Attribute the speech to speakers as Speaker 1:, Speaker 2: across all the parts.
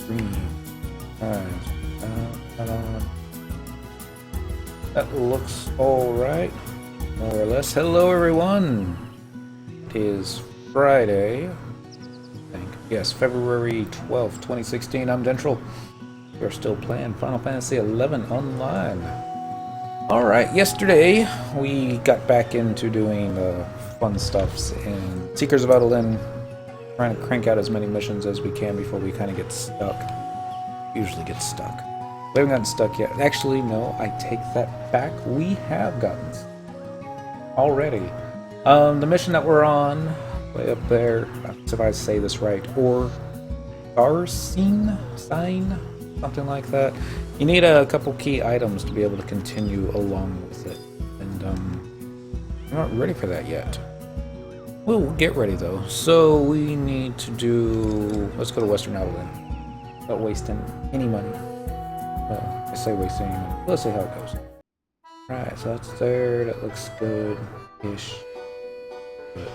Speaker 1: Green. Alright. That looks alright. More or less. Hello, everyone. It is Friday. I think. Yes, February 12th, 2016. I'm Dentral. We're still playing Final Fantasy XI Online. Alright, yesterday we got back into doing fun stuffs in Seekers of Adoulin, trying to crank out as many missions as we can before we kind of get stuck. Usually get stuck. We haven't gotten stuck yet. Actually, no, I take that back. We have gotten stuck already. The mission that we're on, way up there, if I say this right, Ortharsyne, something like that. You need a couple key items to be able to continue along with it, and I'm not ready for that yet. We'll get ready though. So we need to do. Let's go to Western Adoulin. Without wasting any money. Well, I say wasting any money. Let's see how it goes. Alright, so that's there. That looks good-ish. But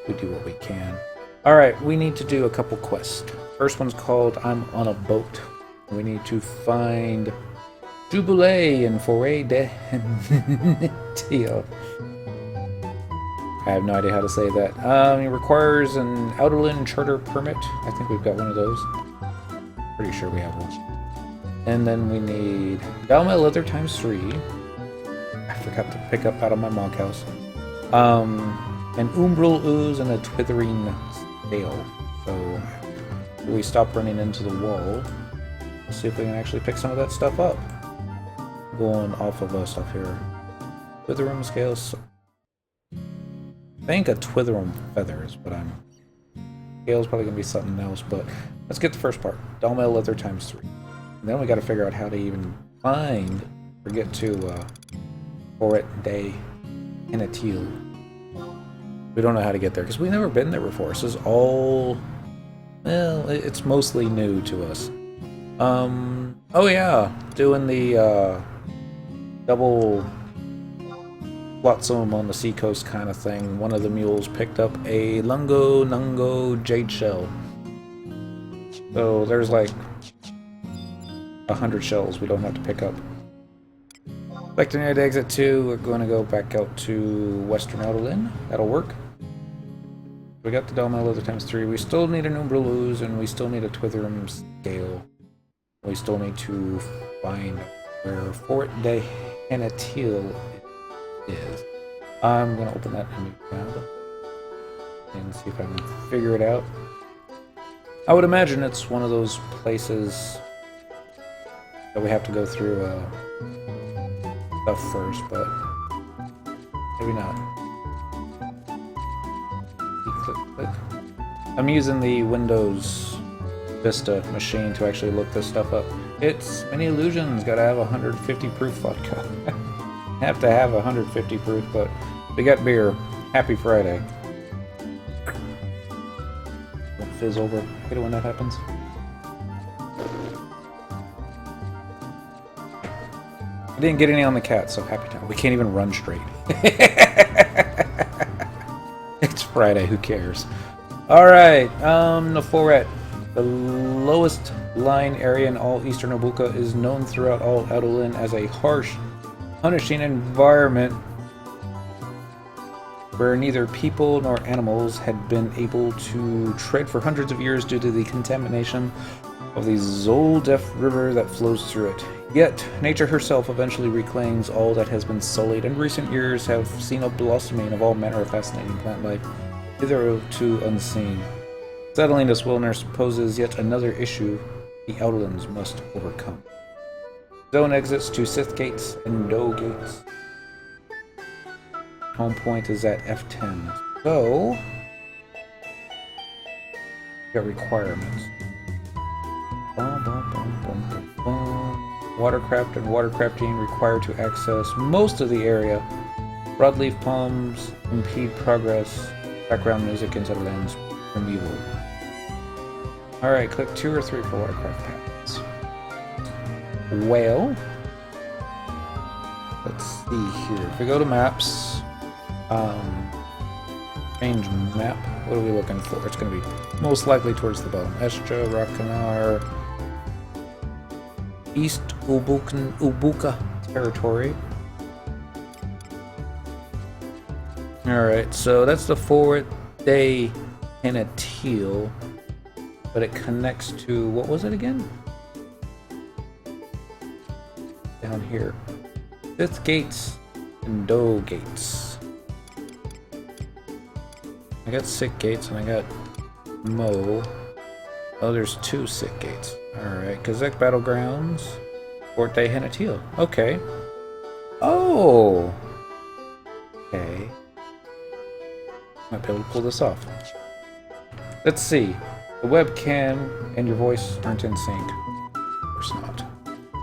Speaker 1: we do what we can. Alright, we need to do a couple quests. First one's called I'm on a Boat. We need to find Jubilee in Foray de Tio. I have no idea how to say that. It requires an Adoulin charter permit. I think we've got one of those. Pretty sure we have one. And then we need Dalma Leather ×3. I forgot to pick up out of my monk house. An Umbral Ooze and a Twithering Scale. So we stop running into the wall. Let's see if we can actually pick some of that stuff up. Going off of stuff here. Twithering Scales. I think a Twithering Feather is what I'm. Scale's probably gonna be something else, but let's get the first part. Dalma Leather ×3. And then we got to figure out how to even find or get to Foray de Tio. We don't know how to get there because we've never been there before. So this is all, well, it's mostly new to us. Oh yeah, doing the double flotsam on the seacoast kind of thing. One of the mules picked up a Lungo Nungo Jade Shell. So there's like 100 shells we don't have to pick up. Collecting at exit 2, we're going to go back out to Western Adoulin. That'll work. We got the Dalma Leather ×3. We still need an Umbral Ooze, and we still need a Twithering Scale. We still need to find where Foray de Tio is. I'm going to open that in new tab and see if I can figure it out. I would imagine it's one of those places that we have to go through stuff first, but maybe not. Click, click. I'm using the Windows Vista machine to actually look this stuff up. It's Many Illusions, gotta have 150 proof vodka. Have to have 150 proof, but we got beer. Happy Friday. Don't fizz over. Hate it when that happens. I didn't get any on the cat, so happy time. We can't even run straight. It's Friday, who cares? Alright, Naforet. The lowest lying area in all Eastern Obuka is known throughout all Adoulin as a harsh, punishing environment where neither people nor animals had been able to tread for hundreds of years due to the contamination of the Zoldef River that flows through it. Yet, nature herself eventually reclaims all that has been sullied, and recent years have seen a blossoming of all manner of fascinating plant life, hitherto unseen. Settling this wilderness poses yet another issue the Adoulins must overcome. Zone exits to Sith Gates and Do Gates. Home point is at F10. So, we got requirements. Watercraft and watercrafting required to access most of the area. Broadleaf palms impede progress. Background music and lands removal. Alright, click 2 or 3 for watercraft paths. Well, let's see here. If we go to maps, Change map. What are we looking for? It's going to be most likely towards the bottom. Estra, Rakanar, East Ubuka territory. Alright, so that's the forward day in a teal, but it connects to, what was it again? Down here. 5th gates and Doe gates. I got sick gates and I got Mo. Oh, there's 2 sick gates. Alright, Kazakh Battlegrounds. Fort Day Teal. Okay. Oh! Okay. Might be able to pull this off. Let's see. The webcam and your voice aren't in sync. Of course not.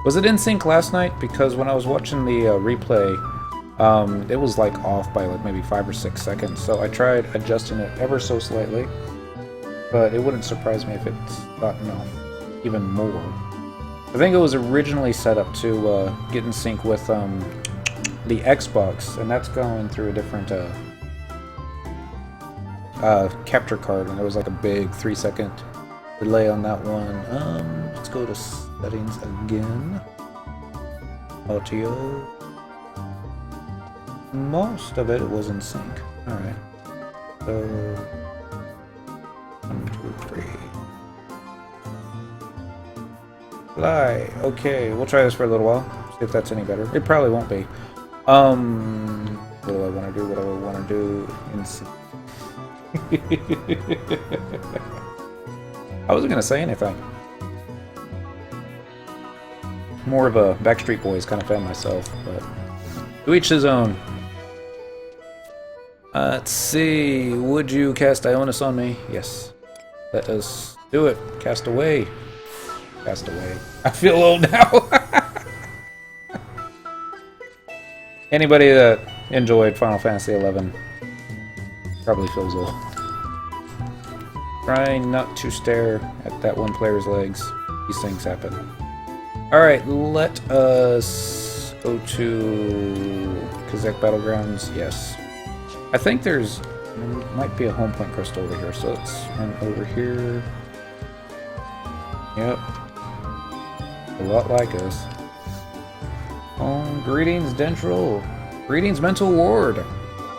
Speaker 1: Was it in sync last night? Because when I was watching the replay, it was like off by like maybe 5 or 6 seconds. So I tried adjusting it ever so slightly. But it wouldn't surprise me if it's gotten off even more. I think it was originally set up to get in sync with the Xbox, and that's going through a different capture card, and there was like a big 3-second delay on that one. Let's go to settings again. Audio. Most of it was in sync. Alright. So 1, 2, 3. Fly. Okay, we'll try this for a little while. See if that's any better. It probably won't be. What do I want to do? What do I want to do? I wasn't gonna say anything. More of a Backstreet Boys kind of fan myself, but to each his own. Let's see. Would you cast Ionis on me? Yes. Let us do it. Cast away. Cast away. I feel old now. Anybody that enjoyed Final Fantasy XI probably feels old. Trying not to stare at that one player's legs. These things happen. Alright, let us go to Kazakh Battlegrounds. Yes. I think there might be a home point crystal over here, so let's run over here. Yep. A lot like us. Oh, greetings, Dentral. Greetings, Mental Ward.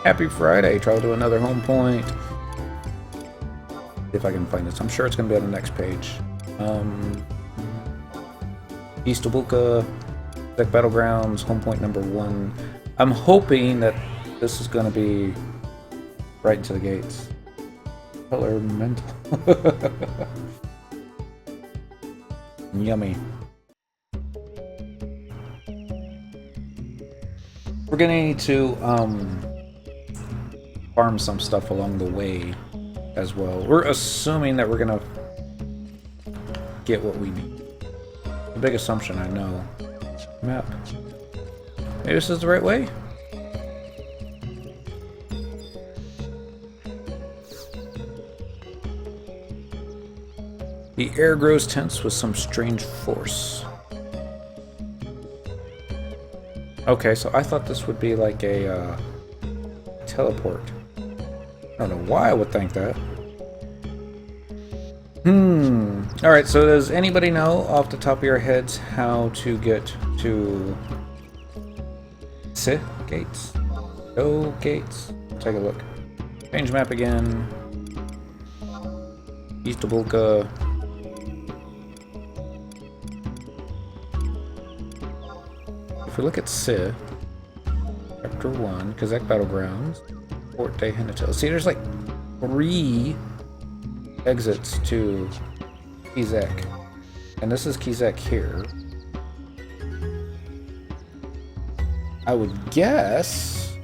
Speaker 1: Happy Friday. Travel to another home point. If I can find this. I'm sure it's going to be on the next page. East Obuka, Deck Battlegrounds, home point number 1. I'm hoping that this is going to be right into the gates. Color mental. Yummy. We're going to need to farm some stuff along the way as well. We're assuming that we're going to get what we need. A big assumption, I know. Map. Maybe this is the right way? The air grows tense with some strange force. Okay, so I thought this would be like a teleport. I don't know why I would think that. Alright, so does anybody know off the top of your heads how to get to SoA gates? Go gates? Take a look. Change map again. East Obuka. If we look at SoA, Chapter 1, Kazakh Battlegrounds, Fort Day Hinatel. See, there's like 3 exits to Kizak. And this is Kizak here. I would guess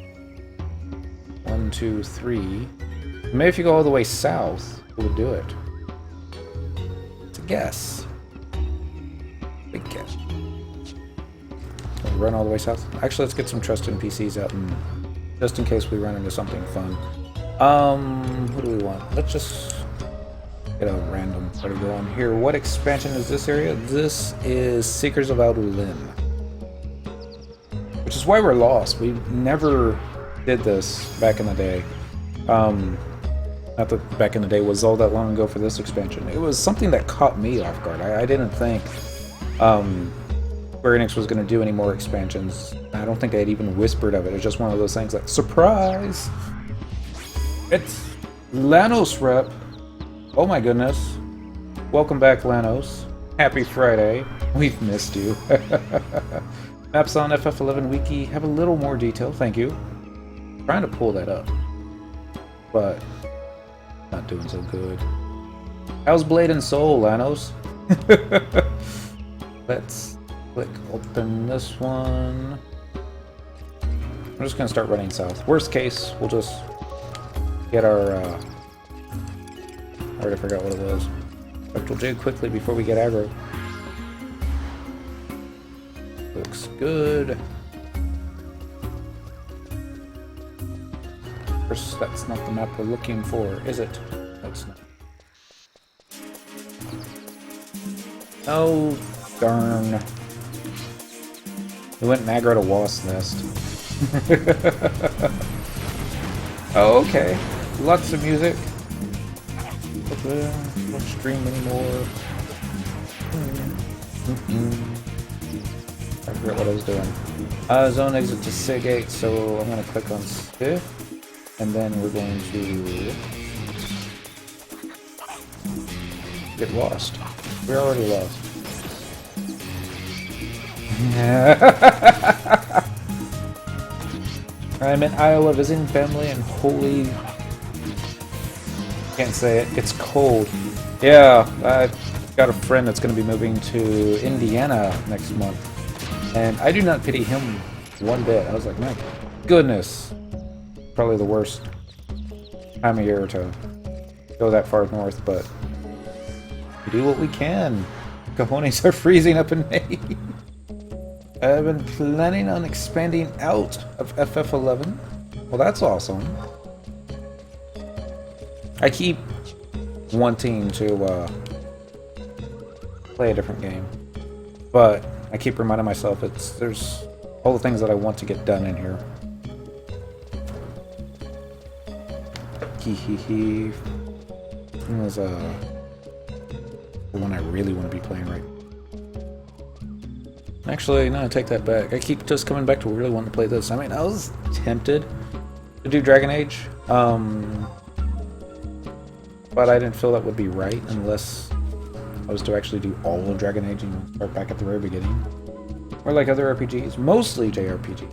Speaker 1: 1, 2, 3. Maybe if you go all the way south, it would do it. It's a guess. Big guess. We'll run all the way south. Actually, let's get some trust in PCs out, and just in case we run into something fun. Who do we want? Let's just get a random party going here. What expansion is this area? This is Seekers of Adoulin, which is why we're lost. We never did this back in the day. Not that back in the day was all that long ago for this expansion. It was something that caught me off guard. I didn't think Square Enix was going to do any more expansions. I don't think they'd even whispered of it. It's just one of those things like, surprise! It's Lanos Rep. Oh my goodness. Welcome back, Lanos. Happy Friday. We've missed you. Maps on FF11 Wiki have a little more detail, thank you. Trying to pull that up, but not doing so good. How's Blade and Soul, Lanos? Let's click open this one. I'm just gonna start running south. Worst case, we'll just get our I already forgot what it was. Spectral Jig quickly before we get aggro. Looks good. Of course, that's not the map we're looking for, is it? That's not. Oh, darn. We went and aggroed a wasp nest. Oh, okay. Lots of music. Don't stream anymore. I forgot what I was doing. Zone exit to SIG 8, so I'm going to click on SIG, and then we're going to get lost. We're already lost. I'm in Iowa visiting family, and holy... can't say it. It's cold. Yeah, I've got a friend that's going to be moving to Indiana next month. And I do not pity him one bit. I was like, my goodness. Probably the worst time of year to go that far north, but we do what we can. Cojones are freezing up in May. I've been planning on expanding out of FF11. Well, that's awesome. I keep wanting to play a different game, but I keep reminding myself there's all the things that I want to get done in here. Hee. It was the one I really want to be playing right. Actually, no, I take that back. I keep just coming back to really wanting to play this. I mean, I was tempted to do Dragon Age, but I didn't feel that would be right unless I was to actually do all of Dragon Age and start back at the very beginning. Or like other RPGs, mostly JRPG.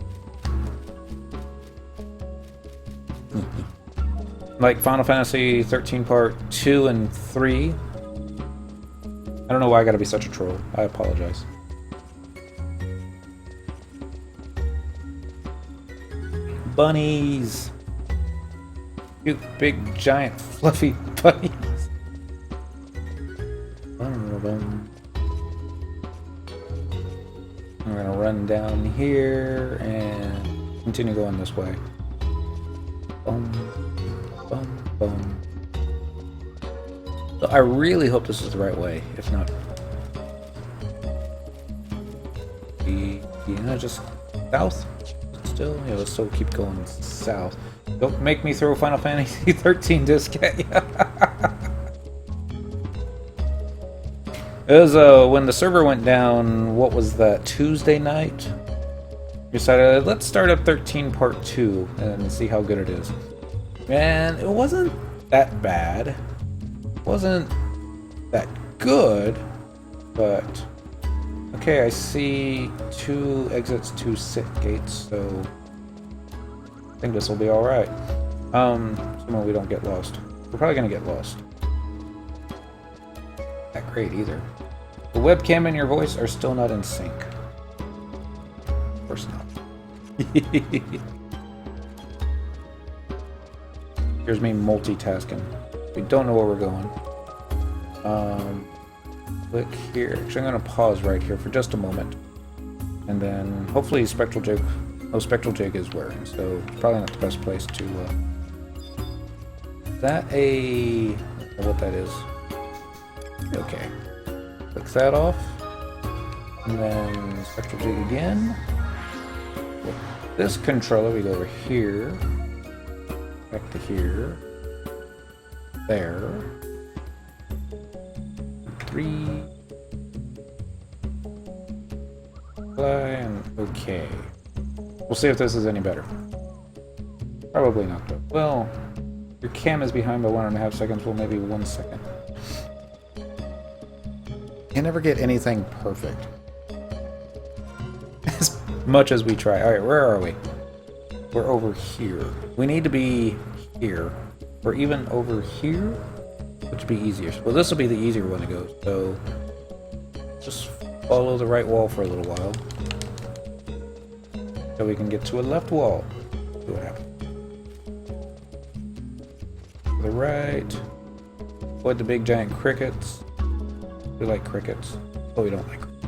Speaker 1: Like Final Fantasy 13 Part 2 and 3. I don't know why I gotta be such a troll. I apologize. Bunnies! Cute, big, giant, fluffy bunnies. We're gonna run down here and continue going this way. Boom, boom, boom. So I really hope this is the right way. If not, just south. Still, yeah, let's still keep going south. Don't make me throw Final Fantasy 13 disc at you. It was when the server went down, what was that, Tuesday night? We decided, let's start up 13 Part 2 and see how good it is. And it wasn't that bad. It wasn't that good, but... okay, I see 2 exits, 2 sit gates, so... I think this will be alright. Assuming we don't get lost. We're probably gonna get lost. Not great either. The webcam and your voice are still not in sync. Of course not. Here's me multitasking. We don't know where we're going. Click here. Actually, I'm going to pause right here for just a moment. And then hopefully Spectral Jig... oh, Spectral Jig is wearing, so it's probably not the best place to... Is that a... I don't know what that is. Okay. Click that off. And then Spectral Jig again. With this controller, we go over here. Back to here. There. 3. And okay. We'll see if this is any better. Probably not though. Well, your cam is behind by 1.5 seconds. Well, maybe 1 second. You never get anything perfect. As much as we try. Alright, where are we? We're over here. We need to be here. Or even over here, which would be easier. Well, this will be the easier one to go. So, just follow the right wall for a little while. So we can get to a left wall. See what happens. To the right. Avoid the big giant crickets. We like crickets. But we don't like crickets.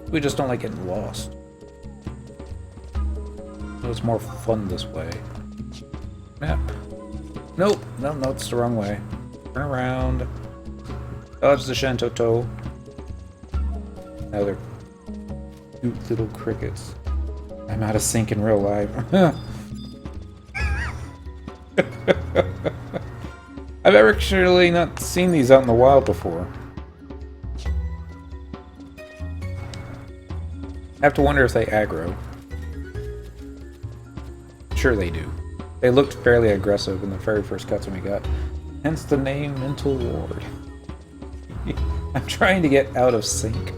Speaker 1: We just don't like getting lost. So it's more fun this way. Map. Nope. No, it's the wrong way. Turn around. Dodge the Shantoto. Now they're cute little crickets. I'm out of sync in real life. I've actually not seen these out in the wild before. I have to wonder if they aggro. Sure they do. They looked fairly aggressive in the very first cutscene we got. Hence the name Mental Ward. I'm trying to get out of sync.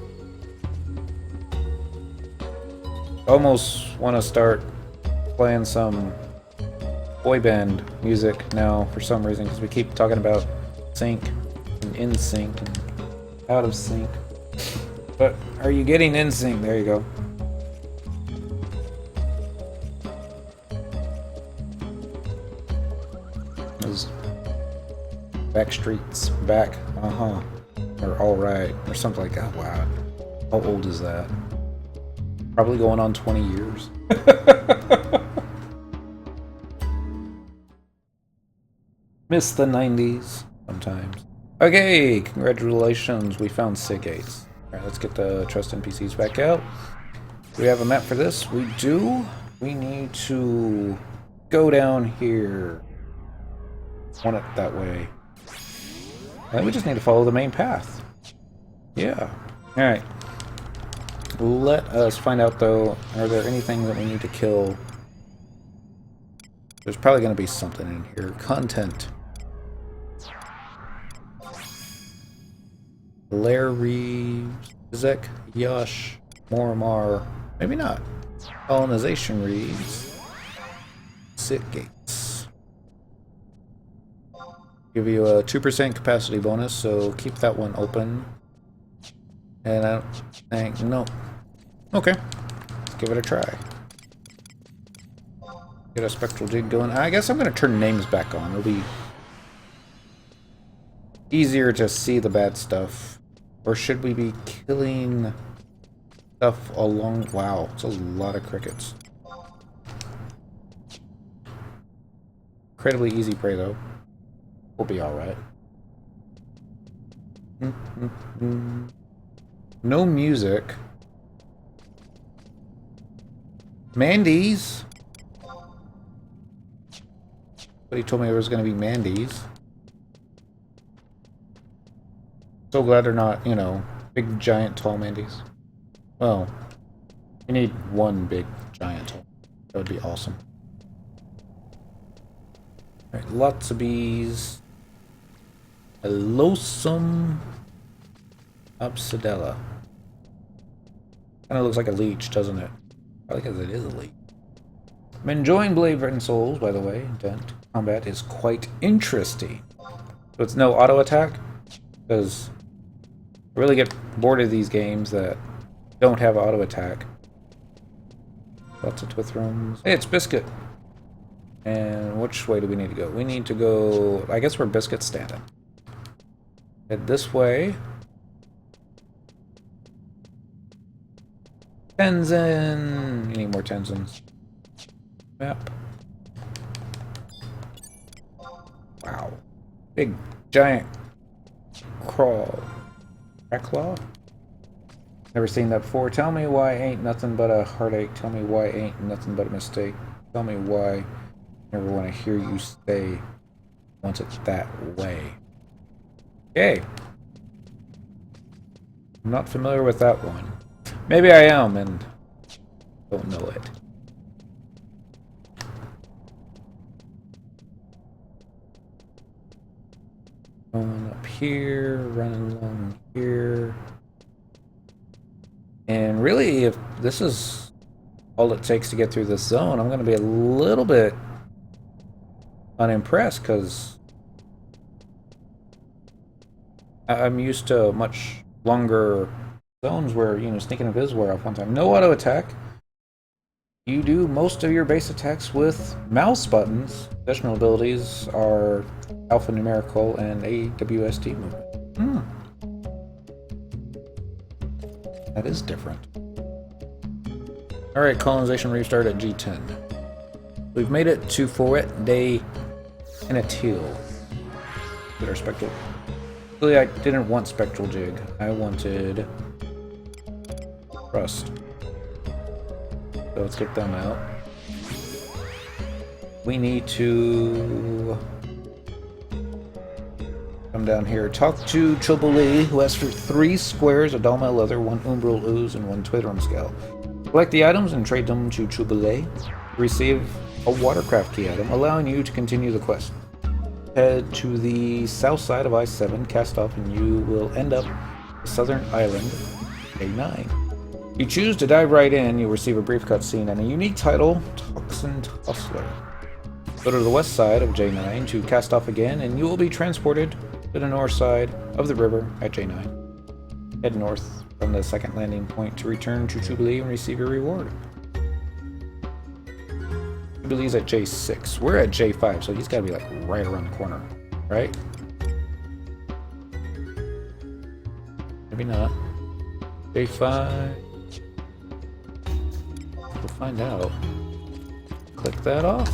Speaker 1: Almost want to start playing some boy band music now for some reason, because we keep talking about sync and in sync and out of sync. But are you getting in sync? There you go. Those Backstreet's back, or alright, or something like that. Wow. How old is that? Probably going on 20 years. Miss the 90s sometimes. Okay, congratulations, we found SIG-8s. Alright, let's get the trust NPCs back out. Do we have a map for this? We do. We need to go down here. Want it that way. And we just need to follow the main path. Yeah. Alright. Let us find out, though, are there anything that we need to kill? There's probably going to be something in here. Content. Lair Reeves. Zek. Yosh. Mormar. Maybe not. Colonization Reeves. Sit Gates. Give you a 2% capacity bonus, so keep that one open. And I don't think... Nope. Okay. Let's give it a try. Get a spectral dig going. I guess I'm going to turn names back on. It'll be easier to see the bad stuff. Or should we be killing stuff along... Wow, it's a lot of crickets. Incredibly easy prey, though. We'll be alright. No music. Mandy's. But he told me there was going to be Mandy's. So glad they're not, you know, big, giant, tall Mandy's. Well, you need one big, giant, tall. That would be awesome. Alright, lots of bees. Hello-some Upsidella. Kind of looks like a leech, doesn't it? Probably because it is a leech. I'm enjoying Blade and Souls, by the way. Intent combat is quite interesting. So it's no auto attack, because I really get bored of these games that don't have auto attack. Lots of twith rooms. Hey, it's Biscuit. And which way do we need to go? We need to go... I guess where Biscuit's standing. Head this way. Tenzin! You need more Tenzins. Map. Wow. Big, giant crawl. Cracklaw? Never seen that before. Tell me why ain't nothing but a heartache. Tell me why ain't nothing but a mistake. Tell me why Never want to hear you say want it that way. Okay. I'm not familiar with that one. Maybe I am and don't know it. Going up here, running along here. And really, if this is all it takes to get through this zone, I'm going to be a little bit unimpressed because I'm used to much longer zones where, you know, Sneak and Invis were off one time. No auto attack. You do most of your base attacks with mouse buttons. Additional abilities are alphanumerical and AWSD movement. That is different. Alright, colonization restart at G10. We've made it to Forêt des Inutiles. Get our spectral. Really, I didn't want spectral jig. I wanted rust. So let's get them out. We need to come down here. Talk to Choboli, who asks for 3 squares of Dalma leather, 1 umbral ooze, and 1 Twithrum scale. Collect the items and trade them to Choboli. Receive a watercraft key item, allowing you to continue the quest. Head to the south side of I-7, cast off, and you will end up the southern island, A9. You choose to dive right in, you'll receive a brief cutscene and a unique title, Toxin Tussler. Go to the west side of J9 to cast off again, and you will be transported to the north side of the river at J9. Head north from the second landing point to return to Jubilee and receive your reward. Jubilee's at J6. We're at J5, so he's got to be like right around the corner, right? Maybe not. J5. We'll find out. Click that off.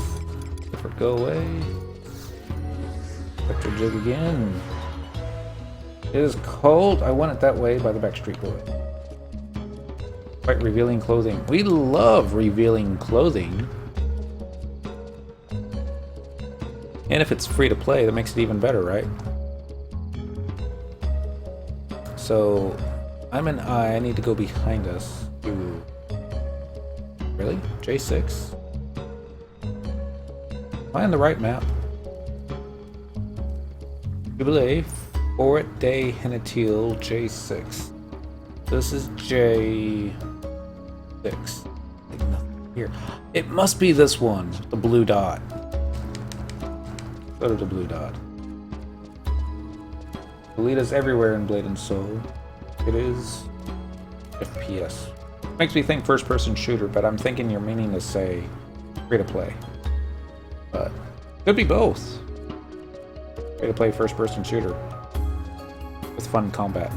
Speaker 1: Different go away. Spectral jig again. It is cold. I want it that way by the Backstreet Boys. Quite revealing clothing. We love revealing clothing. And if it's free to play, that makes it even better, right? So, I'm an I. I need to go behind us. Ooh. Really? J6? Am I on the right map? Jubilee, Forêt des Inutiles, J6. This is J6. Here. It must be this one, the blue dot. Go to the blue dot. The lead is everywhere in Blade and Soul. It is FPS. Makes me think first-person shooter, but I'm thinking you're meaning to say free-to-play. But could be both. Free-to-play first-person shooter with fun combat.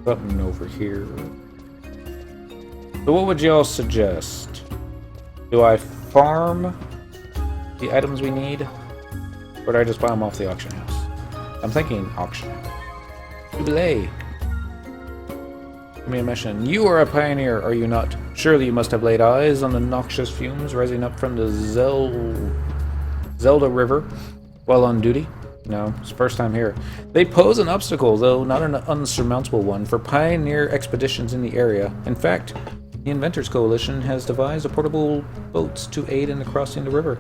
Speaker 1: Something over here. So what would y'all suggest? Do I farm the items we need, or do I just buy them off the auction house? I'm thinking auction. Jubilee. Give me a mission. You are a pioneer, are you not? Surely you must have laid eyes on the noxious fumes rising up from the Zelda River while on duty. No, it's the first time here. They pose an obstacle, though not an unsurmountable one, for pioneer expeditions in the area. In fact, the Inventors Coalition has devised a portable boats to aid in the crossing the river.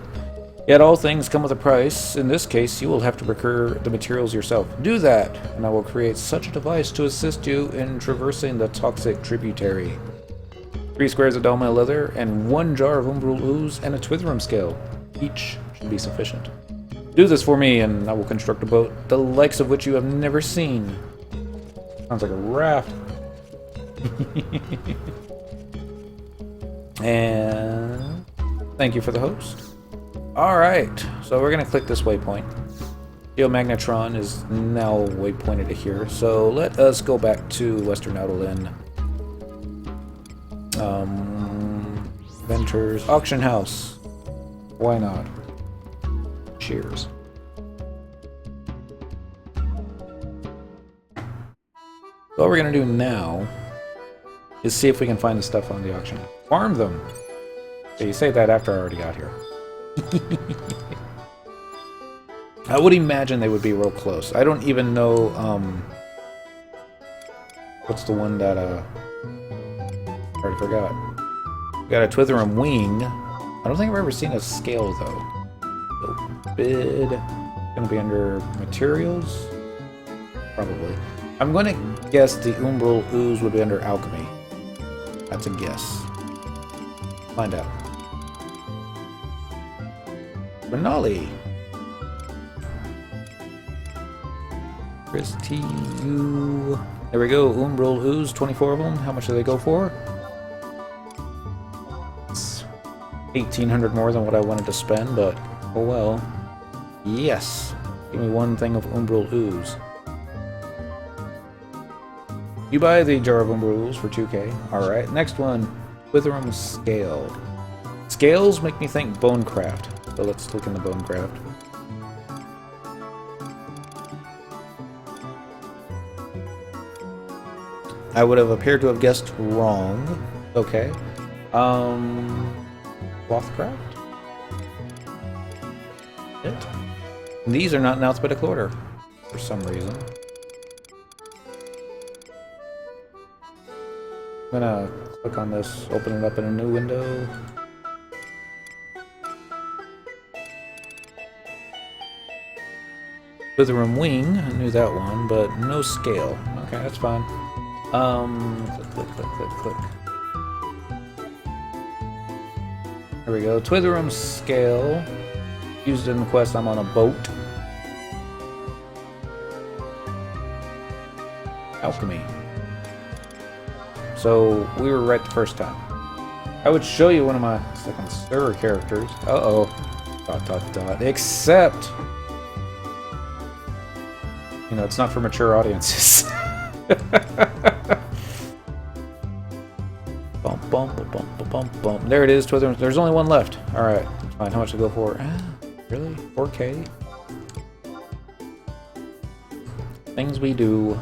Speaker 1: Yet all things come with a price. In this case, you will have to procure the materials yourself. Do that, and I will create such a device to assist you in traversing the toxic tributary. 3 squares of Dalma leather, and 1 jar of umbral ooze, and a Twithrum scale. Each should be sufficient. Do this for me, and I will construct a boat, the likes of which you have never seen. Sounds like a raft. And thank you for the host. Alright, so we're going to click this waypoint. Geomagnetron is now waypointed to here, so let us go back to Western Adoulin. Ventures, auction house. Why not? Cheers. What we're going to do now is see if we can find the stuff on the auction. Farm them! So you say that after I already got here. I would imagine they would be real close. I don't even know, what's the one that, I already forgot. We got a Twitherum Wing. I don't think I've ever seen a scale, though. So, bid. Gonna be under materials? Probably. I'm gonna guess the Umbral Ooze would be under alchemy. That's a guess. Find out. Benali. Chris T.U. There we go. Umbral Ooze, 24 of them. How much do they go for? It's 1,800 more than what I wanted to spend, but oh well. Yes. Give me one thing of Umbral Ooze. You buy the jar of Umbral Ooze for 2k. Alright, next one. Witherum Scale. Scales make me think Bonecraft. So let's look in the Bonecraft. I would have appeared to have guessed wrong. Okay. Clothcraft? It? These are not in alphabetical order. For some reason. I'm gonna click on this, open it up in a new window. Witherum Wing, I knew that one, but no scale. Okay, that's fine. Click. There we go. Twitherum Scale. Used in the quest, I'm on a boat. Alchemy. So, we were right the first time. I would show you one of my second server characters. Uh-oh. ... Except... You know, it's not for mature audiences. Bump. There it is, Twitter. There's only one left. Alright, fine. How much to go for? Really? 4k? Things we do.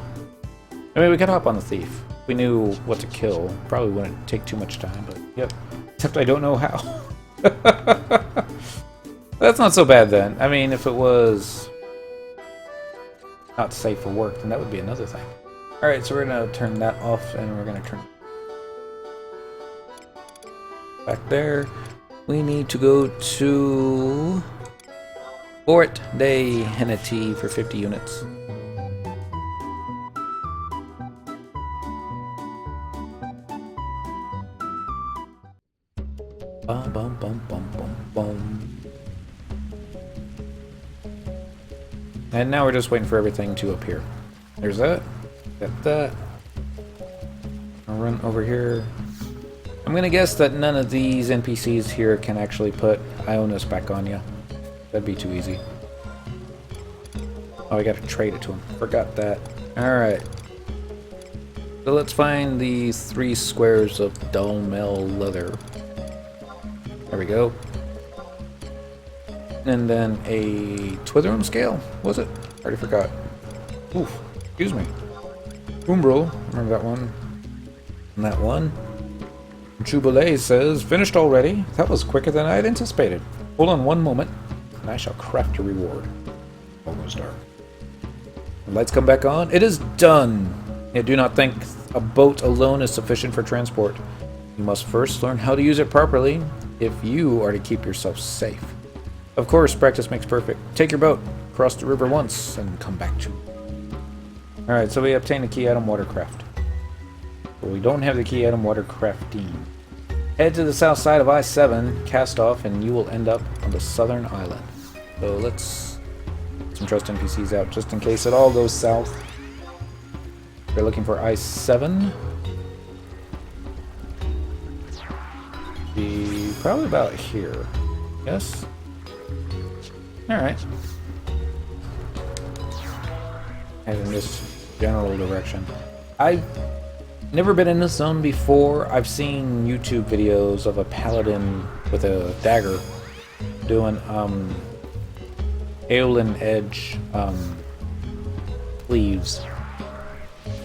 Speaker 1: I mean, we could hop on the thief. If we knew what to kill. Probably wouldn't take too much time, but yep. Except I don't know how. That's not so bad then. I mean, if it was not safe for work, then that would be another thing. Alright, so we're going to turn that off, and we're going to turn back there. We need to go to Fort de Hennety for 50 units. And now we're just waiting for everything to appear. There's that. Got that. I'll run over here. I'm gonna guess that none of these NPCs here can actually put Ionis back on you. That'd be too easy. Oh, I gotta trade it to him. Forgot that. Alright. So let's find the 3 squares of dullmail leather. There we go. And then a Twitherum scale, was it? I already forgot. Oof, excuse me. Umbral, remember that one? And that one. Jubilee says, finished already? That was quicker than I had anticipated. Hold on one moment, and I shall craft your reward. Almost dark. The lights come back on. It is done! Yet do not think a boat alone is sufficient for transport. You must first learn how to use it properly if you are to keep yourself safe. Of course, practice makes perfect. Take your boat, cross the river once, and come back to it. Alright, so we obtained the key item watercraft. But we don't have the key item watercrafting. Head to the south side of I-7, cast off, and you will end up on the southern island. So let's get some trust NPCs out just in case it all goes south. We're looking for I-7. Be probably about here. Yes? Alright. Head in this general direction. I've never been in this zone before. I've seen YouTube videos of a paladin with a dagger doing Adoulin edge cleaves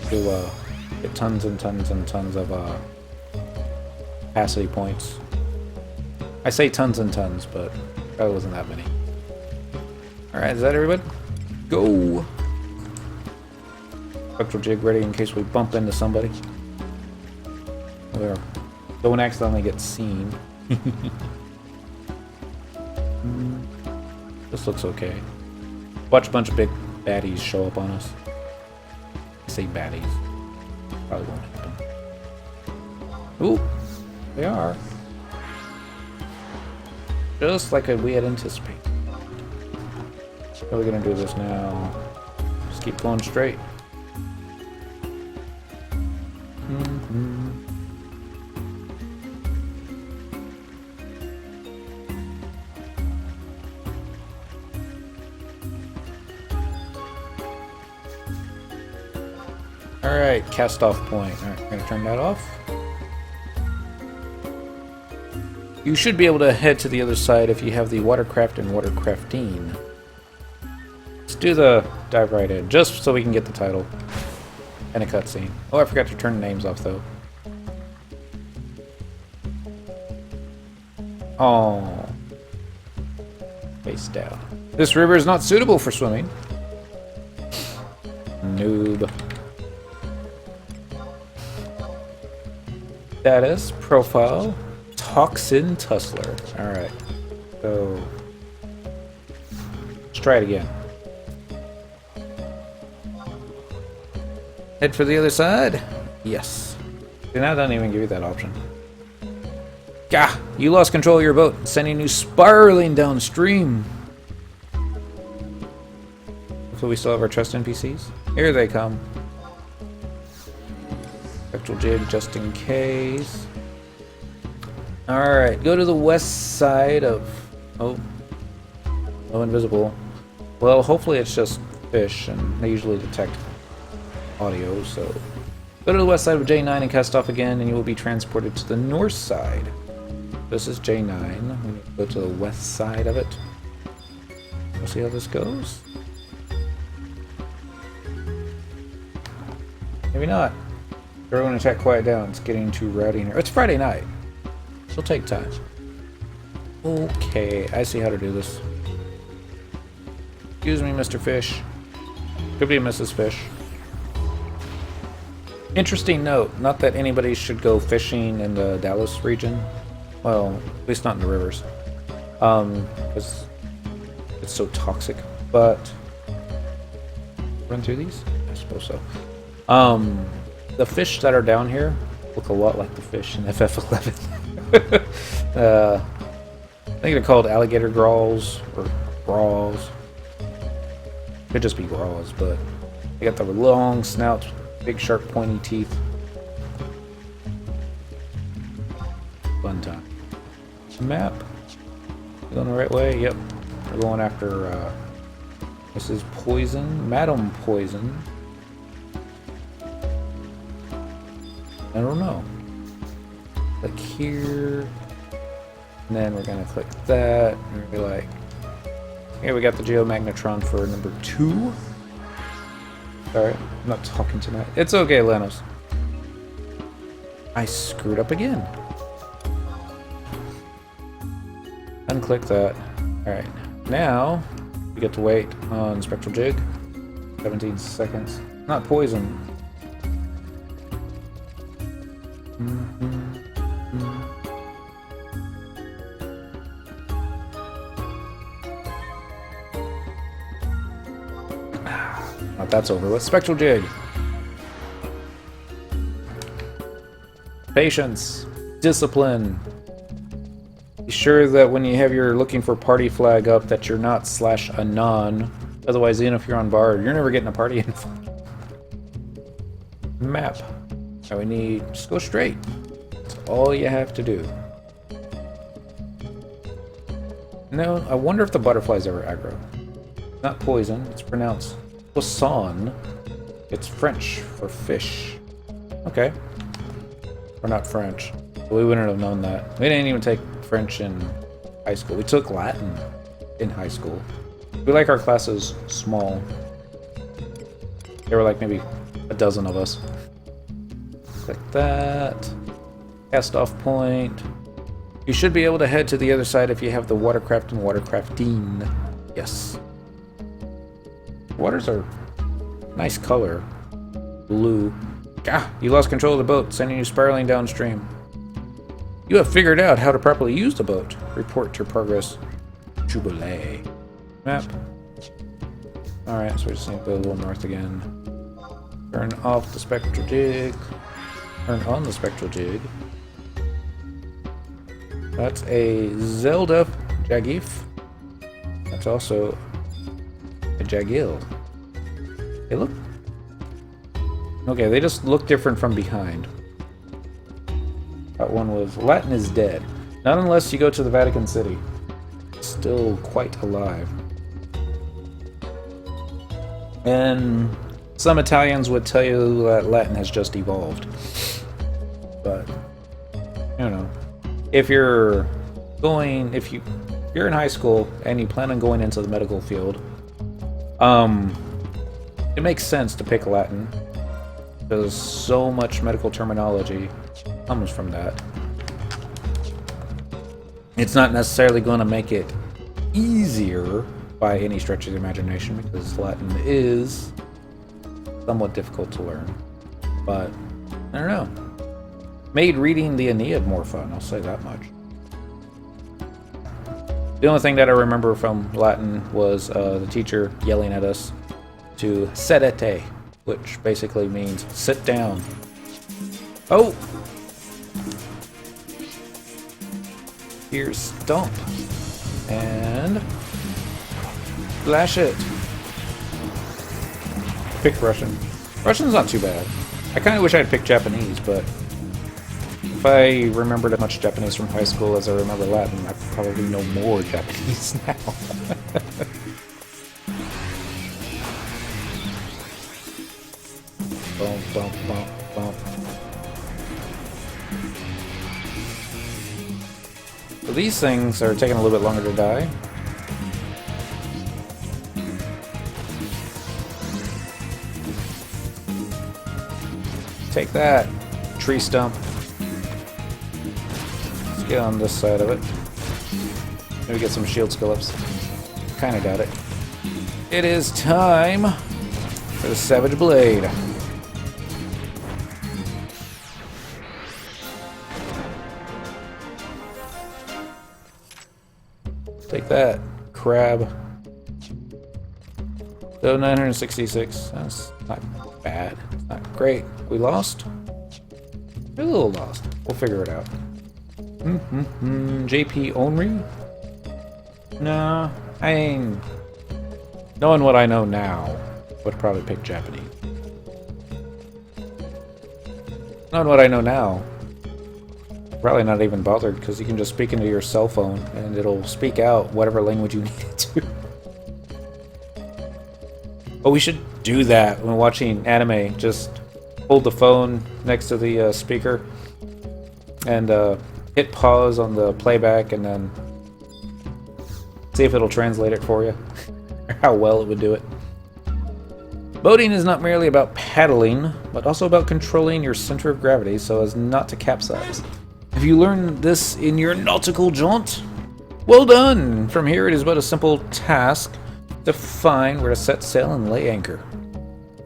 Speaker 1: to Get tons and tons and tons of capacity points. I say tons and tons, but probably wasn't that many. Alright, is that everybody? Go! Spectral jig ready in case we bump into somebody. There. Don't accidentally get seen. This looks okay. Watch a bunch of big baddies show up on us. I say baddies. Probably won't happen. Ooh, they are. Just like we had anticipated. How are we gonna do this now? Just keep going straight. Alright, cast off point. Alright, we're gonna turn that off. You should be able to head to the other side if you have the watercraft and watercrafting. Let's do the dive right in, just so we can get the title. And a cutscene. Oh, I forgot to turn the names off though. Oh. Face down. This river is not suitable for swimming. Noob. Status, profile, toxin tussler. Alright. So let's try it again. Head for the other side? Yes. See, now I don't even give you that option. Gah! You lost control of your boat, sending you spiraling downstream. So we still have our trust NPCs? Here they come. Spectral jig just in case. Alright, go to the west side of... Oh. Oh, invisible. Well, hopefully it's just fish, and they usually detect audio, so... Go to the west side of J9 and cast off again, and you will be transported to the north side. This is J9. We need to go to the west side of it. We'll see how this goes. Maybe not. Everyone attack, quiet down. It's getting too rowdy in here. It's Friday night. It'll take time. Okay, I see how to do this. Excuse me, Mr. Fish. Could be a Mrs. Fish. Interesting note, not that anybody should go fishing in the Dallas region. Well, at least not in the rivers. Because it's so toxic. But... Run through these? I suppose so. The fish that are down here look a lot like the fish in FF11. I think they're called alligator grawls, or grawls. Could just be grawls, but they got the long snouts, big sharp pointy teeth. Fun time. Map. Going the right way? Yep. We're going after, this is Poison. Madam Poison. I don't know. Click here. And then we're gonna click that. And we're gonna be like, okay, we got the Geomagnetron for number 2. Sorry, I'm not talking tonight. It's okay, Lenos. I screwed up again. Unclick that. Alright, now we get to wait on Spectral Jig. 17 seconds. Not poison. Not that's over with. Spectral Jig. Patience. Discipline. Be sure that when you have your looking for party flag up that you're not /anon. Otherwise, even if you're on bar, you're never getting a party info. Map. Now we need... Just go straight. That's all you have to do. No, I wonder if the butterfly's ever aggro. Not poison. It's pronounced poisson. It's French for fish. Okay. We're not French. We wouldn't have known that. We didn't even take French in high school. We took Latin in high school. We like our classes small. There were like maybe a dozen of us. Click that. Cast off point. You should be able to head to the other side if you have the watercraft and watercrafting. Yes. Waters are nice color. Blue. Ah, you lost control of the boat, sending you spiraling downstream. You have figured out how to properly use the boat. Report your progress. Jubilee. Map. Alright, so we just need to go a little north again. Turn off the spectral jig. Turn on the spectral jig. That's a Zelda Jagif. That's also a Jagil. They look... Okay, they just look different from behind. That one was... Latin is dead. Not unless you go to the Vatican City. Still quite alive. And some Italians would tell you that Latin has just evolved. But, I don't know. If you're in high school and you plan on going into the medical field, it makes sense to pick Latin. Because so much medical terminology comes from that. It's not necessarily going to make it easier by any stretch of the imagination, because Latin is somewhat difficult to learn. But, I don't know. Made reading the Aeneid more fun, I'll say that much. The only thing that I remember from Latin was the teacher yelling at us to sedete, which basically means sit down. Oh! Here's Stomp. And... Flash it. Pick Russian. Russian's not too bad. I kind of wish I'd picked Japanese, but... If I remembered as much Japanese from high school as I remember Latin, I probably know more Japanese now. Bump, bump, bump, bump. So these things are taking a little bit longer to die. Take that, tree stump. Let's get on this side of it. Maybe get some shield skill ups. Kinda got it. It is time for the Savage Blade. Take that, crab. So 966. That's not bad. It's not great. We lost? We're a little lost. We'll figure it out. JP Onry? No, I ain't. Knowing what I know now, would probably pick Japanese. Knowing what I know now, probably not even bothered, because you can just speak into your cell phone and it'll speak out whatever language you need it to. Oh, we should do that when watching anime. Just hold the phone next to the speaker and hit pause on the playback and then see if it'll translate it for you. Or how well it would do it. Boating is not merely about paddling, but also about controlling your center of gravity so as not to capsize. Have you learned this in your nautical jaunt? Well done! From here it is but a simple task to find where to set sail and lay anchor.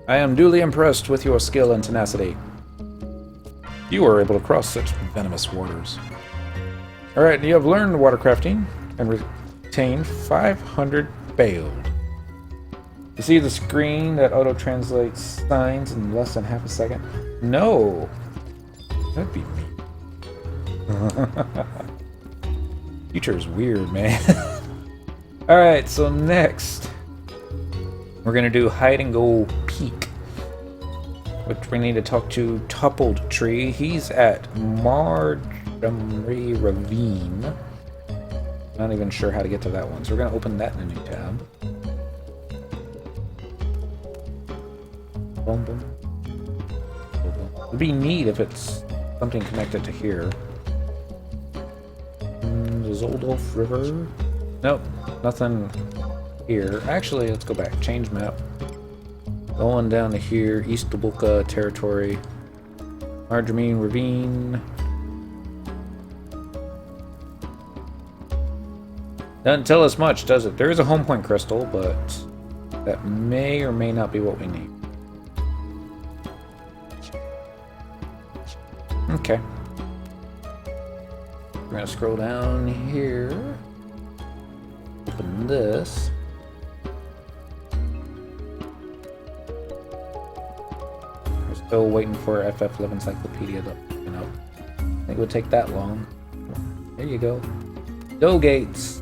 Speaker 1: I am duly impressed with your skill and tenacity. You are able to cross such venomous waters. Alright, you have learned watercrafting and retained 500 bailed. You see the screen that auto-translates signs in less than half a second? No! That'd be me. Future is weird, man. Alright, so next we're gonna do Hide and Go Peak, which we need to talk to Toppled Tree. He's at Marjorie Ravine. Not even sure how to get to that one, so we're gonna open that in a new tab. Boom, boom. It'd be neat if it's something connected to here. The Zoldolf River. Nope, nothing here. Actually, let's go back. Change map. Going down to here, East Dubuka territory. Margarine Ravine. Doesn't tell us much, does it? There is a home point crystal, but that may or may not be what we need. Okay. We're gonna scroll down here. Open this. We're still waiting for FF11 Encyclopedia to open up. I think it would take that long. There you go. Dough gates.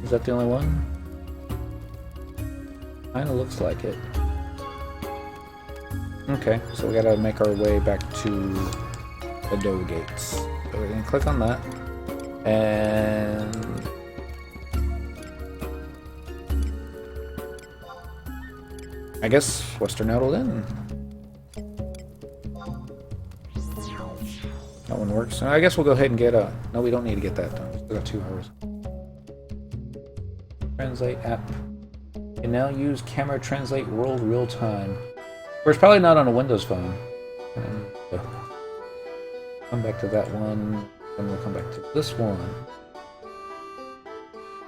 Speaker 1: Is that the only one? Kinda looks like it. Okay, so we gotta make our way back to the dough gates. So we're gonna click on that. And I guess Western Adoulin. That one works. So I guess we'll go ahead and get a... No, we don't need to get that done. We've got 2 hours. Translate app. You can now use camera translate world real time. Or it's probably not on a Windows phone. Come back to that one. Then we'll come back to this one.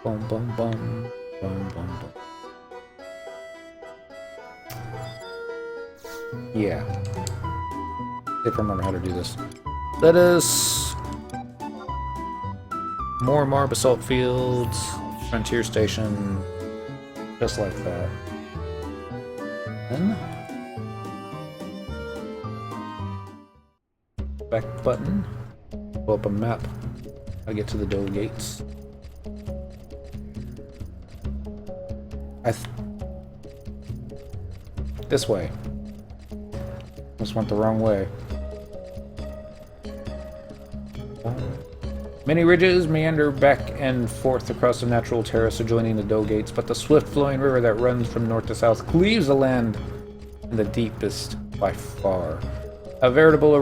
Speaker 1: Boom, boom, boom. Boom, boom, boom. Yeah. If I remember how to do this. Let us... More basalt fields. Frontier station. Just like that. Then... Back button. Pull up a map. Gotta get to the dough gates. This way. Just went the wrong way. Many ridges meander back and forth across the natural terrace adjoining the dough gates, but the swift-flowing river that runs from north to south cleaves the land in the deepest by far. A veritable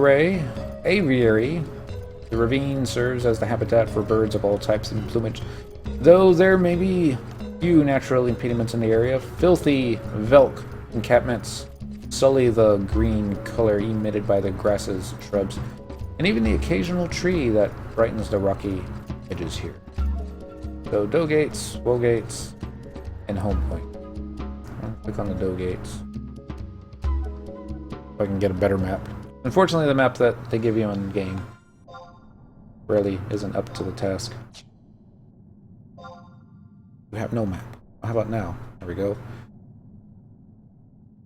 Speaker 1: aviary, the ravine serves as the habitat for birds of all types and plumage. Though there may be few natural impediments in the area, filthy velk encampments sully the green color emitted by the grasses, shrubs, and even the occasional tree that brightens the rocky edges here. So dough gates, woe gates, and home point. I'll click on the dough gates. So I can get a better map. Unfortunately, the map that they give you in game really isn't up to the task. We have no map. How about now? There we go.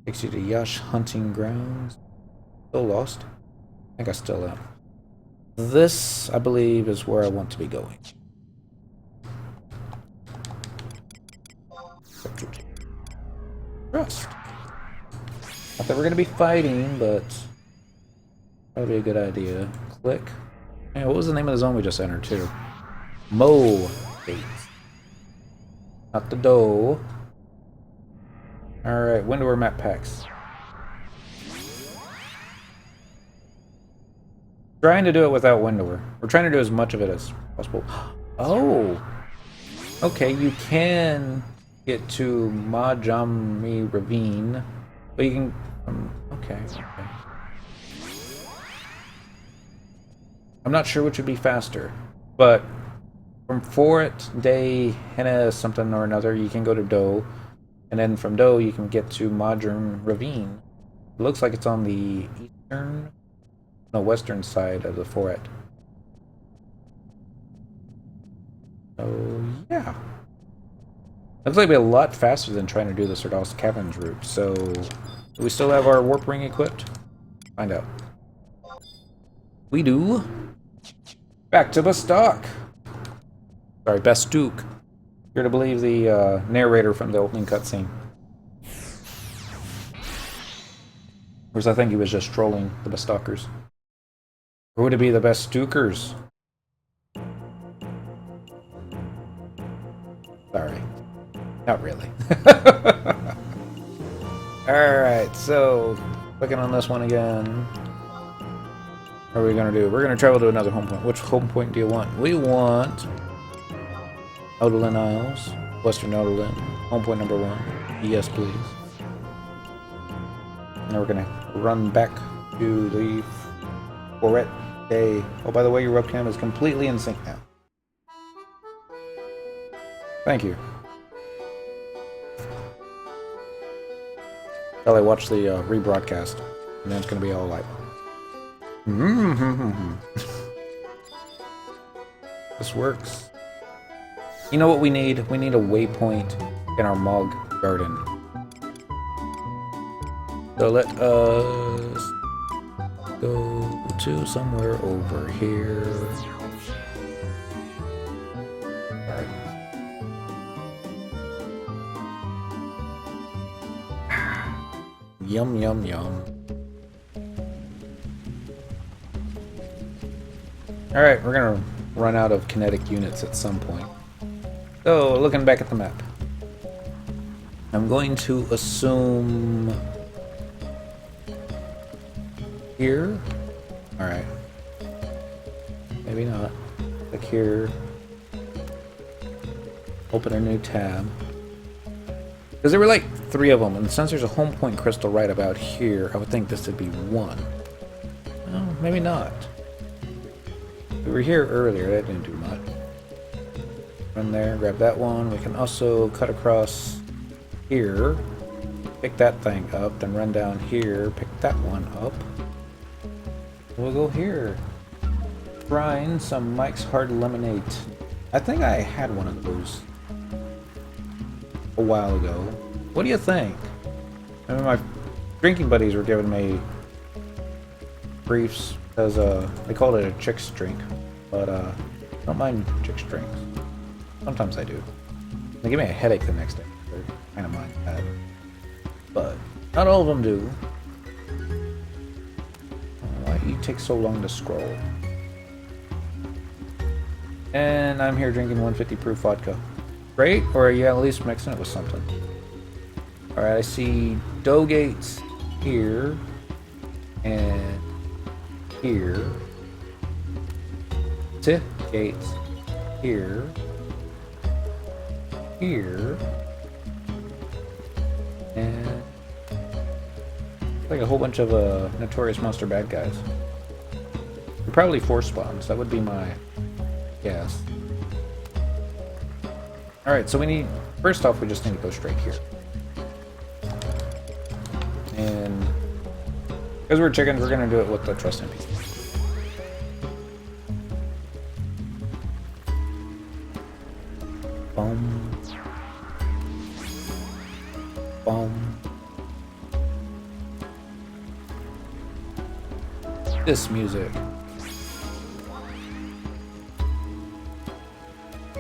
Speaker 1: Takes you to Yash hunting grounds. Still lost? I think I still am. This, I believe, is where I want to be going. Trust. Not that we're going to be fighting, but probably a good idea. Click. Yeah, what was the name of the zone we just entered, too? Mo Gates. Not the dough. Alright, window or map packs. Trying to do it without windower. We're trying to do as much of it as possible. Oh! Okay, you can get to Majami Ravine, but you can... okay. I'm not sure which would be faster, but from Fort de Henna something or another, you can go to Doe, and then from Doe you can get to Majam Ravine. It looks like it's on the western side of the fort. So yeah, looks like it'd be a lot faster than trying to do the Cerdos Caverns route. So do we still have our warp ring equipped? Find out. We do. Back to Bastock. Sorry, Bastook. You're to believe the narrator from the opening cutscene. Whereas I think he was just trolling the Bastockers. Or would it be the Bastookers? Sorry. Not really. Alright, so clicking on this one again. What are we going to do? We're going to travel to another home point. Which home point do you want? We want Adoulin Isles, Western Adoulin, home point number 1. Yes, please. And then we're going to run back to the Forêt Day. Oh, by the way, your webcam is completely in sync now. Thank you. While I watch the rebroadcast, and then it's going to be all like... This works. You know what we need? We need a waypoint in our mog garden. So let us go to somewhere over here. Alright. Yum, yum, yum. Alright, we're gonna run out of kinetic units at some point. So, looking back at the map. I'm going to assume... here? Alright. Maybe not. Click here. Open a new tab. Because there were like 3 of them, and since there's a home point crystal right about here, I would think this would be 1. Well, maybe not. We were here earlier, that didn't do much. Run there, grab that one. We can also cut across here, pick that thing up, then run down here, pick that one up. We'll go here. Grind some Mike's Hard Lemonade. I think I had one of those a while ago. What do you think? I mean, my drinking buddies were giving me briefs because they called it a chick's drink, but I don't mind chick's drinks. Sometimes I do. They give me a headache the next day. I kind of mind that, but not all of them do. Why do you take so long to scroll? And I'm here drinking 150 proof vodka. Great, or are you at least mixing it with something? Alright, I see dough gates here and here. Tip gates here. Here. And like a whole bunch of notorious monster bad guys. They're probably 4 spawns, that would be my guess. Alright, so we need, first off, we just need to go straight here. And because we're chickens, we're going to do it with the trust NPC. Boom. Boom. This music.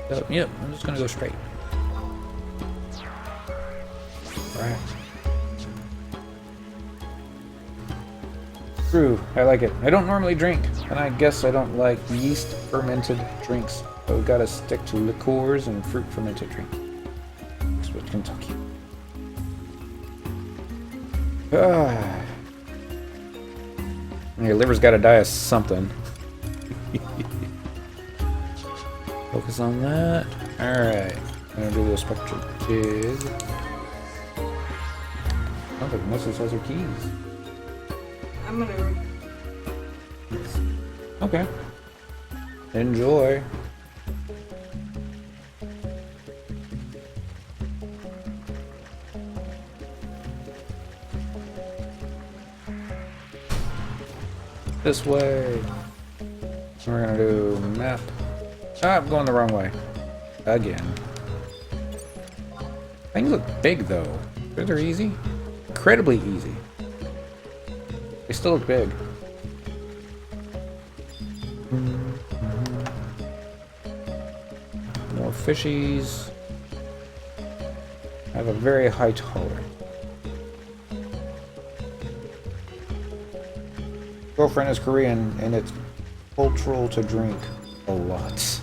Speaker 1: So, yep, I'm just gonna go straight. Alright. True, I like it. I don't normally drink, and I guess I don't like yeast fermented drinks. So we gotta stick to liqueurs and fruit fermented drinks. That's what Kentucky. Your liver's gotta die of something. Focus on that. Alright. I'm gonna do the spectral jig. I don't think Mrs. has her keys.
Speaker 2: I'm gonna...
Speaker 1: Okay. Enjoy. This way. We're gonna do map. Ah, I'm going the wrong way. Again. Things look big though. They're easy. Incredibly easy. They still look big. More fishies. I have a very high tolerance. Girlfriend is Korean and it's cultural to drink a lot.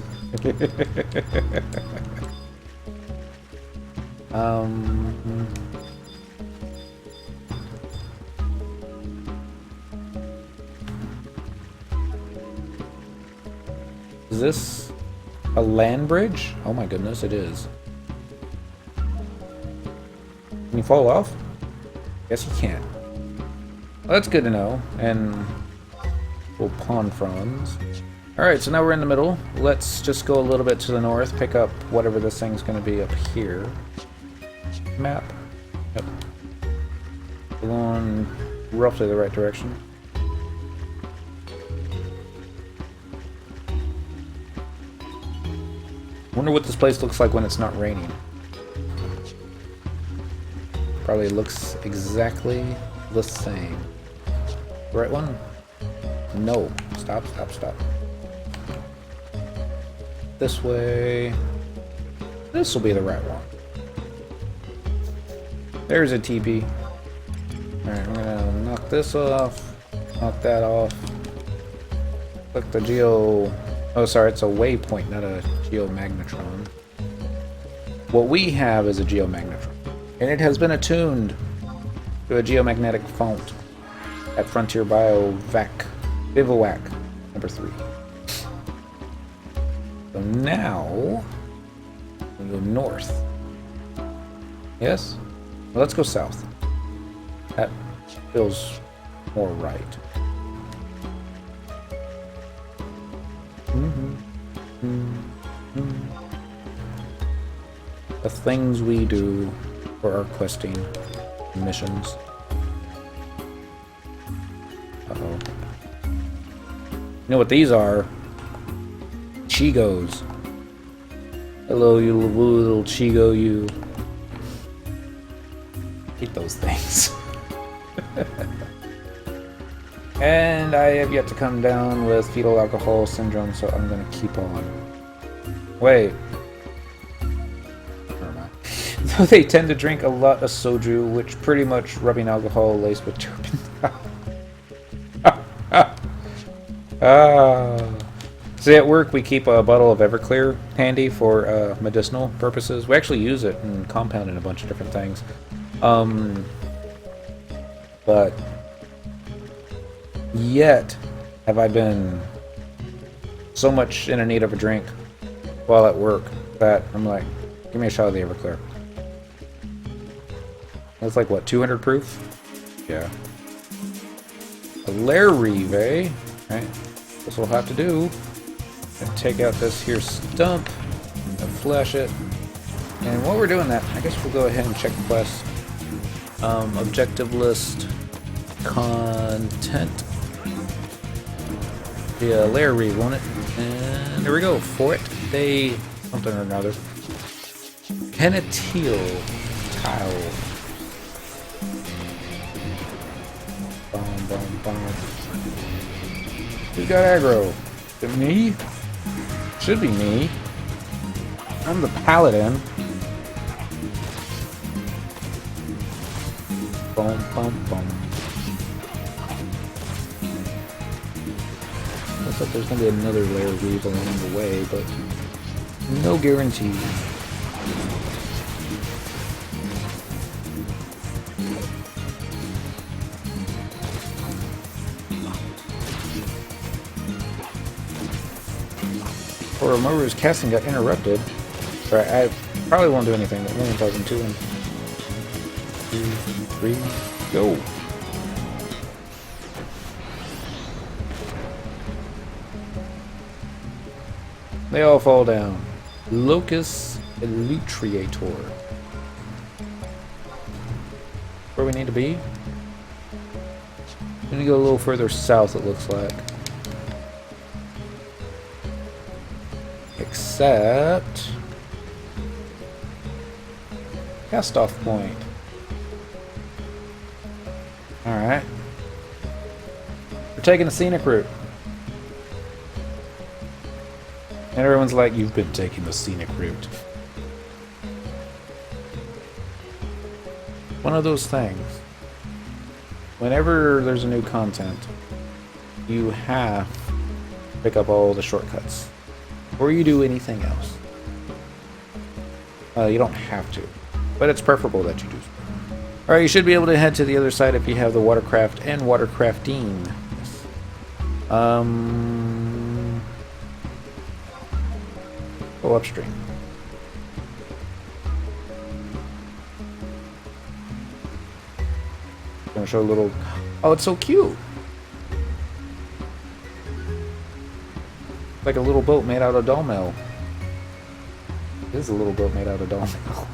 Speaker 1: Is this a land bridge? Oh my goodness, it is. Can you fall off? Yes, you can. Well, that's good to know. And we'll pawn fronds. Alright, so now we're in the middle. Let's just go a little bit to the north, pick up whatever this thing's going to be up here. Map. Yep. We're going roughly the right direction. Wonder what this place looks like when it's not raining. Probably looks exactly the same. The right one? No. Stop, stop, stop. This way. This will be the right one. There's a TP. Alright, I'm gonna knock this off. Knock that off. Click the geo... Oh, sorry, it's a waypoint, not a geomagnetron. What we have is a geomagnetron. And it has been attuned to a geomagnetic font at Frontier Bivouac number 3. So now we go north. Yes? Well, let's go south. That feels more right. The things we do for our questing missions. Uh-oh. You know what these are? Chigos. Hello, you little Chigo, you. Hate those things. And I have yet to come down with fetal alcohol syndrome, so I'm gonna keep on. Wait. Never mind. Though they tend to drink a lot of soju, which pretty much rubbing alcohol laced with turpentine. See, at work we keep a bottle of Everclear handy for medicinal purposes. We actually use it and compound in a bunch of different things. But yet have I been so much in need of a drink while at work that I'm like, give me a shot of the Everclear. That's like what, 200 proof? Yeah. A Larrive, eh? Right. This will have to do. And take out this here stump and flash it. And while we're doing that, I guess we'll go ahead and check the quest. Objective list, content. The Larrive, won't it? And there we go. For it, day something or another. Penatile tile. Boom, boom, boom. Who got aggro? Is it me? Should be me. I'm the paladin. Boom, boom, boom. Looks like there's gonna be another Larrive along the way, but no guarantee. Or Maru's casting got interrupted. Right, I probably won't do anything, but 1,002 and 2, 3, go. They all fall down. Locus Elutriator. Where we need to be? We need to go a little further south, it looks like. Except cast off point. Alright. We're taking the scenic route. And everyone's like, you've been taking the scenic route. One of those things. Whenever there's a new content, you have to pick up all the shortcuts. Or you do anything else. You don't have to, but it's preferable that you do so. Alright, you should be able to head to the other side if you have the watercraft and watercrafting. Go upstream. Gonna show a little... Oh, it's so cute. Like a little boat made out of doll mail. It is a little boat made out of doll mail.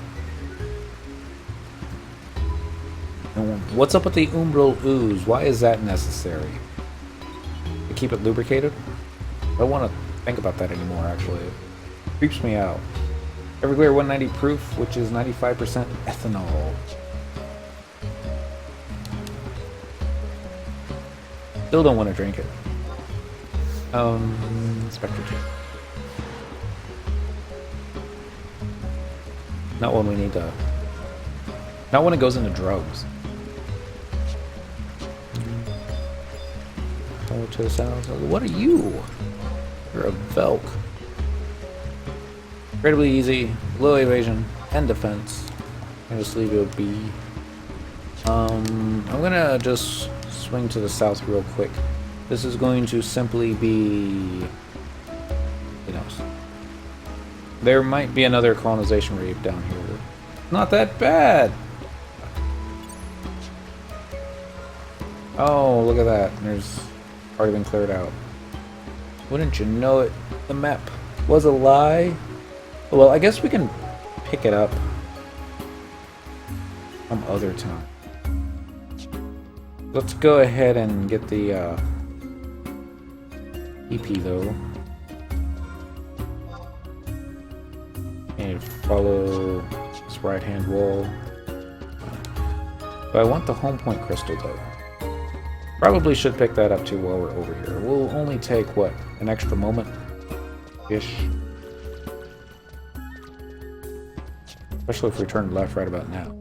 Speaker 1: And what's up with the umbral ooze? Why is that necessary? To keep it lubricated? I don't want to think about that anymore, actually. It creeps me out. Everglare 190 proof, which is 95% ethanol. Still don't want to drink it. Spectre Jet. Not when we need to. Not when it goes into drugs. Go to the sounds. What are you? You're a Velk. Incredibly easy, low evasion, and defense. I'll just leave you a B. I'm gonna just swing to the south real quick. This is going to simply be... Who knows? There might be another colonization reef down here. Not that bad! Oh, look at that. There's already been cleared out. Wouldn't you know it? The map was a lie. Well, I guess we can pick it up some other time. Let's go ahead and get the EP though. And follow this right hand wall. But I want the home point crystal though. Probably should pick that up too while we're over here. We'll only take, what, an extra moment-ish? Especially if we turn left right about now.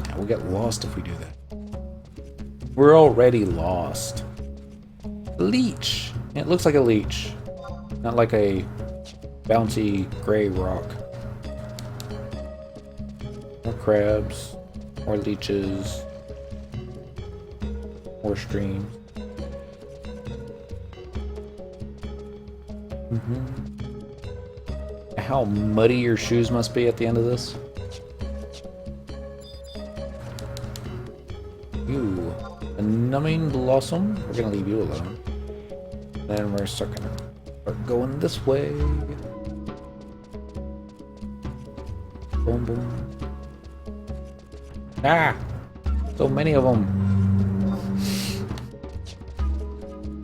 Speaker 1: Yeah, we'll get lost if we do that. We're already lost. Leech! It looks like a leech. Not like a bouncy gray rock. More crabs. More leeches. More streams. How muddy your shoes must be at the end of this. You, a numbing blossom. We're gonna leave you alone. Then we're start going this way. Boom, boom. Ah! So many of them.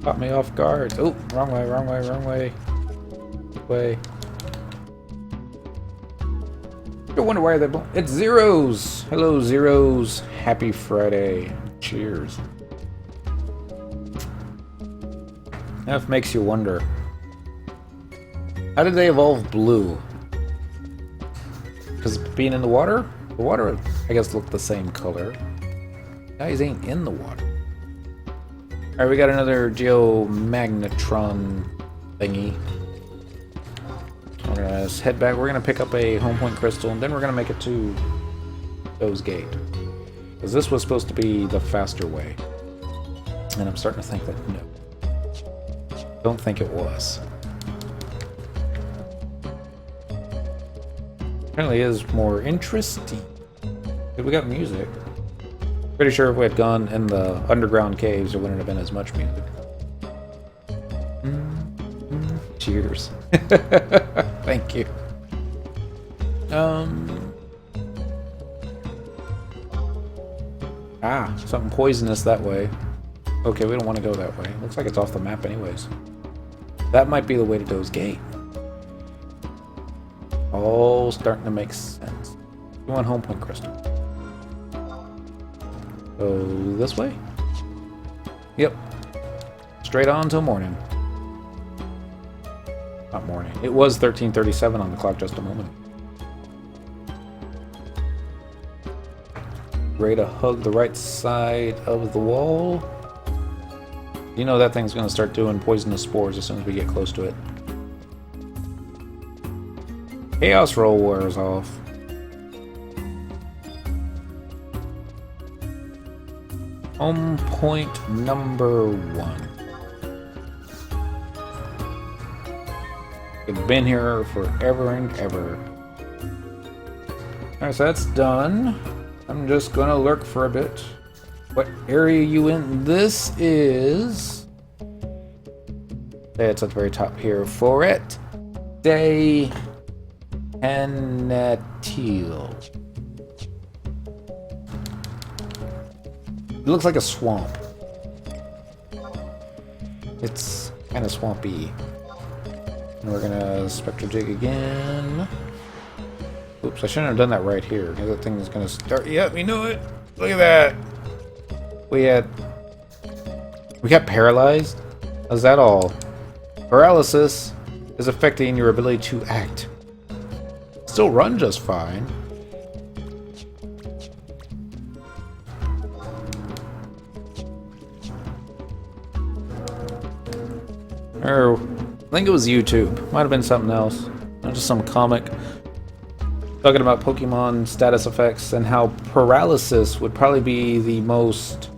Speaker 1: Caught me off guard. Oh, wrong way, wrong way, wrong way. Way. I wonder why they're... It's Zeros! Hello, Zeros. Happy Friday. Cheers. That makes you wonder. How did they evolve blue? Because being in the water? The water, I guess, looked the same color. Guys ain't in the water. Alright, we got another geomagnetron thingy. We're gonna head back. We're gonna pick up a home point crystal, and then we're gonna make it to those gate. Because this was supposed to be the faster way. And I'm starting to think that no. Don't think it was. Apparently is more interesting. We got music. Pretty sure if we had gone in the underground caves, there wouldn't have been as much music. Cheers. Thank you. Something poisonous that way. Okay, we don't want to go that way. Looks like it's off the map anyways. That might be the way to Doe's Gate. All starting to make sense. We want home point crystal. Go this way? Yep. Straight on till morning. Not morning. It was 13:37 on the clock just a moment ago. Ready to hug the right side of the wall. You know that thing's going to start doing poisonous spores as soon as we get close to it. Chaos roll wears off. Home point number 1. We've been here forever and ever. Alright, so that's done. I'm just gonna lurk for a bit. What area are you in? This is... It's at the very top here. Forêt de Hennetil. It looks like a swamp. It's kind of swampy. And we're gonna spectral dig again. Oops, I shouldn't have done that right here. That thing is gonna start. Yep, we knew it. Look at that. We got paralyzed. How's that all? Paralysis is affecting your ability to act. Still run just fine. Or I think it was YouTube. Might have been something else. Not just some comic talking about Pokemon status effects and how paralysis would probably be the most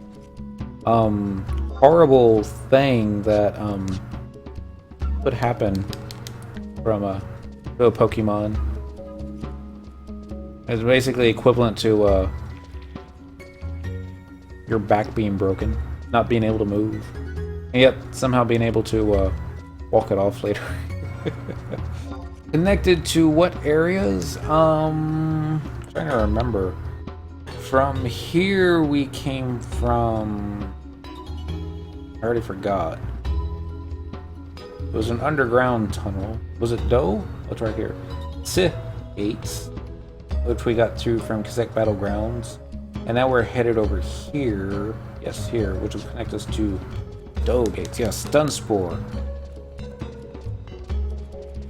Speaker 1: horrible thing that could happen from to a Pokemon. It's basically equivalent to your back being broken, not being able to move, and yet somehow being able to walk it off later. Connected to what areas? I'm trying to remember. From here we came from... I already forgot. It was an underground tunnel. Was it Do? What's right here? Gates, which we got through from Kazek Battlegrounds. And now we're headed over here. Yes, here, which will connect us to Do Gates. Yes, Dunspoor.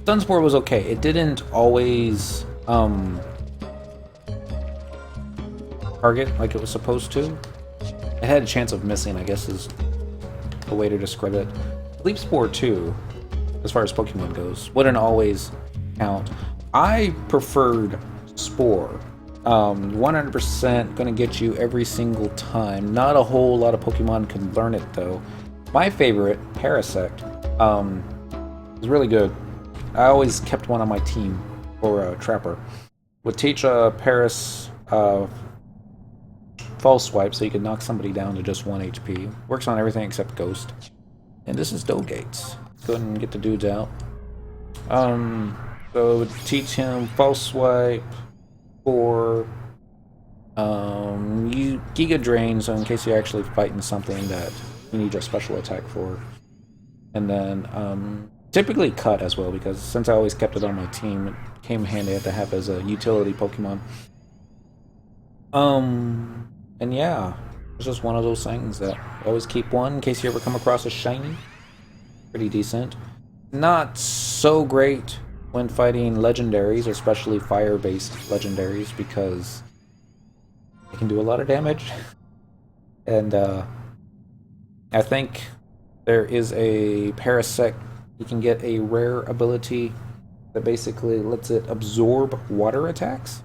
Speaker 1: Dunspoor was okay. It didn't always target like it was supposed to. It had a chance of missing, I guess is the way to describe it. Sleep Spore 2, as far as Pokemon goes, wouldn't always count. I preferred Spore. 100% gonna get you every single time. Not a whole lot of Pokemon can learn it though. My favorite, Parasect, is really good. I always kept one on my team for Trapper. Would teach a Paris False Swipe so you can knock somebody down to just 1 HP. Works on everything except Ghost. And this is Gates. Go ahead and get the dudes out. So it would teach him False Swipe for you Giga Drain, so in case you're actually fighting something that you need your special attack for. And then typically Cut as well, because since I always kept it on my team, it came handy to have as a utility Pokemon. And yeah, it's just one of those things that always keep one in case you ever come across a shiny. Pretty decent. Not so great when fighting legendaries, especially fire-based legendaries, because they can do a lot of damage. And I think there is a Parasect. You can get a rare ability that basically lets it absorb water attacks.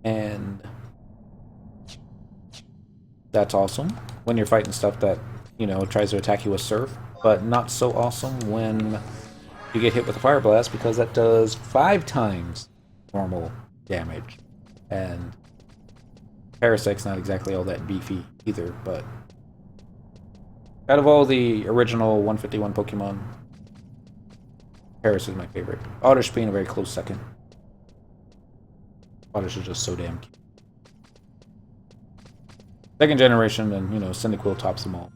Speaker 1: And that's awesome when you're fighting stuff that, you know, tries to attack you with Surf. But not so awesome when you get hit with a Fire Blast, because that does 5 times normal damage. And Parasect's not exactly all that beefy either, but out of all the original 151 Pokemon, Paras is my favorite. Oddish being a very close second. Oddish is just so damn cute. Second generation, and, you know, Cyndaquil tops them all.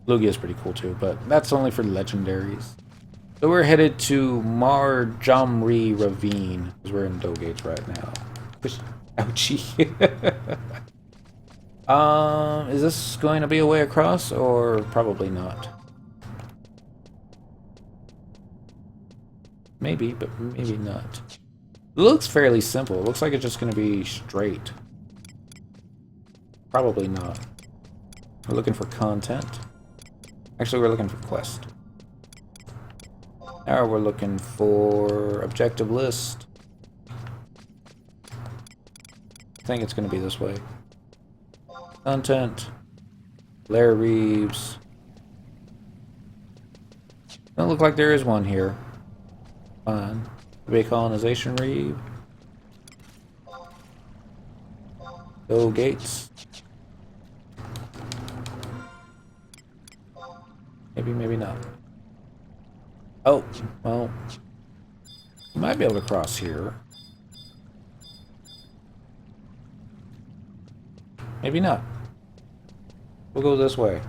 Speaker 1: Lugia is pretty cool too, but that's only for legendaries. So we're headed to Marjamri Ravine, because we're in Dogates right now. Ouchie. Is this going to be a way across, or probably not? Maybe, but maybe not. It looks fairly simple. It looks like it's just going to be straight. Probably not. We're looking for content. Actually, we're looking for quest. Now we're looking for objective list. I think it's going to be this way. Content. Blair Reeves. Doesn't look like there is one here. Fine. Bay Colonization Reeve. Go gates. Maybe, maybe not. Oh, well. You might be able to cross here. Maybe not. We'll go this way.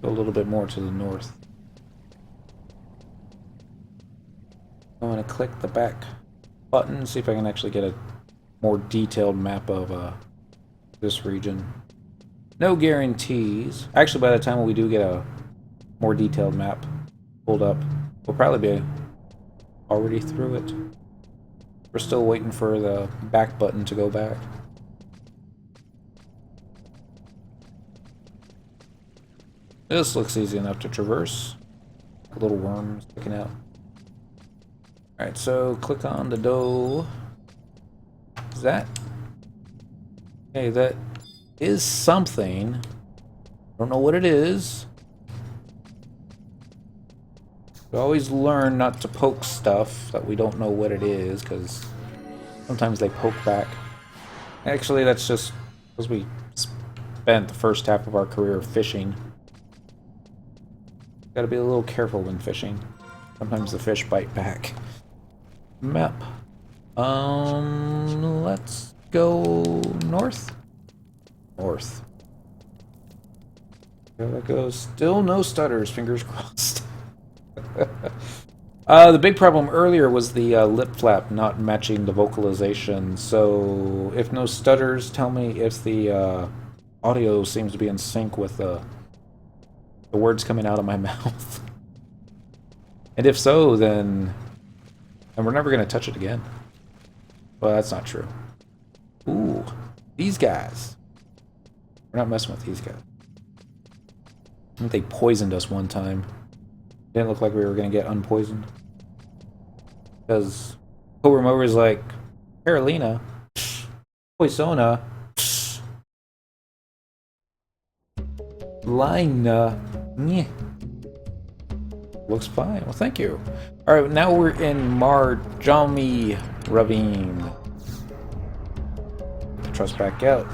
Speaker 1: Go a little bit more to the north. I want to click the back button, see if I can actually get a more detailed map of this region. No guarantees. Actually, by the time we do get a more detailed map pulled up, we'll probably be already through it. We're still waiting for the back button to go back. This looks easy enough to traverse. A little worm sticking out. Alright, so click on the dough. Is that? Okay, that is something. Don't know what it is. We always learn not to poke stuff that we don't know what it is, because sometimes they poke back. Actually, that's just because we spent the first half of our career fishing. Gotta be a little careful when fishing. Sometimes the fish bite back. Map. Let's go north. North. There that goes. Still no stutters, fingers crossed. The big problem earlier was the lip flap not matching the vocalization. So if no stutters, tell me if the audio seems to be in sync with the words coming out of my mouth. And if so, then we're never going to touch it again. Well, that's not true. Ooh, these guys. We're not messing with these guys. I think they poisoned us one time. Didn't look like we were going to get unpoisoned. Because Cobra was like, Carolina, Poisona, Lina, meh. Looks fine. Well, thank you. Alright, now we're in Marjami Ravine. Get the trust back out.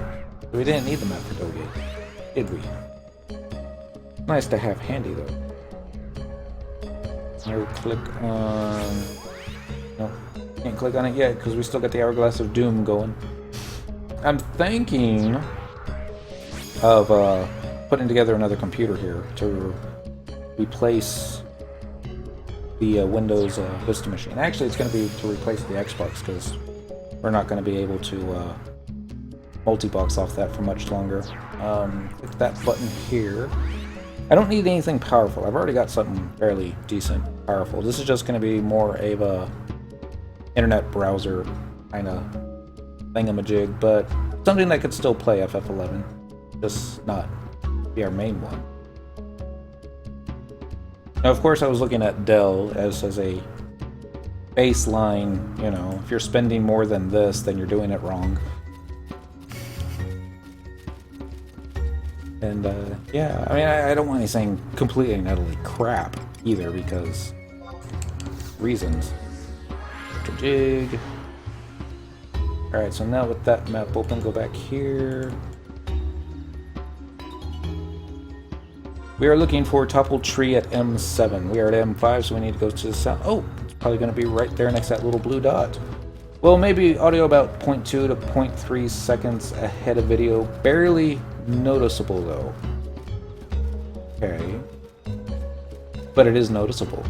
Speaker 1: We didn't need the map for Dogate, did we? Nice to have handy, though. Now click on... No, can't click on it yet, because we still got the Hourglass of Doom going. I'm thinking of putting together another computer here to replace the Windows Vista machine. Actually, it's going to be to replace the Xbox, because we're not going to be able to multi-box off that for much longer. Click that button here. I don't need anything powerful. I've already got something fairly decent powerful. This is just going to be more of a internet browser kind of thingamajig, but something that could still play FF11, just not be our main one. Now, of course, I was looking at Dell as a baseline, you know, if you're spending more than this, then you're doing it wrong. And, yeah, I mean, I don't want anything completely and utterly crap either, because reasons. Jig. Alright, so now with that map open, go back here. We are looking for toppled tree at M7. We are at M5, so we need to go to the south. Oh, it's probably going to be right there next to that little blue dot. Well, maybe audio about 0.2 to 0.3 seconds ahead of video. Barely noticeable, though. Okay. But it is noticeable.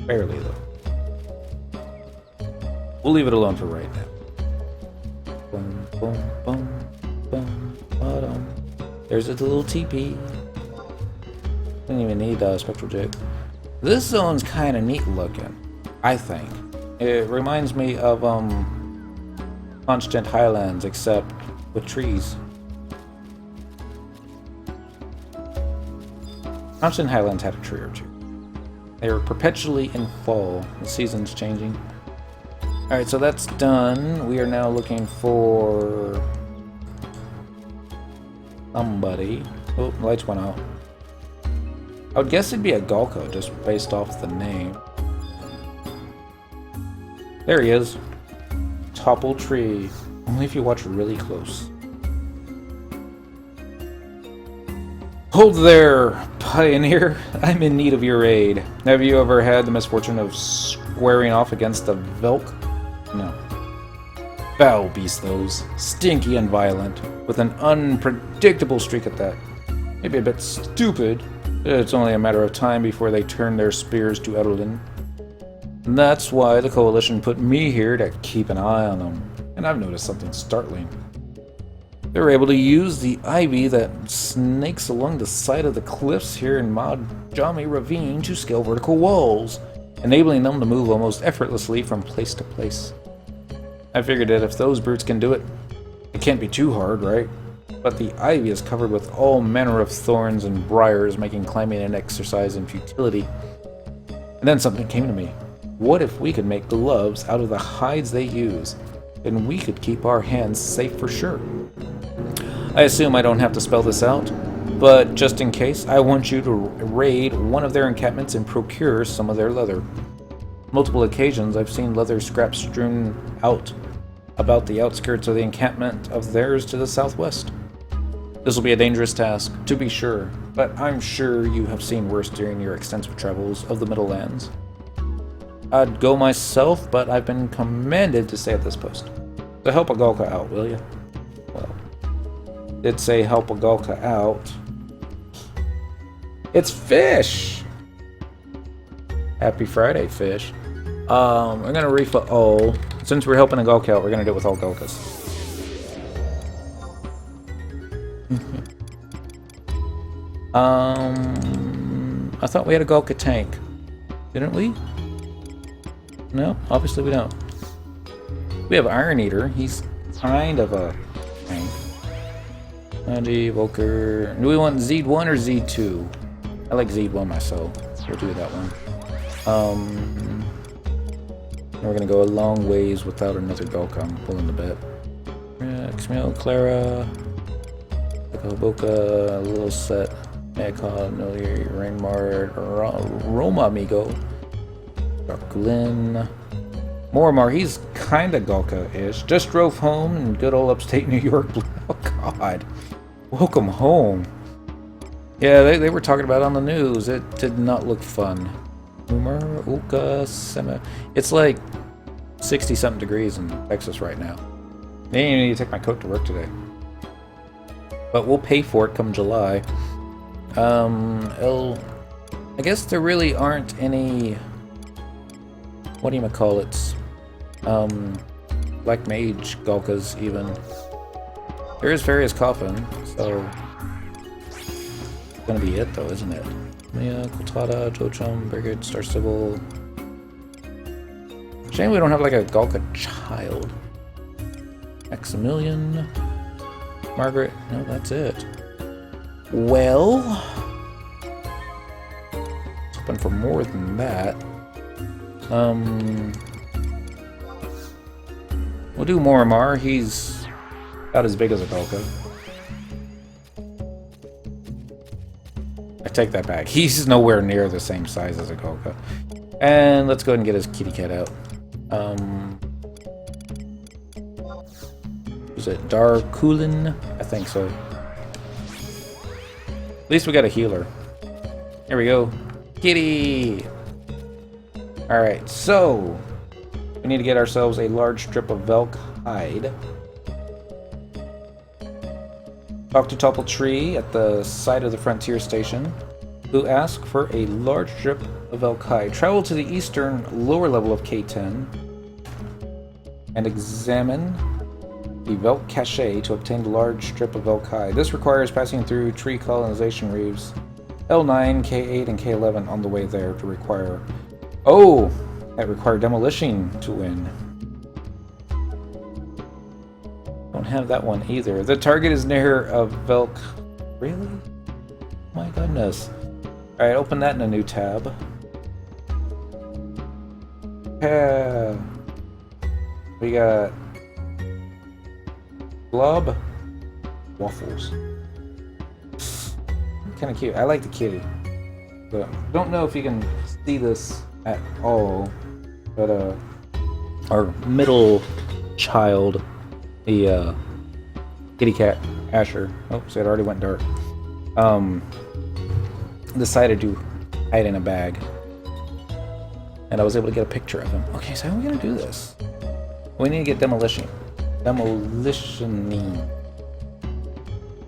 Speaker 1: Barely, though. We'll leave it alone for right now. Boom, boom, boom, boom, bottom. There's a little TP. Didn't even need a spectral jig. This zone's kind of neat looking, I think. It reminds me of Constant Highlands, except with trees. Constant Highlands had a tree or two. They were perpetually in fall. The season's changing. Alright, so that's done. We are now looking for somebody. Oh, the lights went out. I would guess it'd be a Galco, just based off the name. There he is. topple tree. Only if you watch really close. Hold there, pioneer. I'm in need of your aid. Have you ever had the misfortune of squaring off against a Velk? No. Foul beast those. Stinky and violent. With an unpredictable streak at that. Maybe a bit stupid. It's only a matter of time before they turn their spears to Adoulin. And that's why the Coalition put me here to keep an eye on them. And I've noticed something startling. They're able to use the ivy that snakes along the side of the cliffs here in Majami Ravine to scale vertical walls, enabling them to move almost effortlessly from place to place. I figured that if those brutes can do it, it can't be too hard, right? But the ivy is covered with all manner of thorns and briars, making climbing an exercise in futility. And then something came to me. What if we could make gloves out of the hides they use? Then we could keep our hands safe for sure. I assume I don't have to spell this out, but just in case, I want you to raid one of their encampments and procure some of their leather. Multiple occasions I've seen leather scraps strewn out about the outskirts of the encampment of theirs to the southwest. This will be a dangerous task, to be sure, but I'm sure you have seen worse during your extensive travels of the Middle Lands. I'd go myself, but I've been commanded to stay at this post. So help a Gulka out, will you? Well, did say help a Gulka out. It's Fish! Happy Friday, Fish. We're gonna refill. Oh, since we're helping a Gulka out, we're gonna do it with all Gulkas. I thought we had a Gulka tank, didn't we? No, obviously we don't. We have Iron Eater. He's kind of a tank. Andy, Volker. Do we want Z1 or Z2? I like Z1 myself. We'll do that one. We're gonna go a long ways without another Gulka. I'm pulling the bet. Xmil, Clara, Boca, Little Set, Megacon, Noli, Rainmart, Roma Amigo, Darkulin, Morimar. He's kinda Gulka-ish. Just drove home in good old upstate New York. Oh God. Welcome home. Yeah, they were talking about it on the news. It did not look fun. Umar, Uka, Sema. It's like 60-something degrees in Texas right now. I didn't even need to take my coat to work today. But we'll pay for it come July. I guess there really aren't any... whatchamacallits? Black Mage Gulkas, even. There is Farius Coffin, so... it's gonna be it, though, isn't it? Mia, Kultada, Jochum, Brigade, Star Sybil. Shame we don't have like a Gulka child. Maximilian. Margaret. No, that's it. Well. I was hoping for more than that. We'll do Morimar. He's about as big as a Gulka. I take that back. He's nowhere near the same size as a Gulka. And let's go ahead and get his kitty cat out. Is it Darkulin? I think so. At least we got a healer. Here we go. Kitty! Alright, so we need to get ourselves a large strip of Velk hide. Talk to Topple Tree at the site of the frontier station, who ask for a large strip of Velk hide. Travel to the eastern lower level of K10 and examine the Velk cache to obtain the large strip of Velk hide. This requires passing through tree colonization reefs L9, K8, and K11 on the way there to require... Oh! That require demolition to win. Don't have that one either. The target is near a Velk... Really? My goodness. Alright, open that in a new tab. Yeah. We got... Blob. Waffles. Kind of cute. I like the kitty. But don't know if you can see this at all. But our middle child, the kitty cat Asher. Oh, so it already went dark. Decided to hide in a bag, and I was able to get a picture of him. Okay, so how are we gonna do this? We need to get demolitioning. Demolitioning.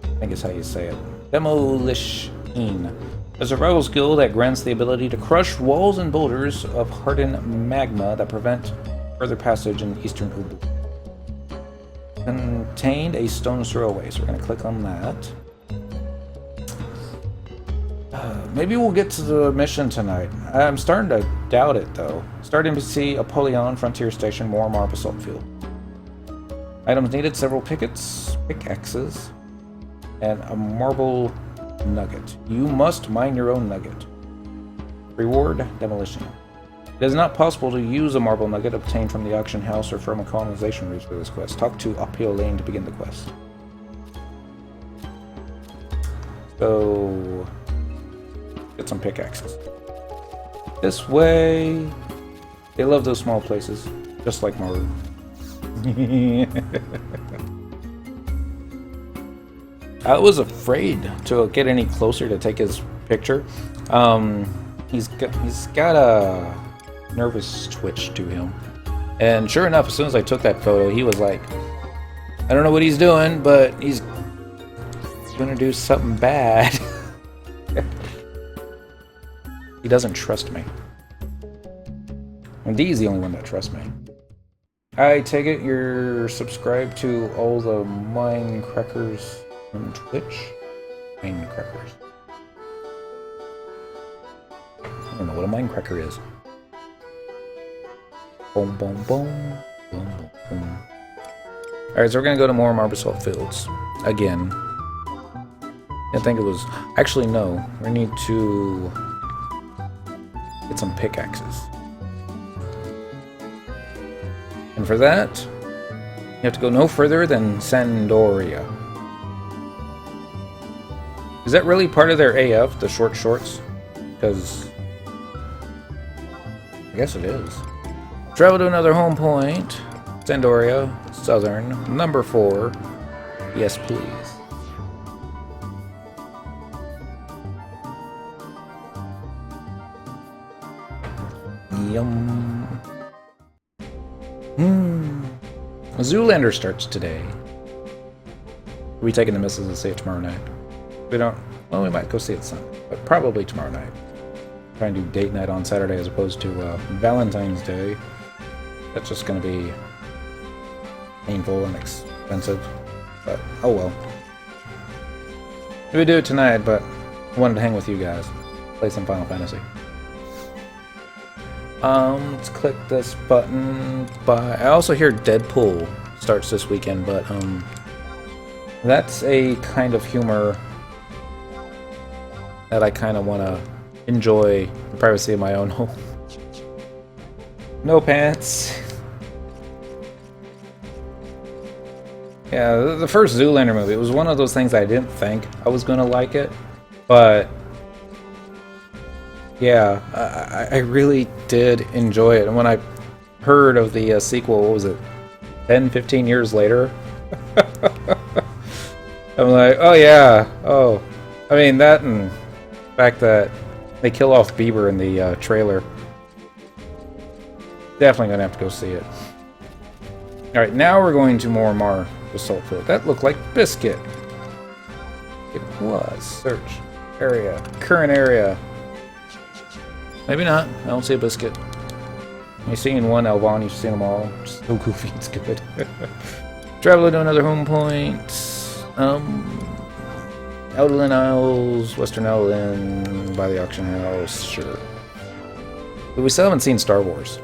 Speaker 1: I think is how you say it. Demolition. A survival skill that grants the ability to crush walls and boulders of hardened magma that prevent further passage in eastern Ubu. Contained a stone's throw away, so we're going to click on that. Maybe we'll get to the mission tonight. I'm starting to doubt it, though. Starting to see Apollyon, Frontier Station, Moormar, Basalt Field. Items needed, several pickaxes, and a marble nugget. You must mine your own nugget. Reward, demolition. It is not possible to use a marble nugget obtained from the auction house or from a colonization route for this quest. Talk to Adoulin to begin the quest. So, get some pickaxes. This way. They love those small places, just like Maru. I was afraid to get any closer to take his picture. He's got a nervous twitch to him, and sure enough, as soon as I took that photo, he was like, "I don't know what he's doing, but he's gonna do something bad." He doesn't trust me. And Dee's the only one that trusts me. I take it you're subscribed to all the Minecrackers on Twitch? Minecrackers. I don't know what a Minecracker is. Boom, boom, boom. Boom, boom, boom. Alright, so we're gonna go to more Basalt Fields. Again. I think it was... Actually, no. We need to... get some pickaxes. And for that, you have to go no further than Sandoria. Is that really part of their AF, the short shorts? Because... I guess it is. Travel to another home point. Sandoria, Southern, number 4. Yes, please. Yum. Zoolander starts today. Are we taking the missus to see it tomorrow night? We don't... Well, we might go see it Sunday, but probably tomorrow night. Try and do date night on Saturday as opposed to Valentine's Day. That's just going to be painful and expensive. But, oh well. We do it tonight, but I wanted to hang with you guys. Play some Final Fantasy. Let's click this button. I also hear Deadpool starts this weekend, but that's a kind of humor that I kind of want to enjoy the privacy of my own home. No pants. Yeah, the first Zoolander movie, it was one of those things I didn't think I was going to like it, but yeah, I really did enjoy it. And when I heard of the sequel, what was it, 10, 15 years later? I'm like, oh yeah, oh. I mean, that and the fact that they kill off Bieber in the trailer. Definitely gonna have to go see it. Alright, now we're going to Moormar Basalt Field. That looked like Biscuit. It was. Search. Area. Current area. Maybe not. I don't see a Biscuit. You've seen one Elvon, you've seen them all. So goofy, it's good. Travel to another home point. Adoulin Isles, Western Adoulin, by the auction house, sure. But we still haven't seen Star Wars.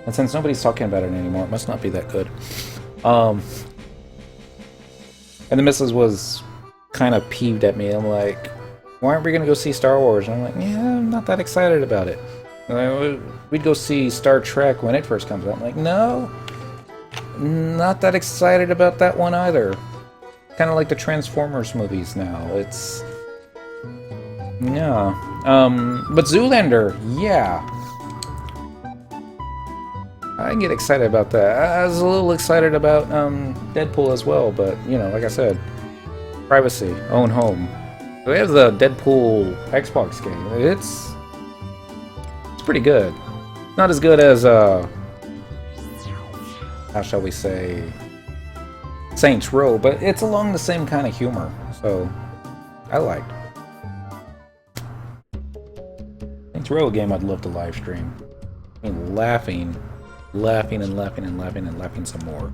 Speaker 1: And since nobody's talking about it anymore, it must not be that good. And the missus was kind of peeved at me. I'm like, why aren't we going to go see Star Wars? And I'm like, yeah, I'm not that excited about it. We'd go see Star Trek when it first comes out. I'm like, no, not that excited about that one either. Kind of like the Transformers movies now. It's... yeah. But Zoolander, yeah. I get excited about that. I was a little excited about Deadpool as well, but you know, like I said, privacy, own home. So we have the Deadpool Xbox game. It's pretty good. Not as good as how shall we say, Saints Row, but it's along the same kind of humor, so I liked. Saints Row, a game I'd love to live stream. I mean, laughing some more.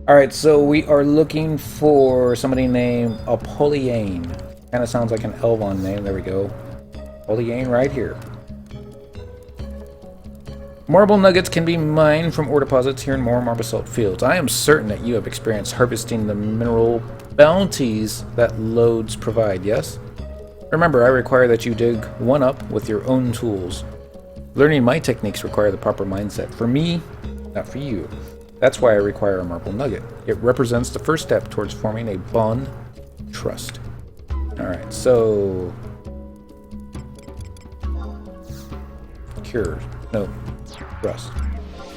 Speaker 1: Alright, so we are looking for somebody named Apollyon. Kind of sounds like an Elvon name. There we go. Apollyon right here. Marble nuggets can be mined from ore deposits here in more marble salt fields. I am certain that you have experienced harvesting the mineral bounties that lodes provide, yes? Remember, I require that you dig one up with your own tools. Learning my techniques require the proper mindset. For me, not for you. That's why I require a marble nugget. It represents the first step towards forming a bond of trust. Alright, so... Cure. No. Trust.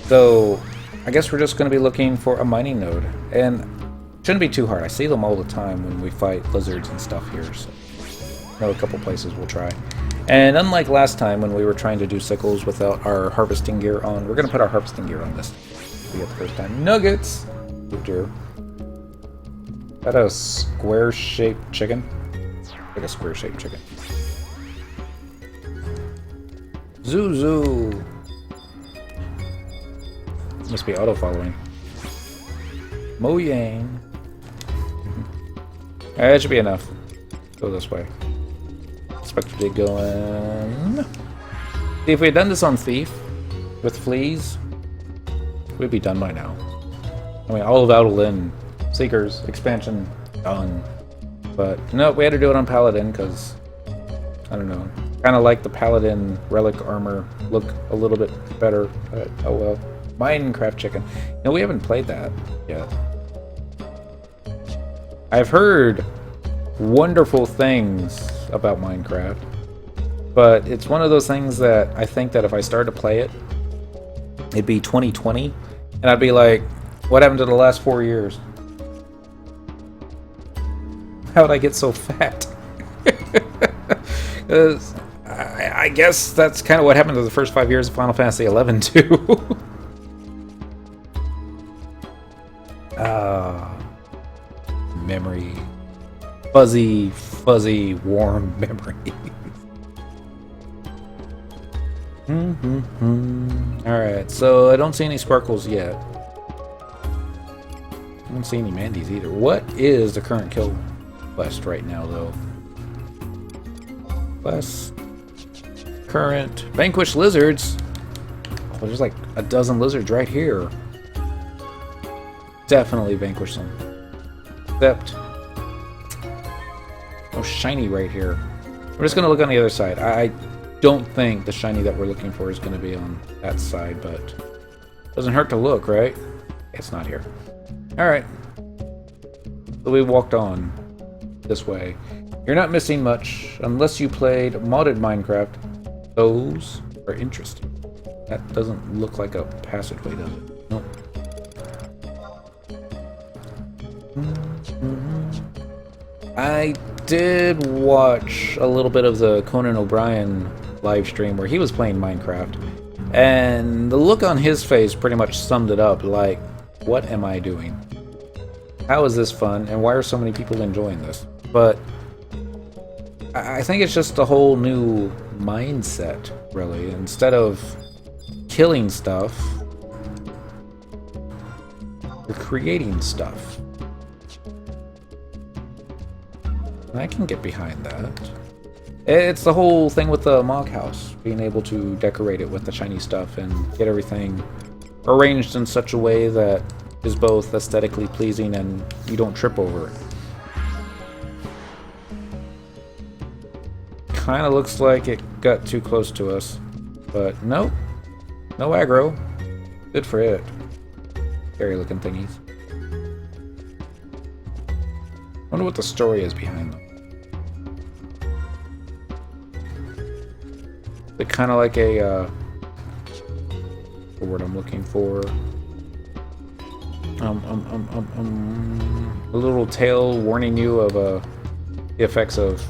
Speaker 1: So, I guess we're just going to be looking for a mining node. And it shouldn't be too hard. I see them all the time when we fight lizards and stuff here. So, I know a couple places we'll try. And unlike last time when we were trying to do sickles without our harvesting gear on, we're going to put our harvesting gear on this. We get the first time. Nuggets! Oh dear. Is that a square-shaped chicken? Like a square-shaped chicken. Zuzu! Must be auto-following. Mojang. That should be enough. Go this way. Spectre dig going. See, if we had done this on Thief with fleas, we'd be done by now. I mean, all of Adoulin Seekers expansion done. But no, we had to do it on Paladin because I don't know. Kind of like the Paladin relic armor look a little bit better. But oh well. Minecraft chicken. No, we haven't played that yet. I've heard wonderful things about Minecraft, but it's one of those things that I think that if I started to play it, it'd be 2020, and I'd be like, what happened to the last 4 years? How'd I get so fat? I guess that's kind of what happened to the first 5 years of Final Fantasy XI, too. Memory. Fuzzy, warm memory. Alright, so I don't see any sparkles yet. I don't see any Mandies either. What is the current kill quest right now, though? Quest. Current. Vanquish lizards. Oh, there's like a dozen lizards right here. Definitely vanquish them. Except... no shiny right here. We're just going to look on the other side. I don't think the shiny that we're looking for is going to be on that side, but doesn't hurt to look, right? It's not here. Alright. So we walked on this way. You're not missing much unless you played modded Minecraft. Those are interesting. That doesn't look like a passageway, does it? Nope. I did watch a little bit of the Conan O'Brien live stream where he was playing Minecraft, and the look on his face pretty much summed it up. Like, what am I doing? How is this fun? And why are so many people enjoying this? But I think it's just a whole new mindset, really. Instead of killing stuff, you're creating stuff. I can get behind that. It's the whole thing with the Mog House, being able to decorate it with the shiny stuff and get everything arranged in such a way that is both aesthetically pleasing and you don't trip over it. Kind of looks like it got too close to us, but nope. No aggro. Good for it. Scary looking thingies. Wonder what the story is behind them. They're kind of like a the word I'm looking for. A little tale warning you of the effects of,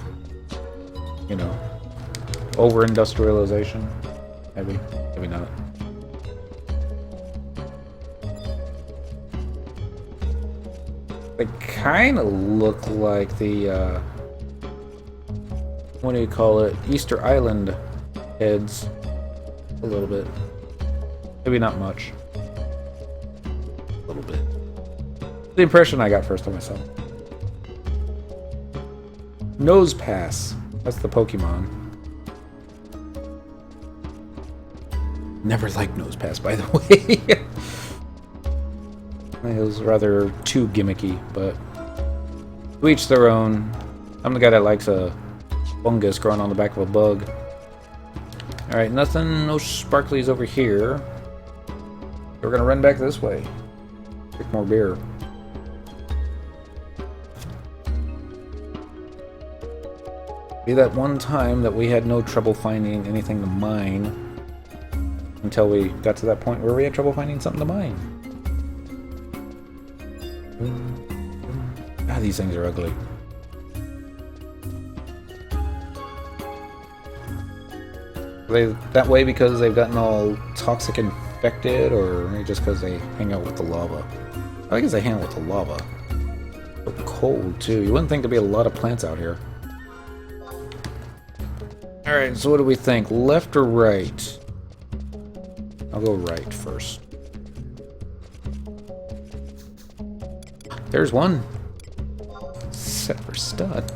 Speaker 1: you know, over-industrialization. Maybe not. They kind of look like the, what do you call it? Easter Island heads. A little bit. Maybe not much. A little bit. The impression I got first time I saw it. Nose Pass. That's the Pokemon. Never liked Nose Pass, by the way. It was rather too gimmicky, but to each their own. I'm the guy that likes a fungus growing on the back of a bug. Alright, nothing, no sparklies over here. We're gonna run back this way. Drink more beer. Be that one time that we had no trouble finding anything to mine until we got to that point where we had trouble finding something to mine. Ah, these things are ugly. Are they that way because they've gotten all toxic infected, or just because they hang out with the lava? I guess they hang out with the lava. So cold too. You wouldn't think there'd be a lot of plants out here. Alright, so what do we think? Left or right? I'll go right first. There's one. Set for stud.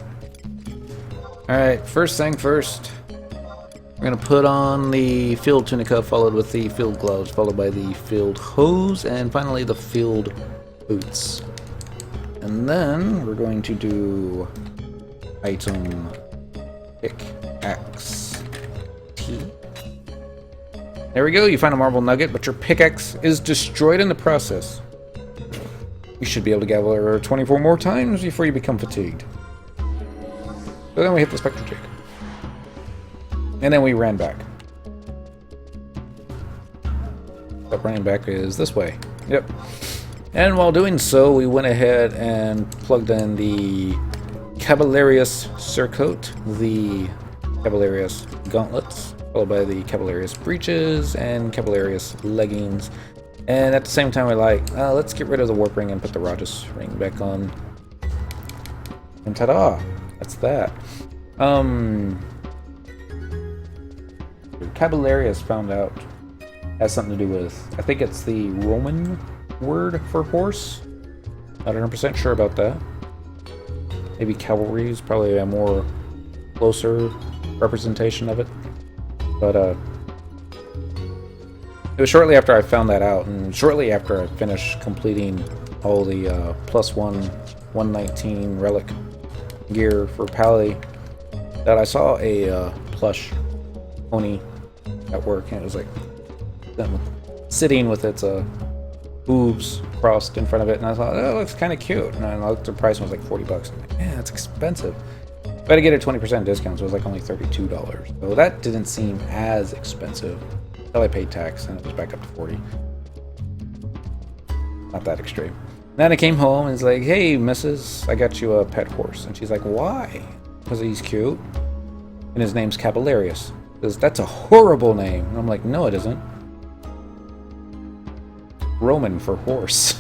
Speaker 1: Alright, first thing first. We're gonna put on the field tunica, followed with the field gloves, followed by the field hose, and finally the field boots. And then we're going to do item pickaxe T. There we go, you find a marble nugget, but your pickaxe is destroyed in the process. You should be able to gather 24 more times before you become fatigued. So then we hit the spectral jig. And then we ran back. But running back is this way. Yep. And while doing so, we went ahead and plugged in the Cavallarius Surcoat, the Cavallarius Gauntlets, followed by the Cavallarius Breeches and Cavallarius Leggings. And at the same time, we're like, let's get rid of the Warp Ring and put the Rajas Ring back on. And ta-da! That's that. Cavallarius found out has something to do with, I think it's the Roman word for horse. Not 100% sure about that. Maybe cavalry is probably a more closer representation of it. But it was shortly after I found that out, and shortly after I finished completing all the +1 119 relic gear for Pally, that I saw a plush pony at work, and it was like them sitting with its boobs crossed in front of it, and I thought, oh, it looks kind of cute. And I looked at the price, and it was like $40. I'm like, yeah, that's expensive. But to get a 20% discount, so it was like only $32. So that didn't seem as expensive until I paid tax, and it was back up to $40. Not that extreme. Then I came home and it's like, hey, missus, I got you a pet horse. And she's like, why? Because he's cute. And his name's Cavallarius. Because that's a horrible name. And I'm like, no, it isn't. Roman for horse.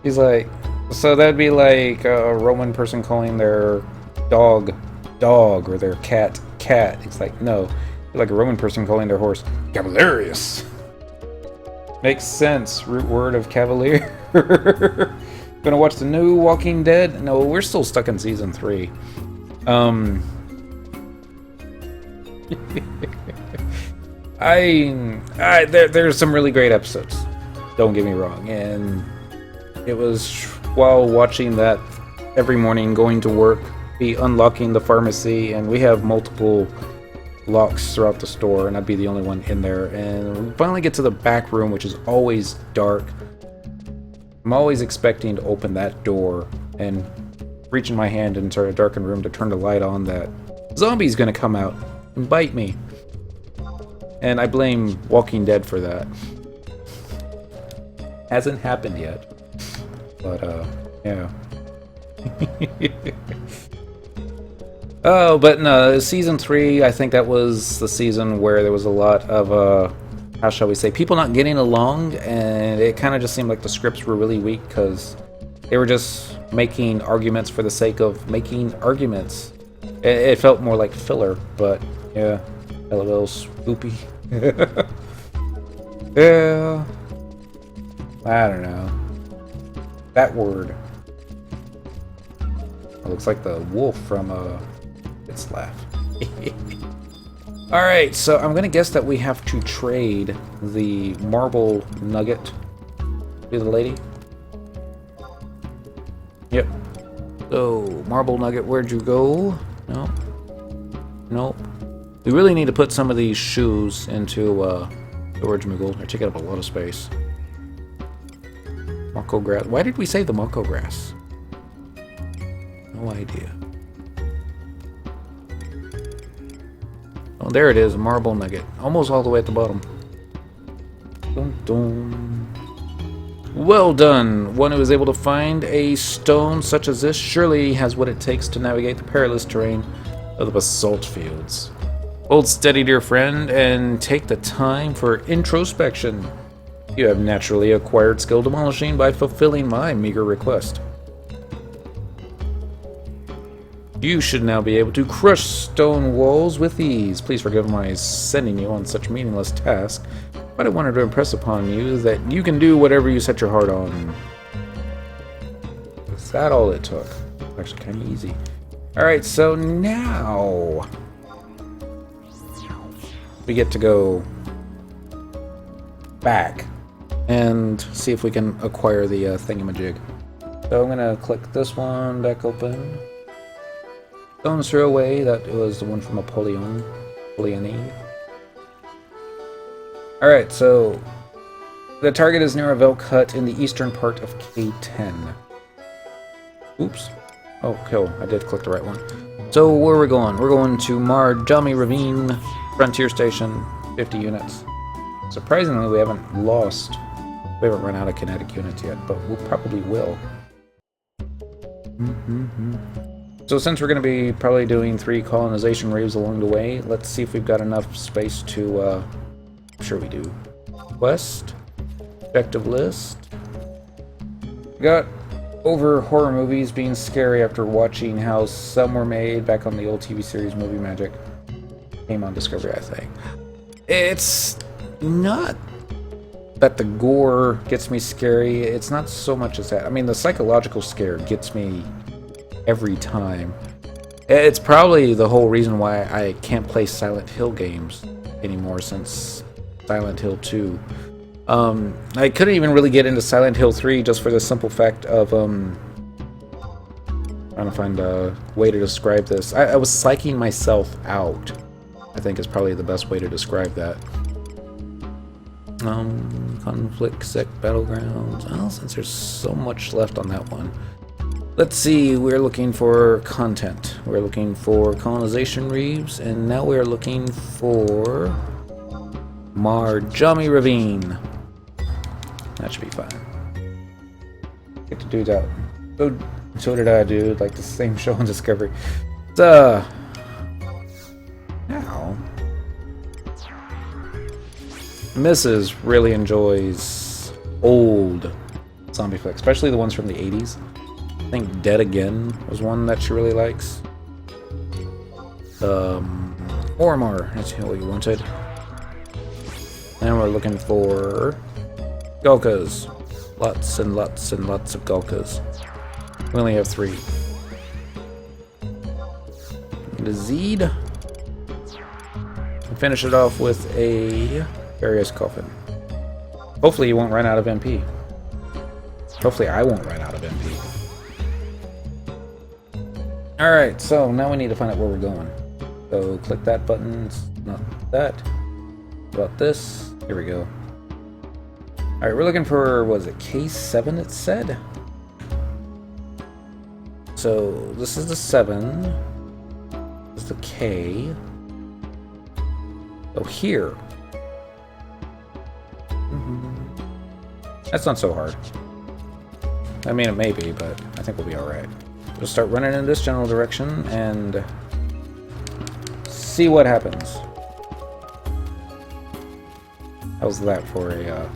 Speaker 1: He's like, so that'd be like a Roman person calling their dog, or their cat. It's like, no. Like a Roman person calling their horse Cavallarius. Makes sense. Root word of cavalier. Gonna watch the new Walking Dead? No, we're still stuck in season 3. There's some really great episodes. Don't get me wrong. And it was while watching that every morning, going to work, be unlocking the pharmacy, and we have multiple locks throughout the store, and I'd be the only one in there. And we finally get to the back room, which is always dark. I'm always expecting to open that door and reaching my hand into a darkened room to turn the light on, that zombie's gonna come out and bite me. And I blame Walking Dead for that. Hasn't happened yet. But, yeah. Oh, but no, season 3, I think that was the season where there was a lot of, how shall we say, people not getting along, and it kind of just seemed like the scripts were really weak because they were just making arguments for the sake of making arguments. It felt more like filler, but yeah, LOL spoopy. Yeah, I don't know. That word. It looks like the wolf from It's Laugh. Alright, so I'm gonna guess that we have to trade the marble nugget to the lady. Yep. So, marble nugget, where'd you go? No. Nope. We really need to put some of these shoes into storage Moogle. They're taking up a lot of space. Mako grass. Why did we save the Mako grass? No idea. Oh, there it is, a marble nugget. Almost all the way at the bottom. Dun, dun. Well done! One who is able to find a stone such as this surely has what it takes to navigate the perilous terrain of the basalt fields. Hold steady, dear friend, and take the time for introspection. You have naturally acquired skill demolishing by fulfilling my meager request. You should now be able to crush stone walls with ease. Please forgive my sending you on such meaningless task, but I wanted to impress upon you that you can do whatever you set your heart on. Is that all it took? Actually, kind of easy. Alright, so now we get to go back and see if we can acquire the thingamajig. So I'm going to click this one back open. Don't throw away, that was the one from Apollyon. Alright, so the target is near a Velk hut in the eastern part of K10. Oops. Oh, cool. I did click the right one. So where are we going? We're going to Marjami Ravine Frontier Station, 50 units. Surprisingly, we haven't run out of kinetic units yet, but we probably will. So since we're going to be probably doing 3 colonization waves along the way, let's see if we've got enough space to, I'm sure we do. Quest, objective list. We got over horror movies being scary after watching how some were made back on the old TV series Movie Magic. Came on Discovery, I think. It's not that the gore gets me scary, it's not so much as that. I mean, the psychological scare gets me every time. It's probably the whole reason why I can't play Silent Hill games anymore since Silent Hill 2. I couldn't even really get into Silent Hill 3 just for the simple fact of trying to find a way to describe this. I was psyching myself out, I think is probably the best way to describe that. Conflict Sec Battlegrounds. Well, since there's so much left on that one. Let's see, we're looking for content. We're looking for colonization reefs, and now we're looking for Marjami Ravine. That should be fine. Get to do that. So did I, dude. Like the same show on Discovery. Now. Mrs. really enjoys old zombie flicks, especially the ones from the 80s. I think Dead Again was one that she really likes. Ormar, that's what you wanted. And we're looking for Gulkas. Lots and lots and lots of Gulkas. We only have 3. The Zeed. And finish it off with a Various Coffin. Hopefully you won't run out of MP. Hopefully I won't run out of MP. Alright, so now we need to find out where we're going. So click that button, it's not that. About this, here we go. Alright, we're looking for, what is it, K7 it said? So this is the 7. This is the K. So here That's not so hard. I mean, it may be, but I think we'll be alright. We'll start running in this general direction and see what happens. How's that for a...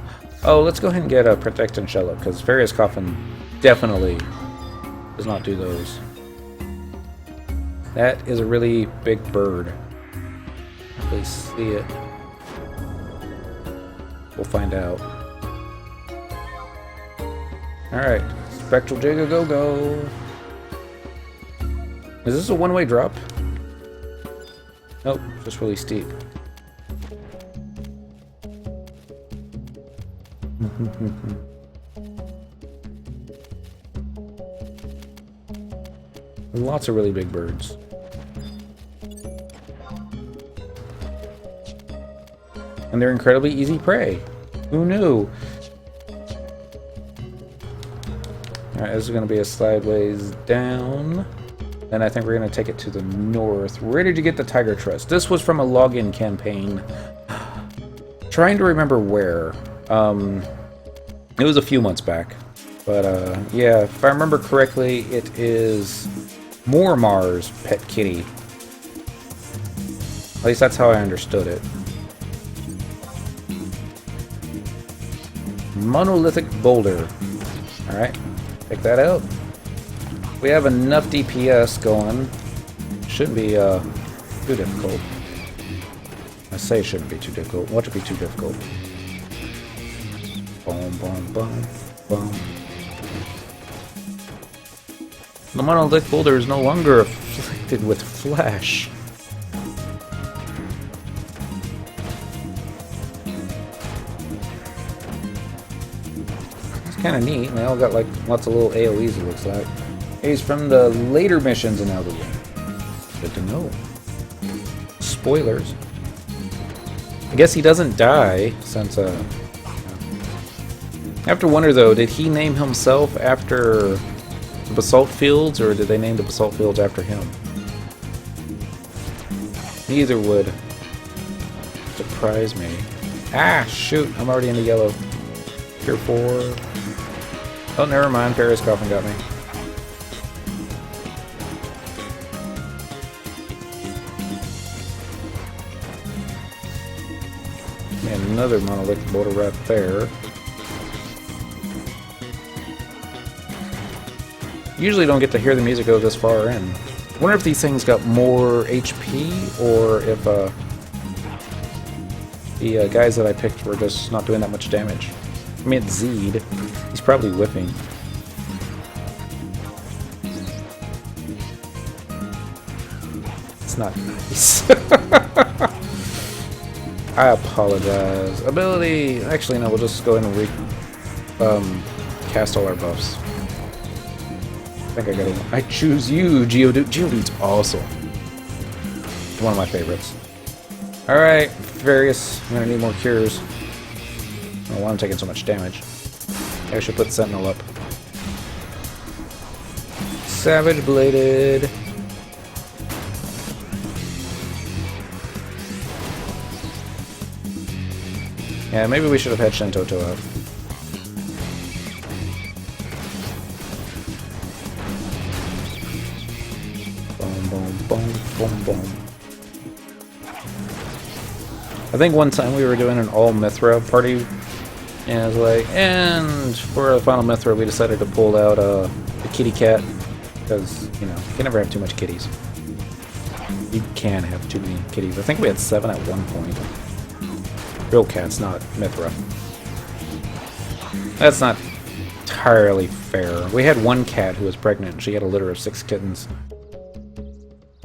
Speaker 1: Oh, let's go ahead and get a Protect and Shell up, because Various Coffin definitely does not do those. That is a really big bird. They see it. We'll find out. Alright. Spectral Jig a go-go. Is this a one-way drop? Nope, just really steep. Lots of really big birds. And they're incredibly easy prey. Who knew? Alright, this is going to be a sideways down. And I think we're going to take it to the north. Where did you get the Tiger Trust? This was from a login campaign. Trying to remember where. It was a few months back. But, yeah, if I remember correctly, it is Mormar's pet kitty. At least that's how I understood it. Monolithic Boulder. Alright, take that out. We have enough DPS going. Shouldn't be too difficult. I say it shouldn't be too difficult. Watch it be too difficult. Boom, boom, boom, boom. The Monolithic Boulder is no longer afflicted with flesh. It's kind of neat. They all got like lots of little AoEs, it looks like. He's from the later missions in Adoulin. Good to know. Spoilers. I guess he doesn't die since I have to wonder though, did he name himself after the Basalt Fields, or did they name the Basalt Fields after him? Neither would surprise me. Ah, shoot, I'm already in the yellow. Tier 4. Oh, never mind, Various Coffin got me. And another Monolithic Boulder right there. Usually don't get to hear the music go this far in. I wonder if these things got more HP, or if the guys that I picked were just not doing that much damage. I mean, it's Zed. He's probably whipping. It's not nice. I apologize. Ability... Actually, no, we'll just go ahead and cast all our buffs. I think I got it. I choose you, Geodude. Geodude's awesome. One of my favorites. Alright, Various. I'm gonna need more cures. I don't know why I'm taking so much damage. I should put Sentinel up. Savage Bladed. Yeah, maybe we should have had Shintoto out. Boom, boom, boom, boom, boom. I think one time we were doing an all Mithra party, and I was like, and for the final Mithra we decided to pull out the kitty cat, because, you know, you can never have too much kitties. You can have too many kitties. I think we had 7 at one point. Real cats, not Mithra. That's not entirely fair. We had one cat who was pregnant, and she had a litter of 6 kittens.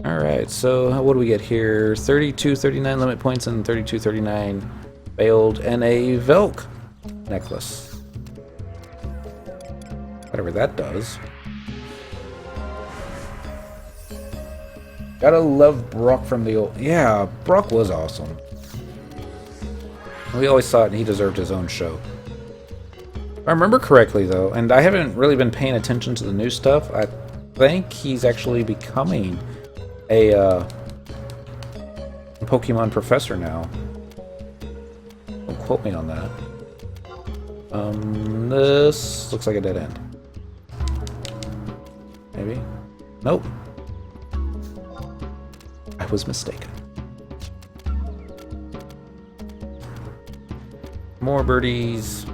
Speaker 1: Alright, so what do we get here? 3239 limit points and 3239 failed, and a Velk necklace. Whatever that does. Gotta love Brock from the old... Yeah, Brock was awesome. We always thought he deserved his own show. If I remember correctly, though, and I haven't really been paying attention to the new stuff, I think he's actually becoming a Pokemon professor now. Don't quote me on that. This looks like a dead end. Maybe? Nope. I was mistaken. More birdies.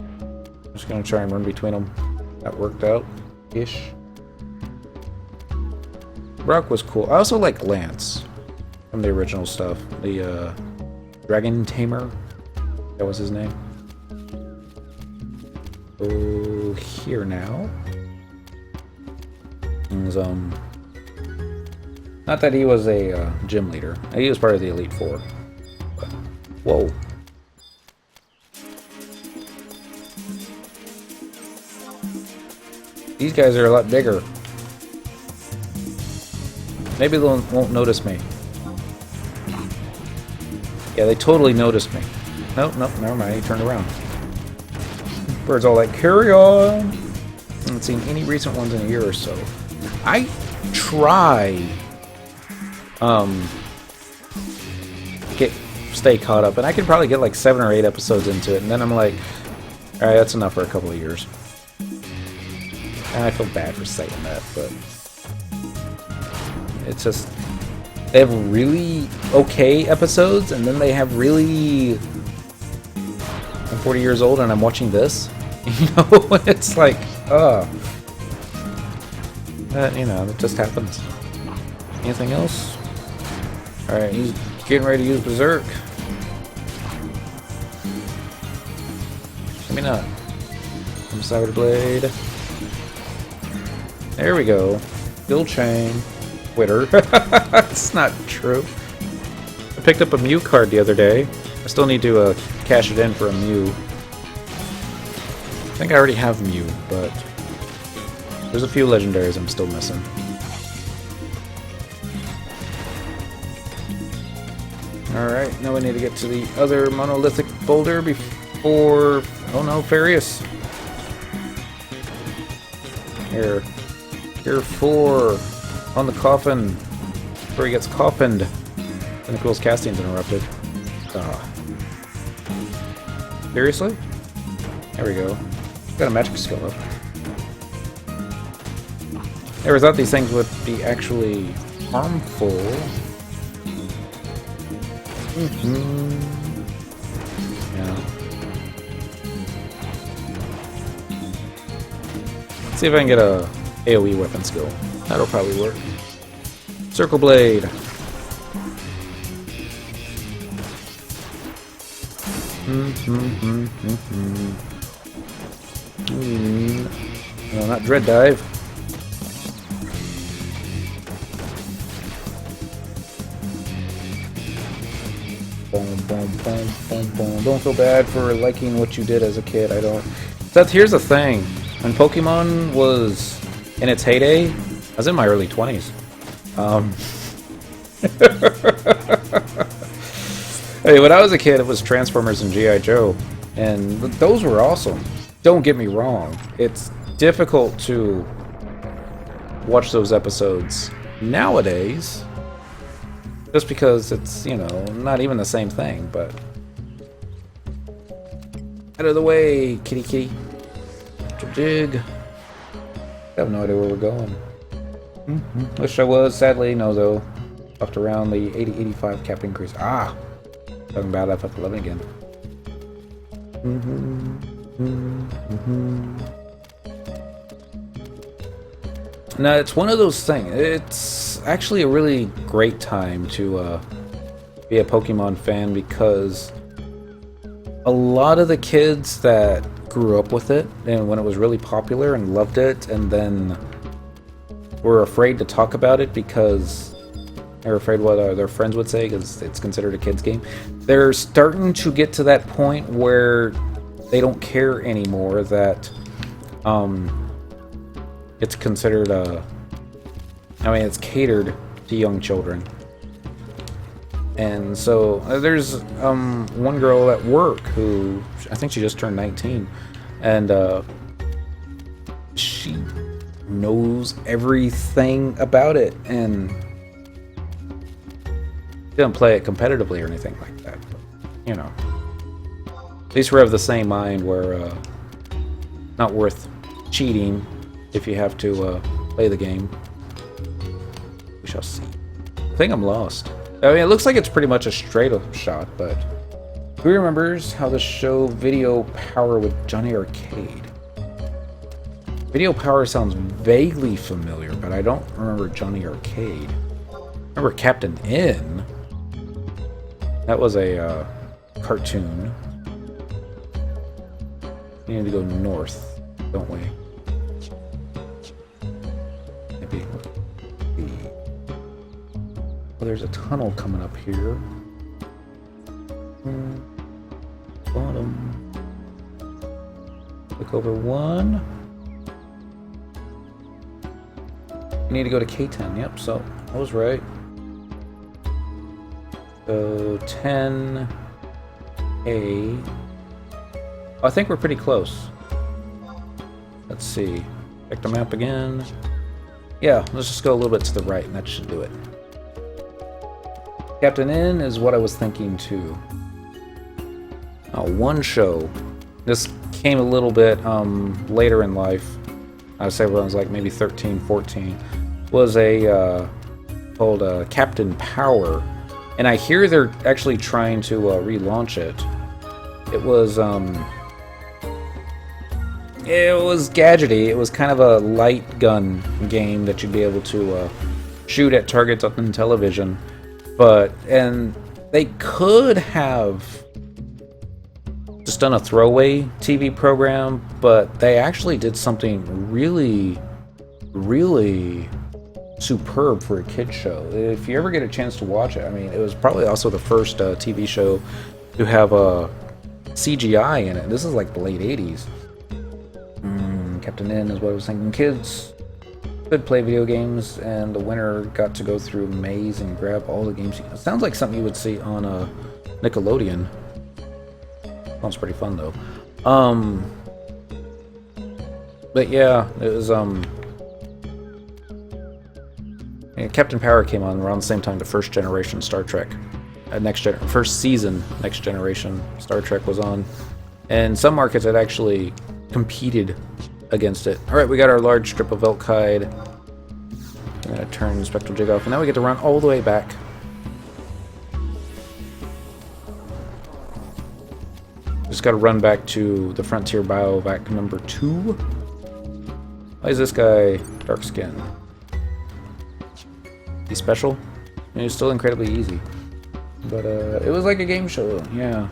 Speaker 1: I'm just gonna try and run between them. That worked out-ish. Brock was cool. I also like Lance from the original stuff. The Dragon Tamer. That was his name. Oh, here now. And, not that he was a gym leader. He was part of the Elite Four. But, whoa. These guys are a lot bigger. Maybe they won't notice me. Yeah, they totally noticed me. Nope, nope, never mind. He turned around. Bird's all like, carry on. I haven't seen any recent ones in a year or so. I try stay caught up, and I can probably get like 7 or 8 episodes into it, and then I'm like, alright, that's enough for a couple of years. And I feel bad for saying that, but it's just, they have really okay episodes, and then they have really, I'm 40 years old and I'm watching this, you know, it's like, you know, it just happens. Anything else? Alright, he's getting ready to use Berserk. Maybe not. Cyber Blade. There we go. Bill Chain. Twitter. It's not true. I picked up a Mew card the other day. I still need to cash it in for a Mew. I think I already have Mew, but there's a few legendaries I'm still missing. Alright, now we need to get to the other monolithic boulder before... Oh no, Farius! Here 4 on the coffin before he gets coffined. And the cool's casting's interrupted. Seriously? There we go. Got a magic skill up. Never thought these things would be actually harmful. Yeah. Let's see if I can get a AoE weapon skill. That'll probably work. Circle Blade. No, not Dread Dive. Boom, boom, boom, boom, boom. Don't feel bad for liking what you did as a kid. I don't. Here's the thing. When Pokemon was in its heyday, I was in my early 20s. Hey, when I was a kid, it was Transformers and G.I. Joe, and those were awesome. Don't get me wrong. It's difficult to watch those episodes nowadays, just because it's, you know, not even the same thing, but... Out of the way, kitty kitty. Dig. I have no idea where we're going. Wish I was. Sadly, no though. Fucked around the 80-85 cap increase. Ah! Talking about FF11 again. Now, it's one of those things. It's actually a really great time to be a Pokemon fan, because a lot of the kids that grew up with it and when it was really popular and loved it, and then were afraid to talk about it because they're afraid what their friends would say because it's considered a kid's game. They're starting to get to that point where they don't care anymore that it's considered it's catered to young children. And so there's one girl at work who, I think she just turned 19, and she knows everything about it, and she doesn't play it competitively or anything like that, but, you know. At least we're of the same mind where not worth cheating if you have to play the game. We shall see. I think I'm lost. I mean, it looks like it's pretty much a straight up shot, but who remembers how the show Video Power with Johnny Arcade? Video Power sounds vaguely familiar, but I don't remember Johnny Arcade. I remember Captain N. That was a cartoon. We need to go north, don't we? Maybe. Oh, there's a tunnel coming up here. Bottom. Click over one. We need to go to K10. Yep, so I was right. So 10A. I think we're pretty close. Let's see. Check the map again. Yeah, let's just go a little bit to the right, and that should do it. Captain N is what I was thinking too. One show. This came a little bit later in life. I would say when I was like maybe 13, 14. Was a called Captain Power, and I hear they're actually trying to relaunch it. It was gadgety. It was kind of a light gun game that you'd be able to shoot at targets up in television. And they could have just done a throwaway TV program, but they actually did something really, really superb for a kid show. If you ever get a chance to watch it, I mean, it was probably also the first TV show to have a CGI in it. This is like the late 80s. Captain N is what I was thinking. Kids could play video games, and the winner got to go through a maze and grab all the games. It sounds like something you would see on Nickelodeon. Sounds pretty fun though. But yeah, it was yeah, Captain Power came on around the same time the first generation Star Trek. First season Next Generation Star Trek was on. And some markets had actually competed against it. Alright, we got our large strip of elk hide. I'm gonna turn the spectral jig off, and now we get to run all the way back. Just gotta run back to the Frontier Biovac number 2. Why is this guy dark skin? He's special? I mean, it's still incredibly easy. But it was like a game show, yeah.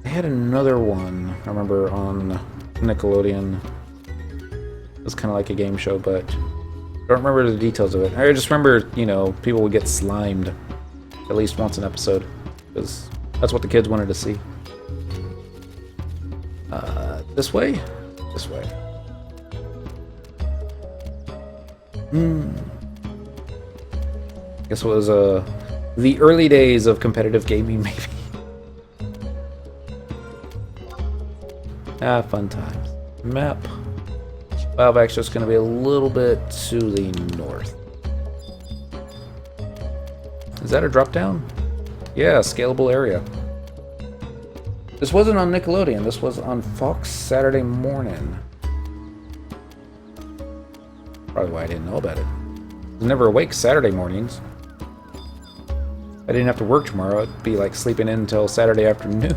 Speaker 1: They had another one, I remember, on Nickelodeon. It was kind of like a game show, but I don't remember the details of it. I just remember, you know, people would get slimed at least once an episode, because that's what the kids wanted to see. This way? This way. Guess it was the early days of competitive gaming, maybe. Fun times. Map. Biovac's just going to be a little bit to the north. Is that a drop down? Yeah, scalable area. This wasn't on Nickelodeon. This was on Fox Saturday morning. Probably why I didn't know about it. I was never awake Saturday mornings. I didn't have to work tomorrow. I'd be like sleeping in until Saturday afternoon.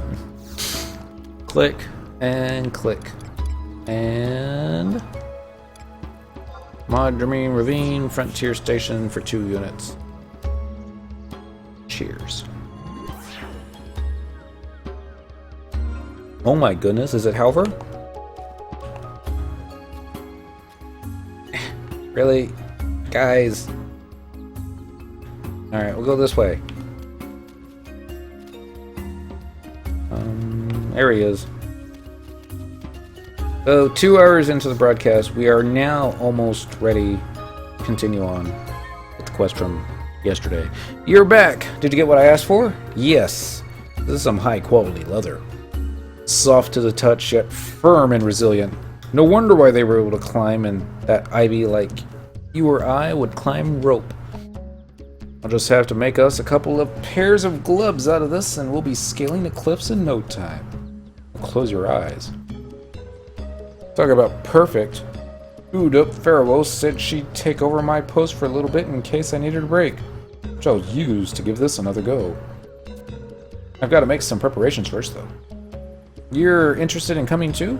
Speaker 1: Click and click. And Moddermine Ravine Frontier Station for 2 units. Cheers. Oh my goodness, is it Halver? Really? Guys. Alright, we'll go this way. There he is. So, 2 hours into the broadcast, we are now almost ready to continue on with the quest from yesterday. You're back! Did you get what I asked for? Yes. This is some high quality leather. Soft to the touch, yet firm and resilient. No wonder why they were able to climb in that ivy like you or I would climb rope. I'll just have to make us a couple of pairs of gloves out of this, and we'll be scaling the cliffs in no time. Close your eyes. Talk about perfect. Booed up Pharaoh said she'd take over my post for a little bit in case I needed a break, which I'll use to give this another go. I've got to make some preparations first, though. You're interested in coming too?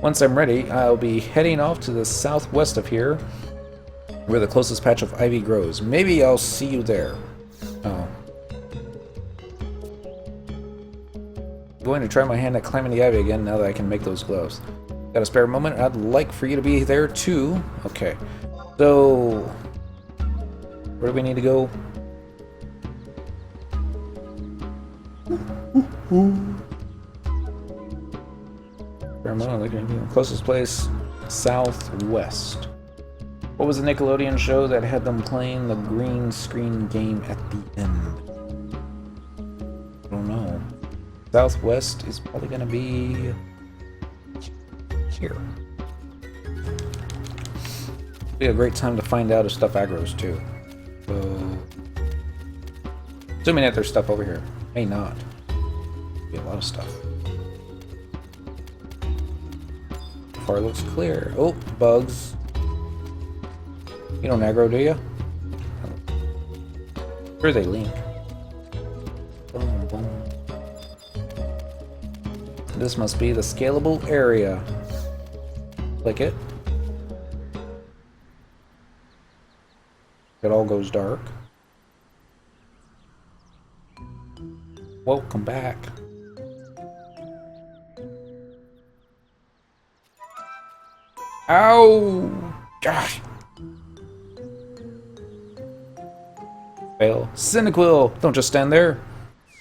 Speaker 1: Once I'm ready, I'll be heading off to the southwest of here, where the closest patch of ivy grows. Maybe I'll see you there. Oh. I'm going to try my hand at climbing the ivy again now that I can make those gloves. Got a spare moment? I'd like for you to be there too. Okay. So, where do we need to go? Spare moment. Closest place, southwest. What was the Nickelodeon show that had them playing the green screen game at the end? I don't know. Southwest is probably going to be here. Be a great time to find out if stuff aggroes too. So, assuming that there's stuff over here, may not. Be a lot of stuff. Far looks clear. Oh, bugs. You don't aggro, do you? Where they link? Boom, boom. This must be the scalable area. Click it. It all goes dark. Welcome back. Ow! Gosh! Fail. Cyndaquil! Don't just stand there.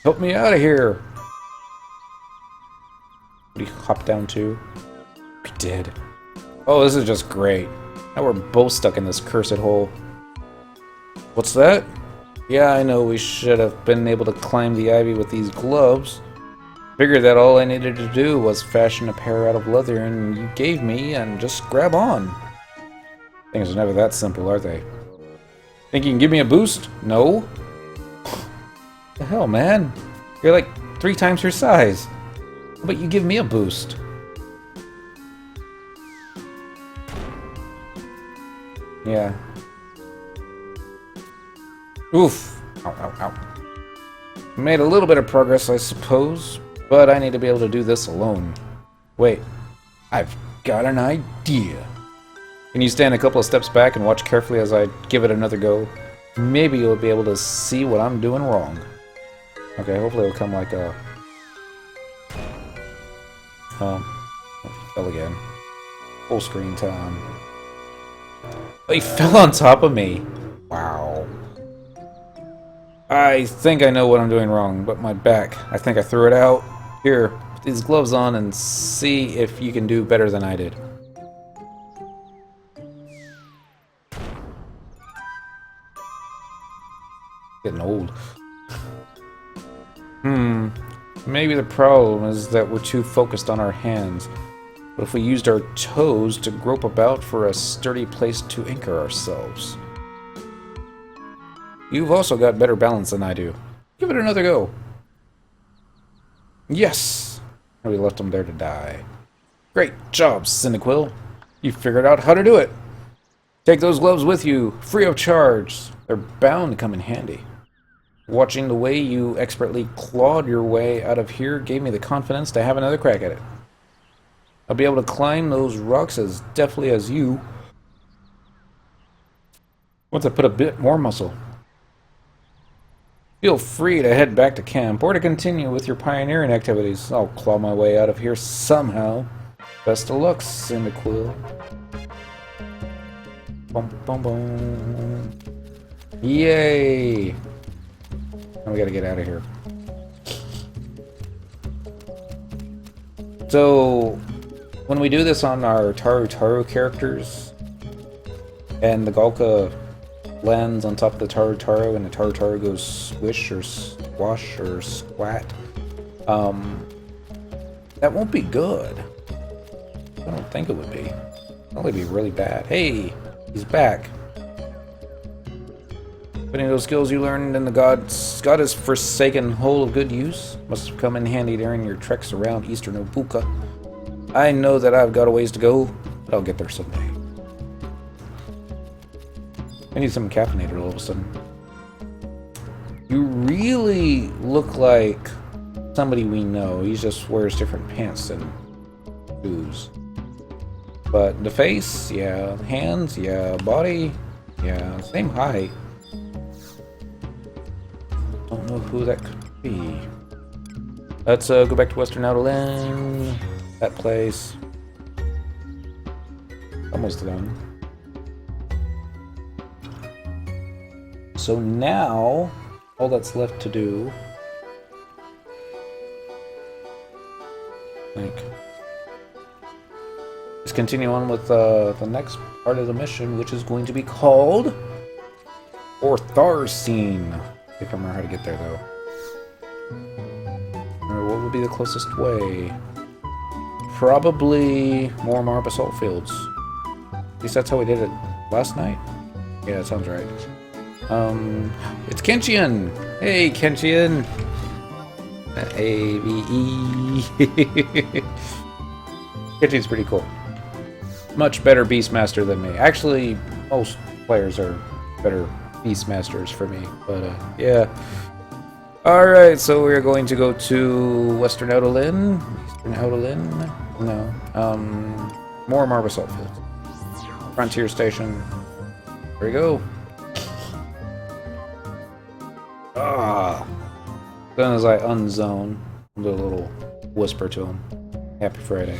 Speaker 1: Help me out of here. What do you hop down to? We did. Oh, this is just great. Now we're both stuck in this cursed hole. What's that? Yeah, I know we should have been able to climb the ivy with these gloves. Figured that all I needed to do was fashion a pair out of leather and you gave me and just grab on. Things are never that simple, are they? Think you can give me a boost? No? The hell, man? You're like 3 times your size. How about you give me a boost? Yeah. Oof. Ow, ow, ow. Made a little bit of progress, I suppose, but I need to be able to do this alone. Wait. I've got an idea. Can you stand a couple of steps back and watch carefully as I give it another go? Maybe you'll be able to see what I'm doing wrong. Okay, hopefully it'll come like a... fell again. Full screen time. Oh, he fell on top of me. Wow. I think I know what I'm doing wrong, but my back, I think I threw it out. Here, put these gloves on and see if you can do better than I did. Getting old. Maybe the problem is that we're too focused on our hands. But if we used our toes to grope about for a sturdy place to anchor ourselves. You've also got better balance than I do. Give it another go. Yes! We left him there to die. Great job, Cyndaquil. You figured out how to do it. Take those gloves with you, free of charge. They're bound to come in handy. Watching the way you expertly clawed your way out of here gave me the confidence to have another crack at it. I'll be able to climb those rocks as deftly as you. Once I put a bit more muscle. Feel free to head back to camp or to continue with your pioneering activities. I'll claw my way out of here somehow. Best of luck, Cyndaquil. Bum, bum, bum. Yay! Now we gotta get out of here. So, when we do this on our Taru characters, and the Galka lands on top of the Taru and the Taru goes swish or squash or squat, that won't be good. I don't think it would be. It'll only be really bad. Hey, he's back. Any of those skills you learned in the goddess forsaken hole of good use must have come in handy during your treks around eastern Obuka. I know that I've got a ways to go, but I'll get there someday. I need some caffeinated all of a sudden. You really look like somebody we know. He just wears different pants and shoes. But the face, yeah. Hands, yeah. Body, yeah. Same height. Don't know who that could be. Let's go back to Western Adoulin. That place. Almost done. So now, all that's left to do, I think, is continue on with the next part of the mission, which is going to be called Ortharsyne. I think I remember how to get there, though. Or what would be the closest way? Probably more basalt fields. At least that's how we did it last night. Yeah, that sounds right. It's Kenshian! Hey, Kenshian! A-V-E. Kenshian's pretty cool. Much better Beastmaster than me. Actually, most players are better Beastmasters for me, but yeah. Alright, so we're going to go to Western Adoulin. Eastern Adoulin? No. More basalt fields. Frontier Station. There we go. Ah! As soon as I unzone, I'll do a little whisper to him. Happy Friday.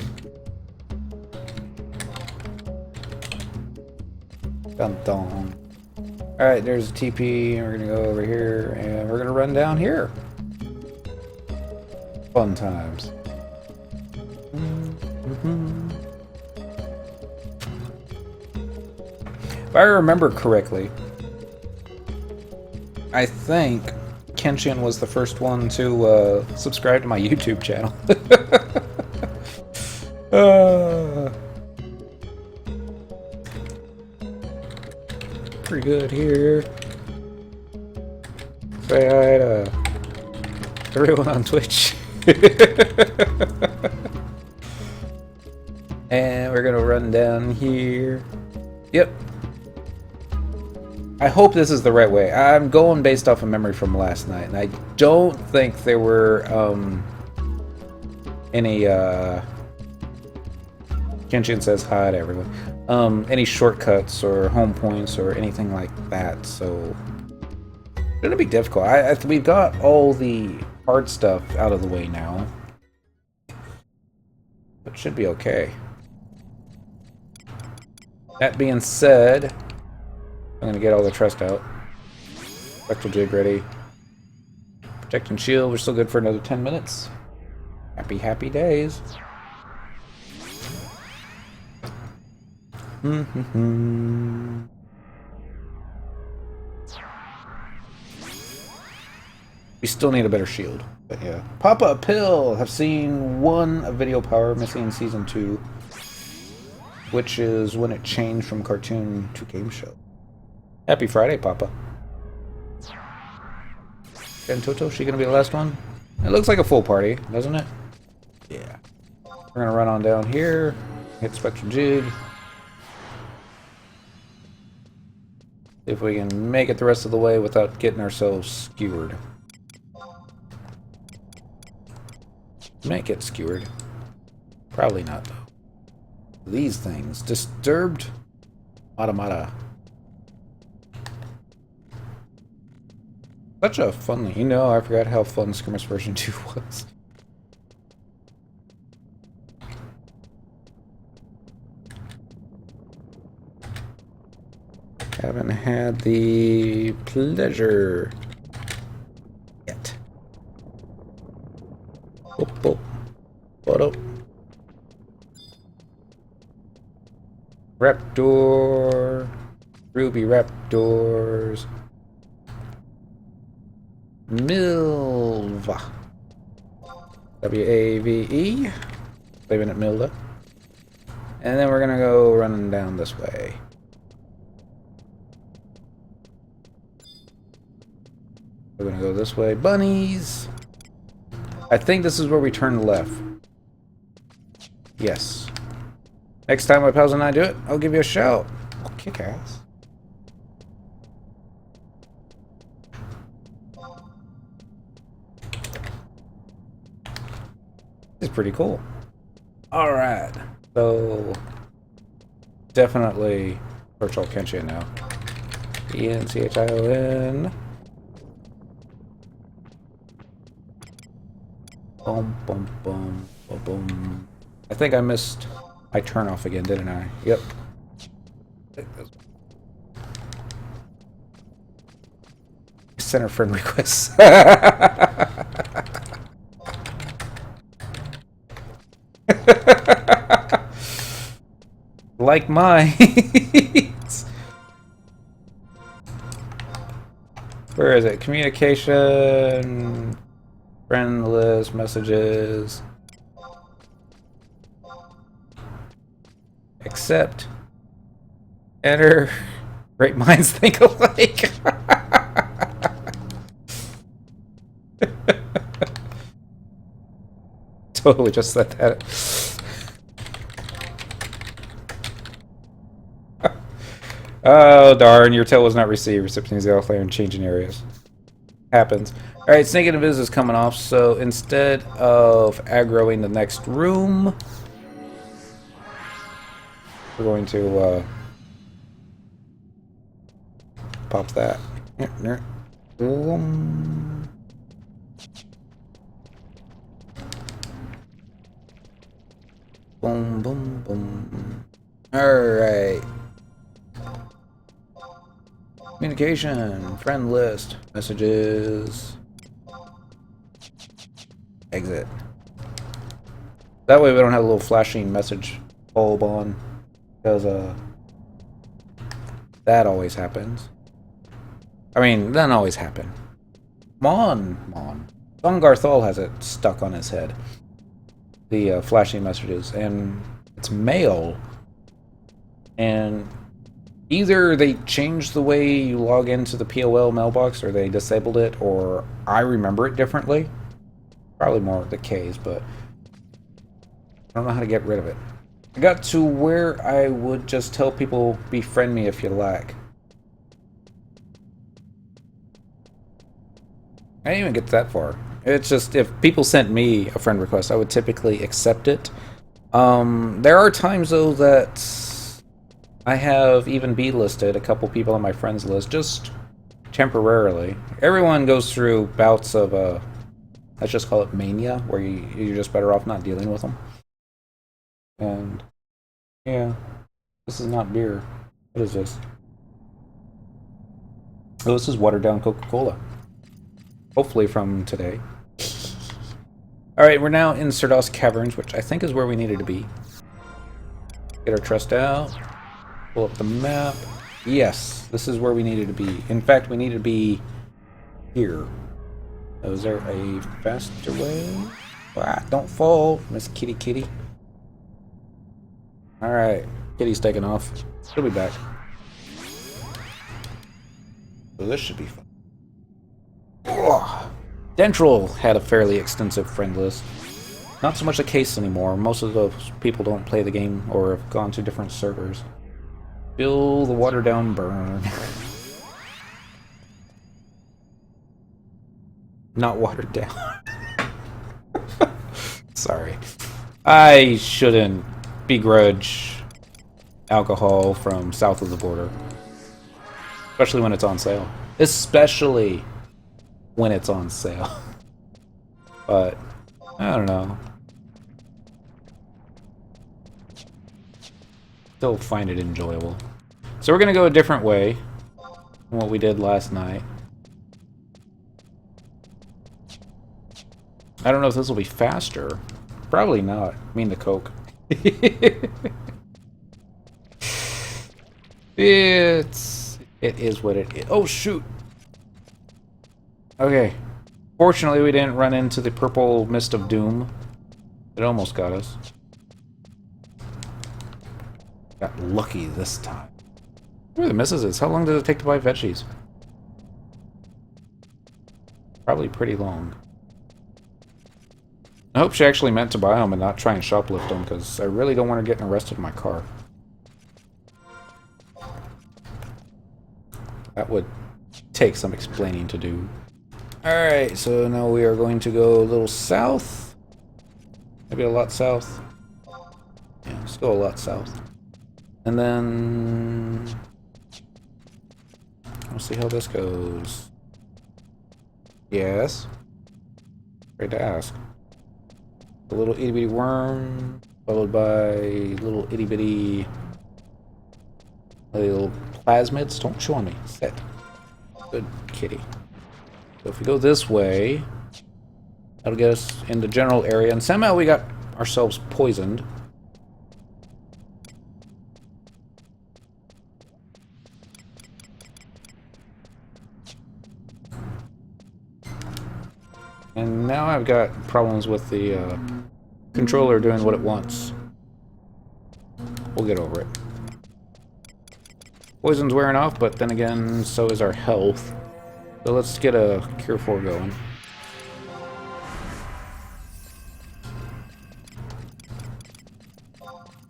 Speaker 1: Dun dun. Alright, there's a TP, and we're gonna go over here, and we're gonna run down here. Fun times. If I remember correctly, I think Kenshin was the first one to subscribe to my YouTube channel. Pretty good here. Say hi to everyone on Twitch. And we're gonna run down here. Yep. I hope this is the right way. I'm going based off of memory from last night, and I don't think there were any Kenshin says hi to everyone. Any shortcuts or home points or anything like that, so it's gonna be difficult. We've got all the hard stuff out of the way now. It should be okay. That being said, I'm gonna get all the trust out. Spectral jig ready. Protect and shield, we're still good for another 10 minutes. Happy, happy days. We still need a better shield, but yeah. Papa Pill! Have seen one video power missing in Season 2, which is when it changed from cartoon to game show. Happy Friday, Papa. And Toto, she gonna be the last one? It looks like a full party, doesn't it? Yeah. We're gonna run on down here, hit Spectral Jig. See if we can make it the rest of the way without getting ourselves skewered. Might get skewered. Probably not, though. These things. Disturbed Automata. Such a fun... You know, I forgot how fun Skirmish version 2 was. Haven't had the pleasure yet. Oh. What up? Raptor. Ruby Raptors. Milva. W-A-V-E. Leaving it Milda. And then we're gonna go running down this way. We're gonna go this way. Bunnies! I think this is where we turn left. Yes. Next time my pals and I do it, I'll give you a shout. I'll kick ass. This is pretty cool. Alright. So definitely virtual Kenshin now. Enchion. Boom, boom, boom, boom, boom. I think I missed my turn off again, didn't I? Yep. Center friend requests. Like mine. Where is it? Communication, friend list, messages. Accept. Enter. Great minds think alike. Totally just said that. Oh darn, your tail was not received. Recipient is all clear and changing areas. Happens. Alright, Snake and Invis is coming off, so instead of aggroing the next room, we're going to pop that. Boom. Boom, boom, boom. Alright. Communication, friend list, messages, exit. That way we don't have a little flashing message bulb on, because that always happens. I mean, that always happen. Mon. Garthol has it stuck on his head. The flashing messages, and it's mail, and either they changed the way you log into the POL mailbox, or they disabled it, or I remember it differently. Probably more the case, but I don't know how to get rid of it. I got to where I would just tell people, befriend me if you like. I didn't even get that far. It's just, if people sent me a friend request, I would typically accept it. There are times, though, that I have even B-listed a couple people on my friends list, just temporarily. Everyone goes through bouts of, let's just call it mania, where you're just better off not dealing with them. And, yeah, this is not beer. What is this? Oh, this is watered down Coca-Cola. Hopefully from today. Alright, we're now in Cerdos Caverns, which I think is where we needed to be. Get our trust out. Pull up the map. Yes, this is where we needed to be. In fact, we needed to be here. Oh, is there a faster way? Ah, don't fall, Miss Kitty Kitty. Alright, Kitty's taking off. She'll be back. So this should be fun. Dentral had a fairly extensive friend list. Not so much the case anymore. Most of those people don't play the game or have gone to different servers. Feel the water down burn. Not watered down. Sorry. I shouldn't begrudge alcohol from south of the border. Especially when it's on sale. Especially when it's on sale. But, I don't know. Still find it enjoyable. So we're gonna go a different way than what we did last night. I don't know if this will be faster. Probably not. I mean the Coke. It is what it is. Oh shoot! Okay. Fortunately, we didn't run into the purple mist of doom. It almost got us. Got lucky this time. Where the misses is? How long does it take to buy veggies? probably pretty long. I hope she actually meant to buy them and not try and shoplift them, because I really don't want her getting arrested in my car. That would take some explaining to do. Alright, so now we are going to go a little south. Maybe a lot south. Yeah, let's go a lot south. And then... we'll see how this goes. Yes? Afraid to ask. A little itty bitty worm, followed by little itty bitty little plasmids. Don't chew on me. Sit. Good kitty. So if we go this way, that'll get us in the general area, and somehow we got ourselves poisoned. And now I've got problems with the controller doing what it wants. We'll get over it. Poison's wearing off, but then again, so is our health. So let's get a Cure 4 going.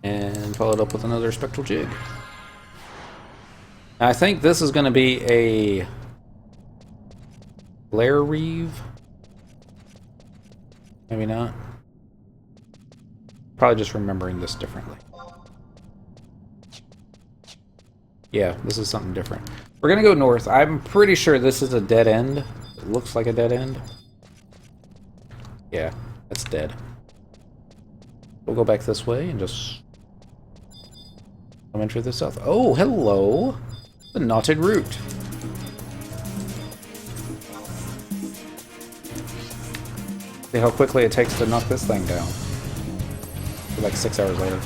Speaker 1: And follow it up with another Spectral Jig. I think this is going to be a Lair Reeve. Maybe not. Probably just remembering this differently. Yeah, this is something different. We're gonna go north. I'm pretty sure this is a dead end. It looks like a dead end. Yeah, that's dead. We'll go back this way and just enter the south. Oh, hello! The knotted route. See how quickly it takes to knock this thing down. Like 6 hours later.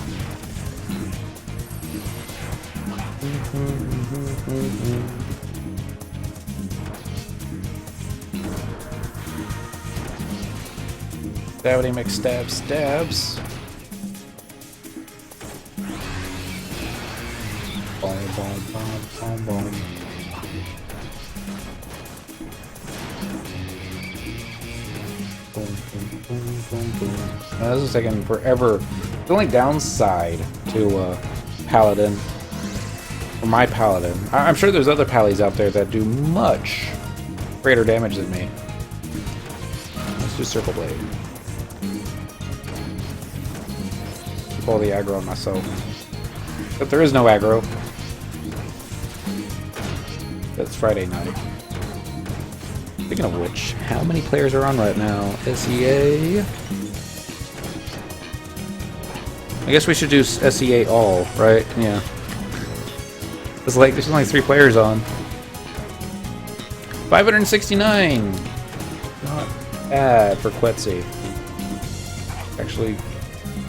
Speaker 1: Stabbity McStab stabs. Boom, boom, boom, boom, boom. Boom, boom, boom, boom, boom. Now, this is taking forever. The only downside to Paladin, or my Paladin, I'm sure there's other Pallies out there that do much greater damage than me. Let's do Circle Blade. Keep all the aggro on myself. But there is no aggro. That's Friday night. Speaking of which, how many players are on right now? SEA? I guess we should do SEA all, right? Yeah. It's like there's only 3 players on. 569! Not bad for Quetzy. Actually,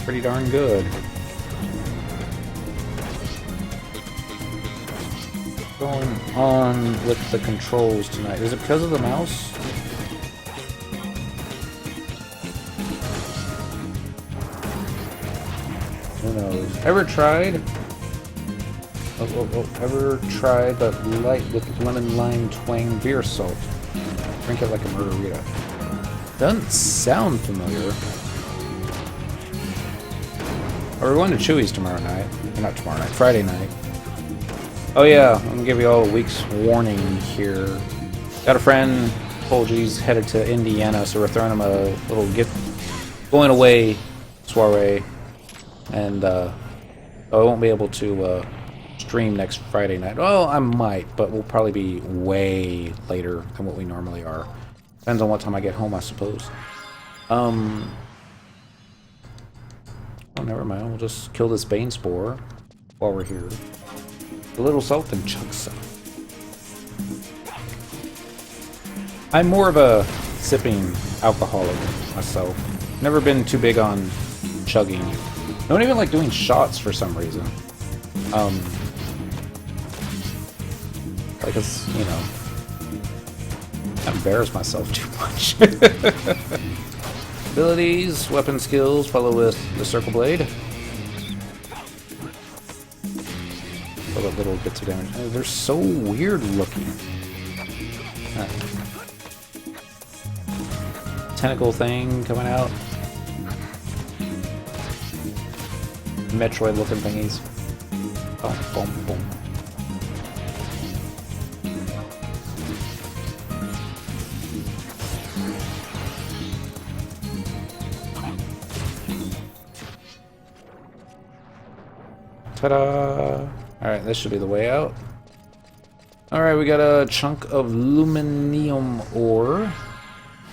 Speaker 1: pretty darn good. What's going on with the controls tonight? Is it because of the mouse? Who knows? Ever tried? Ever tried the light with lemon lime twang beer salt? Drink it like a margarita. Doesn't sound familiar. Oh, we're going to Chewy's tomorrow night. Or not tomorrow night, Friday night. Oh yeah, I'm gonna give you all a week's warning here. Got a friend, Polgy's headed to Indiana, so we're throwing him a little gift going away soiree. And I won't be able to stream next Friday night. Well, I might, but we'll probably be way later than what we normally are. Depends on what time I get home, I suppose. Oh, never mind. We'll just kill this Bane Spore while we're here. A little salt and chug some. I'm more of a sipping alcoholic myself. Never been too big on chugging. I don't even like doing shots for some reason. Like it's, you know, I embarrass myself too much. Abilities, weapon skills, follow with the Circle Blade. All the little bits of damage. Oh, they're so weird looking. tentacle thing coming out. Metroid looking thingies. Boom, boom, boom. Ta-da! Alright, this should be the way out. Alright, we got a chunk of luminium ore.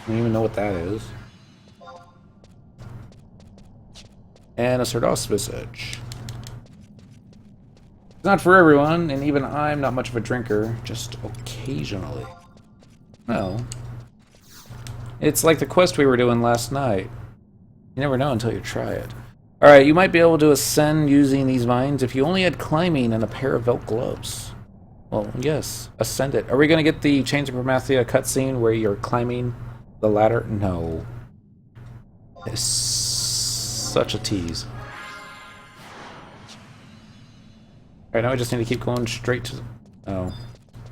Speaker 1: I don't even know what that is. And a Sardos visage. It's not for everyone, and even I'm not much of a drinker, just occasionally. Well, it's like the quest we were doing last night. You never know until you try it. Alright, you might be able to ascend using these vines if you only had climbing and a pair of Velk gloves. Well, yes, ascend it. Are we going to get the Chains of Promathia cutscene where you're climbing the ladder? No. It's such a tease. Alright, now I just need to keep going straight to... Oh.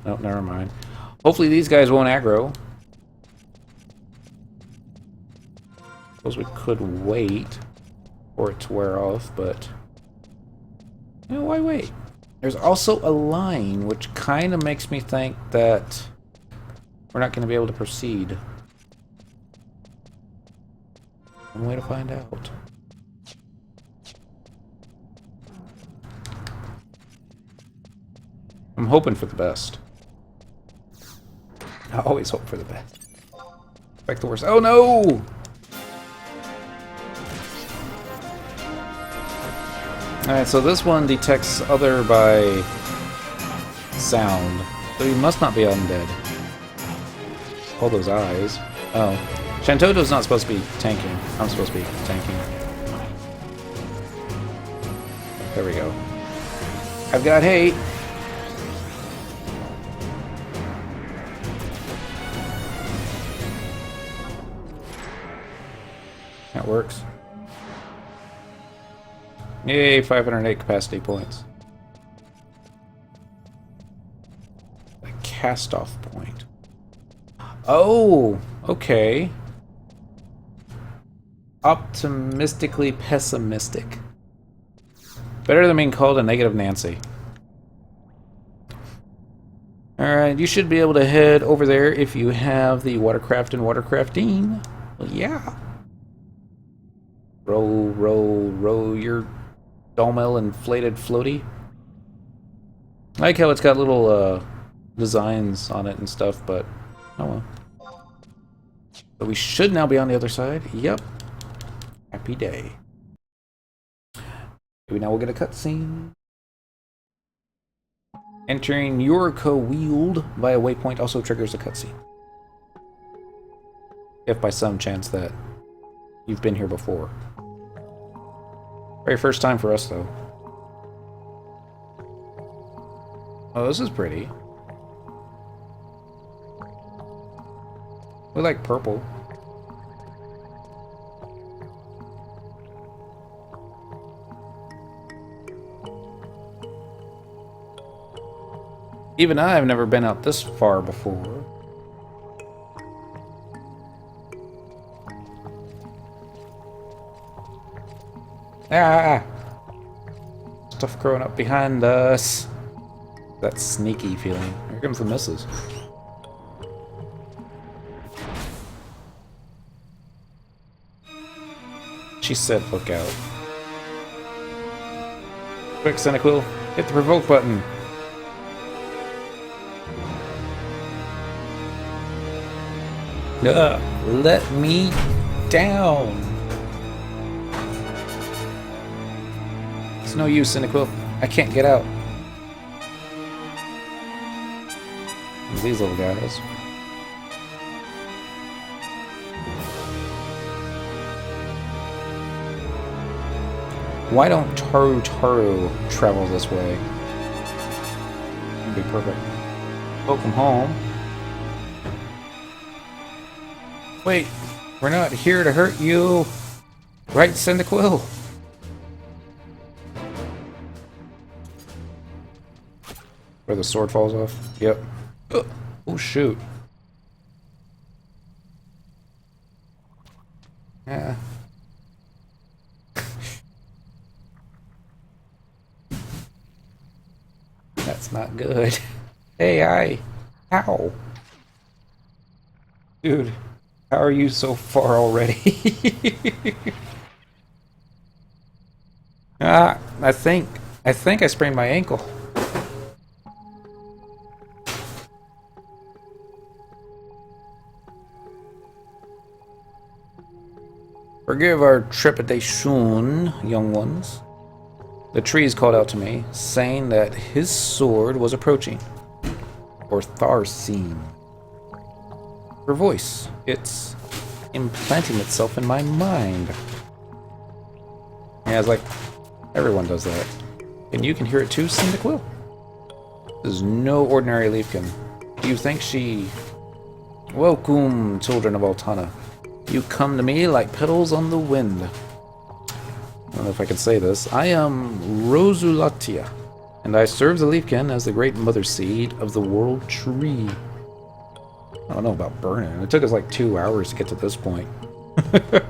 Speaker 1: No, never mind. Hopefully these guys won't aggro. Suppose we could wait for it to wear off, but... You know, why wait? There's also a line, which kind of makes me think that we're not going to be able to proceed. One way to find out. I'm hoping for the best. I always hope for the best. Expect the worst. Oh no! Alright, so this one detects other by sound. So he must not be undead. All those eyes. Oh. Shantoto's not supposed to be tanking. I'm supposed to be tanking. There we go. I've got hate. That works. Yay, 508 capacity points. A cast-off point. Oh, okay. Optimistically pessimistic. Better than being called a negative Nancy. Alright, you should be able to head over there if you have the watercraft and watercrafting. Well, yeah. Row your Dolmel inflated floaty. I like how it's got little designs on it and stuff, but oh well. So we should now be on the other side. Yep. Happy day. Maybe now we'll get a cutscene. Entering Yuriko Weald via waypoint also triggers a cutscene. If by some chance that you've been here before. Very first time for us, though. Oh, this is pretty. We like purple. Even I've never been out this far before. Ah! Stuff growing up behind us. That sneaky feeling. Here comes the missus. She said, look out. Quick, Cyndaquil, hit the provoke button. Let me down. It's no use, Cyndaquil. I can't get out. These little guys. Why don't Taru travel this way? That'd be perfect. Welcome home. Wait, we're not here to hurt you. Right, Cyndaquil? Where the sword falls off? Yep. Oh, shoot. That's not good. Hey, How? Dude, how are you so far already? I think I sprained my ankle. Forgive our trepidation, young ones. The trees called out to me, saying that his sword was approaching. Ortharsyne. Her voice, it's implanting itself in my mind. Yeah, it's like everyone does that. And you can hear it too, Cyndaquil. This is no ordinary leafkin. Do you think she... Welcome, children of Altana. You come to me like petals on the wind. I don't know if I can say this. I am Rosulatia, and I serve the leafkin as the great mother seed of the world tree. I don't know about burning. It took us like 2 hours to get to this point. The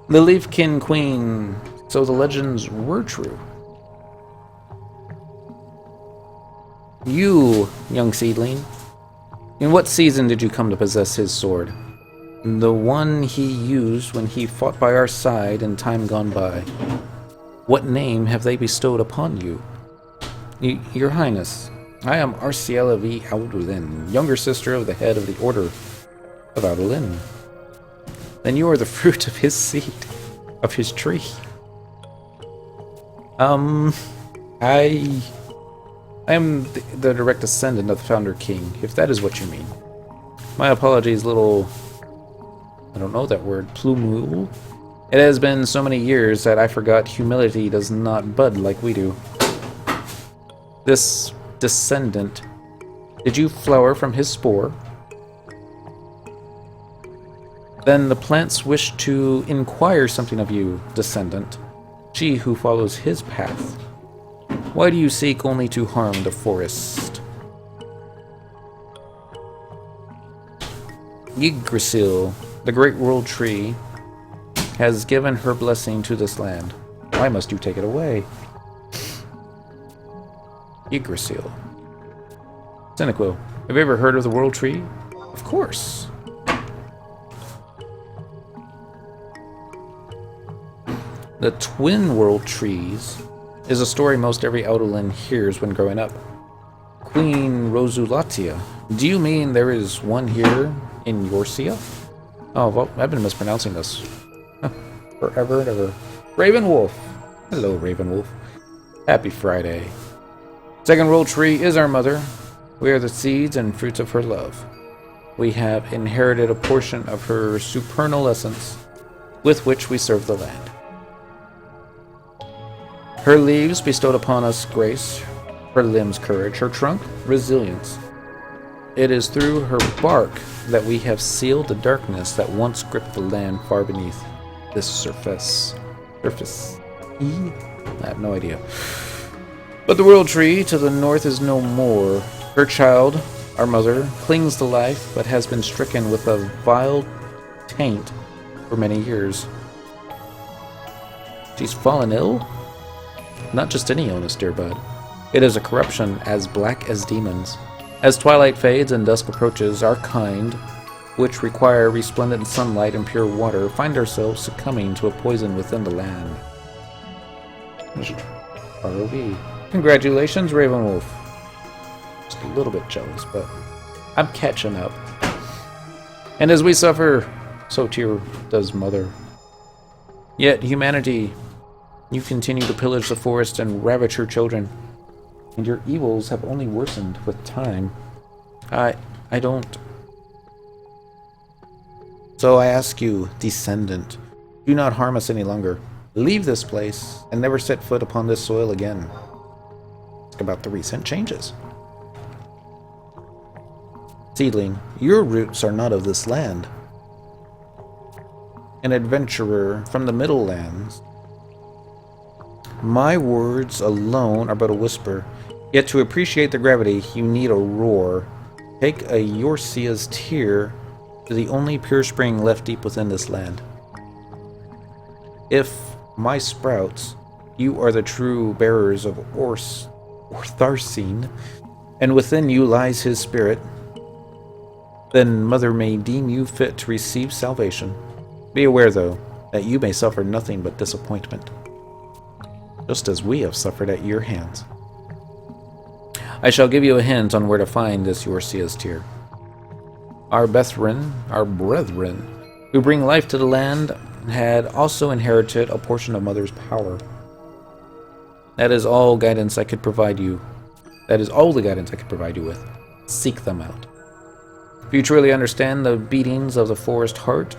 Speaker 1: leafkin queen, so the legends were true. You, young seedling, in what season did you come to possess his sword? The one he used when he fought by our side in time gone by. What name have they bestowed upon you? Your Highness, I am Arciela V. Adoulin, younger sister of the head of the Order of Adoulin. Then you are the fruit of his seed, of his tree. I am the direct descendant of the Founder King, if that is what you mean. My apologies, little... I don't know that word. Plumule? It has been so many years that I forgot humility does not bud like we do. This descendant, did you flower from his spore? Then the plants wish to inquire something of you, descendant, she who follows his path. Why do you seek only to harm the forest? Yggdrasil, the great world tree, has given her blessing to this land. Why must you take it away? Yggdrasil. Cyndaquil, have you ever heard of the world tree? Of course. The twin world trees is a story most every Adoulin hears when growing up. Queen Rosulatia, do you mean there is one here in Yorcia? Oh, well, I've been mispronouncing this. Forever and ever. Ravenwolf. Hello, Ravenwolf. Happy Friday. Second world tree is our mother. We are the seeds and fruits of her love. We have inherited a portion of her supernal essence, with which we serve the land. Her leaves bestowed upon us grace, her limbs courage, her trunk resilience. It is through her bark that we have sealed the darkness that once gripped the land far beneath this surface. I have no idea. But the world tree to the north is no more. Her child, our mother, clings to life, but has been stricken with a vile taint for many years. She's fallen ill? Not just any illness, dear bud. It is a corruption as black as demons. As twilight fades and dusk approaches, our kind, which require resplendent sunlight and pure water, find ourselves succumbing to a poison within the land. ROV. Congratulations, Ravenwolf. Just a little bit jealous, but I'm catching up. And as we suffer, so too does Mother. Yet, humanity, you continue to pillage the forest and ravage her children. And your evils have only worsened with time. I don't... So I ask you, descendant, do not harm us any longer. Leave this place and never set foot upon this soil again. Ask about the recent changes. Seedling, your roots are not of this land. An adventurer from the Middle Lands. My words alone are but a whisper, yet to appreciate the gravity, you need a roar. Take a Yorcia's tear to the only pure spring left deep within this land. If my sprouts, you are the true bearers of Ortharsyne, and within you lies his spirit, then Mother may deem you fit to receive salvation. Be aware, though, that you may suffer nothing but disappointment, just as we have suffered at your hands. I shall give you a hint on where to find this your Sea's tear. Our brethren, who bring life to the land, had also inherited a portion of Mother's power. That is all guidance I could provide you. That is all the guidance I could provide you with. Seek them out. If you truly understand the beatings of the forest heart,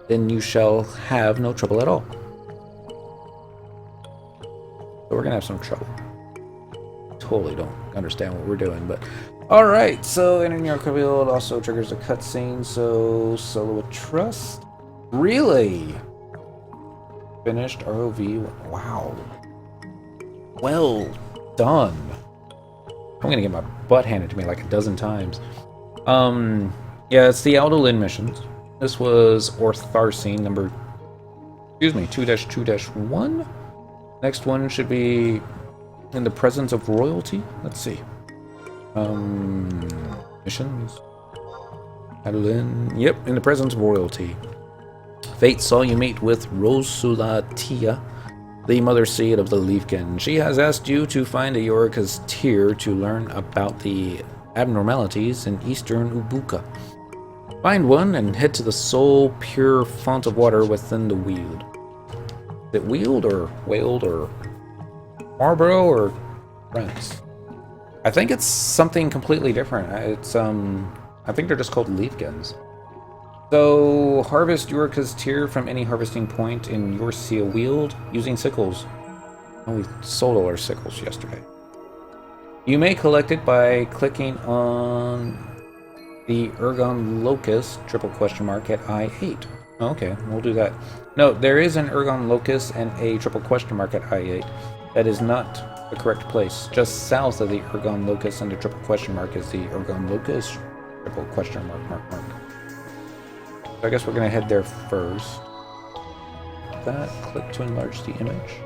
Speaker 1: then you shall have no trouble at all. So we're gonna have some trouble. Totally don't understand what we're doing, but alright, so entering your field also triggers a cutscene, so SoA Trust. Really? Finished ROV. Wow. Well done. I'm gonna get my butt handed to me like a dozen times. Yeah, it's the Adoulin Missions. This was Ortharsyne number 2-2-1. Next one should be in the presence of royalty. Let's see. Missions. Adoulin. Yep, in the presence of royalty. Fate saw you meet with Rosula Tia, the mother seed of the Leafkin. She has asked you to find a Yorika's tear to learn about the abnormalities in eastern Ubuka. Find one and head to the sole pure font of water within the Weald. Is it Weald or Weald or Marlborough or Rents? I think it's something completely different. It's I think they're just called Leafkins. So harvest Yorika's tear from any harvesting point in your Sea Weald using sickles. Oh, we sold all our sickles yesterday. You may collect it by clicking on the Ergon Locus, !@ at I8. Okay, we'll do that. No, there is an Ergon Locus and a ! at I8. That is not the correct place. Just south of the Ergon Locus and the ! is the Ergon Locus, ! So I guess we're gonna head there first. That, click to enlarge the image.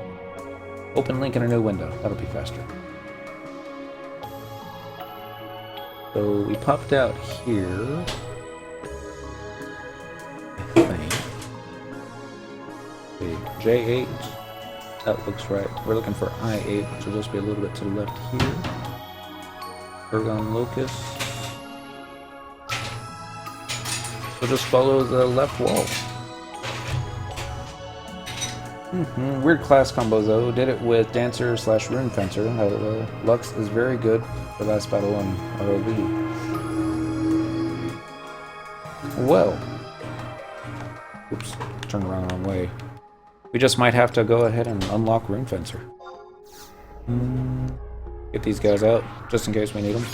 Speaker 1: Open link in a new window. That'll be faster. So we popped out here. I think. Okay, J8. That looks right. We're looking for I8, which will just be a little bit to the left here. Ergon Locus. So just follow the left wall. Weird class combo though. Did it with Dancer / Rune Fencer. Lux is very good for last battle on ROV. Well. Oops, turned around the wrong way. We just might have to go ahead and unlock Rune Fencer. Get these guys out, just in case we need them.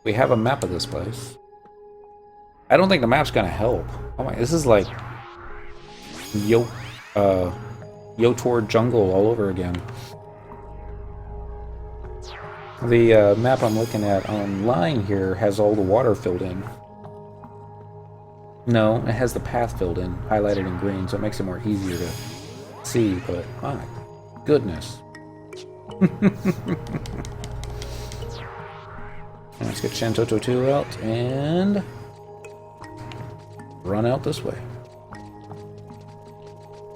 Speaker 1: We have a map of this place. I don't think the map's gonna help. Oh my, this is like Yotor jungle all over again. The map I'm looking at online here has all the water filled in. No, it has the path filled in, highlighted in green, so it makes it more easier to see, but my goodness. Let's get Shantoto 2 out and run out this way.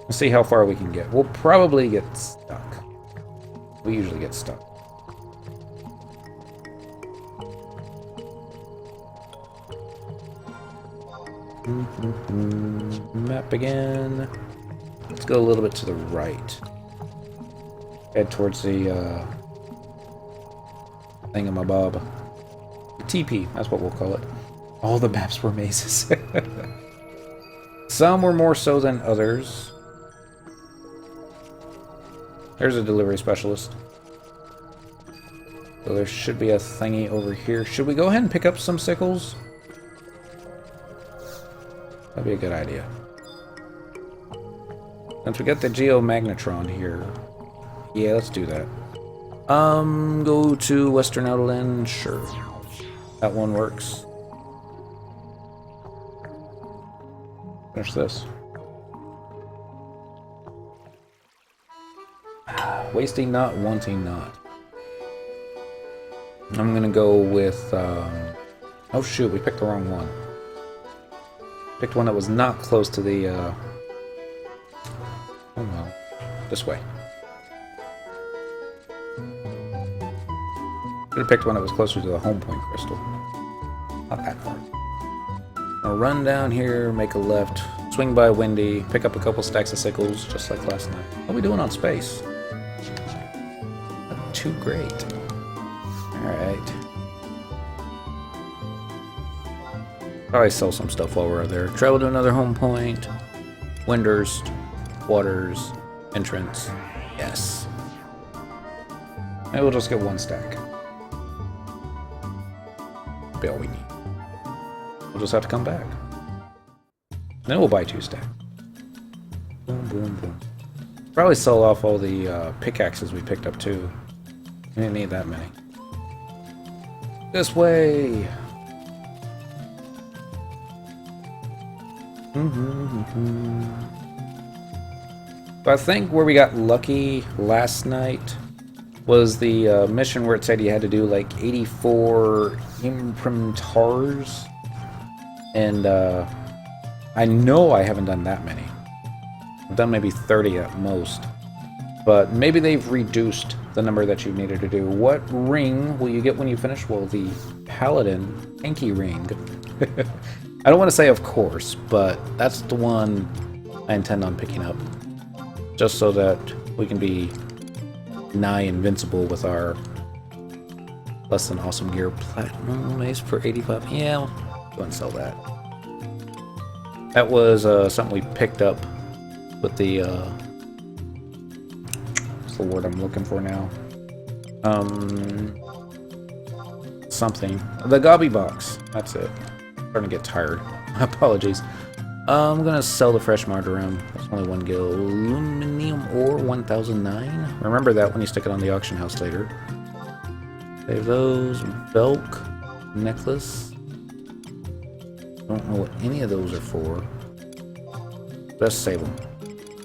Speaker 1: Let's see how far we can get. We'll probably get stuck. We usually get stuck. Map again. Let's go a little bit to the right. Head towards the thingamabob. TP, that's what we'll call it. All the maps were mazes. Some were more so than others. There's a delivery specialist. So there should be a thingy over here. Should we go ahead and pick up some sickles? That'd be a good idea. Since we got the Geomagnetron here. Yeah, let's do that. Go to Western Adoulin. Sure. That one works. Finish this. Wasting not, wanting not. I'm gonna go with, oh shoot, we picked the wrong one. Picked one that was not close to the, oh well, this way. Could have picked one that was closer to the home point crystal. Not that hard. I'll run down here, make a left, swing by Windy, pick up a couple stacks of sickles, just like last night. What are we doing on space? Not too great. Alright. Probably sell some stuff while we're there. Travel to another home point. Windurst, waters, entrance. Yes. Maybe we'll just get one stack. Be all we need. We'll just have to come back. Then we'll buy 2 stacks. Boom, boom, boom. Probably sell off all the pickaxes we picked up too. We didn't need that many. This way! So I think where we got lucky last night was the mission where it said you had to do like 84 imprimaturs. And I know I haven't done that many. I've done maybe 30 at most. But maybe they've reduced the number that you needed to do. What ring will you get when you finish? Well, the Paladin Tanky ring. I don't want to say of course, but that's the one I intend on picking up. Just so that we can be nigh invincible with our less than awesome gear. Platinum mace for 85. Yeah, go ahead and sell that. That was something we picked up with the what's the word I'm looking for now? Something. The Gobby box. That's it. Starting to get tired. Apologies. I'm gonna sell the fresh marjoram. That's only 1 gil. Aluminum ore 1009. Remember that when you stick it on the auction house later. Save those. Belk necklace. Don't know what any of those are for. Just save them.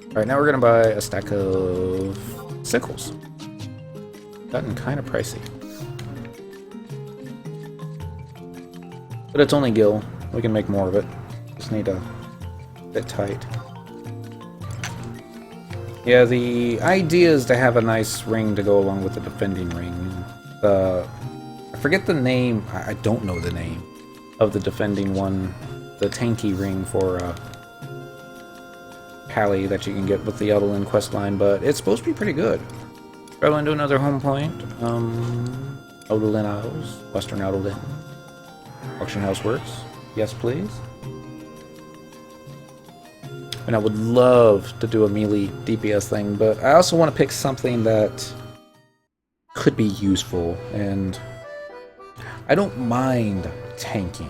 Speaker 1: Alright, now we're gonna buy a stack of sickles. Gotten kind of pricey. But it's only gil. We can make more of it. Just need a bit tight. Yeah, the idea is to have a nice ring to go along with the defending ring. I forget the name. I don't know the name of the defending one. The tanky ring for Pally that you can get with the Adoulin questline, but it's supposed to be pretty good. Traveling to another home point. Adoulin Isles, Western Adoulin. Auction house works. Yes, please. And I would love to do a melee DPS thing, but I also want to pick something that could be useful, and I don't mind tanking.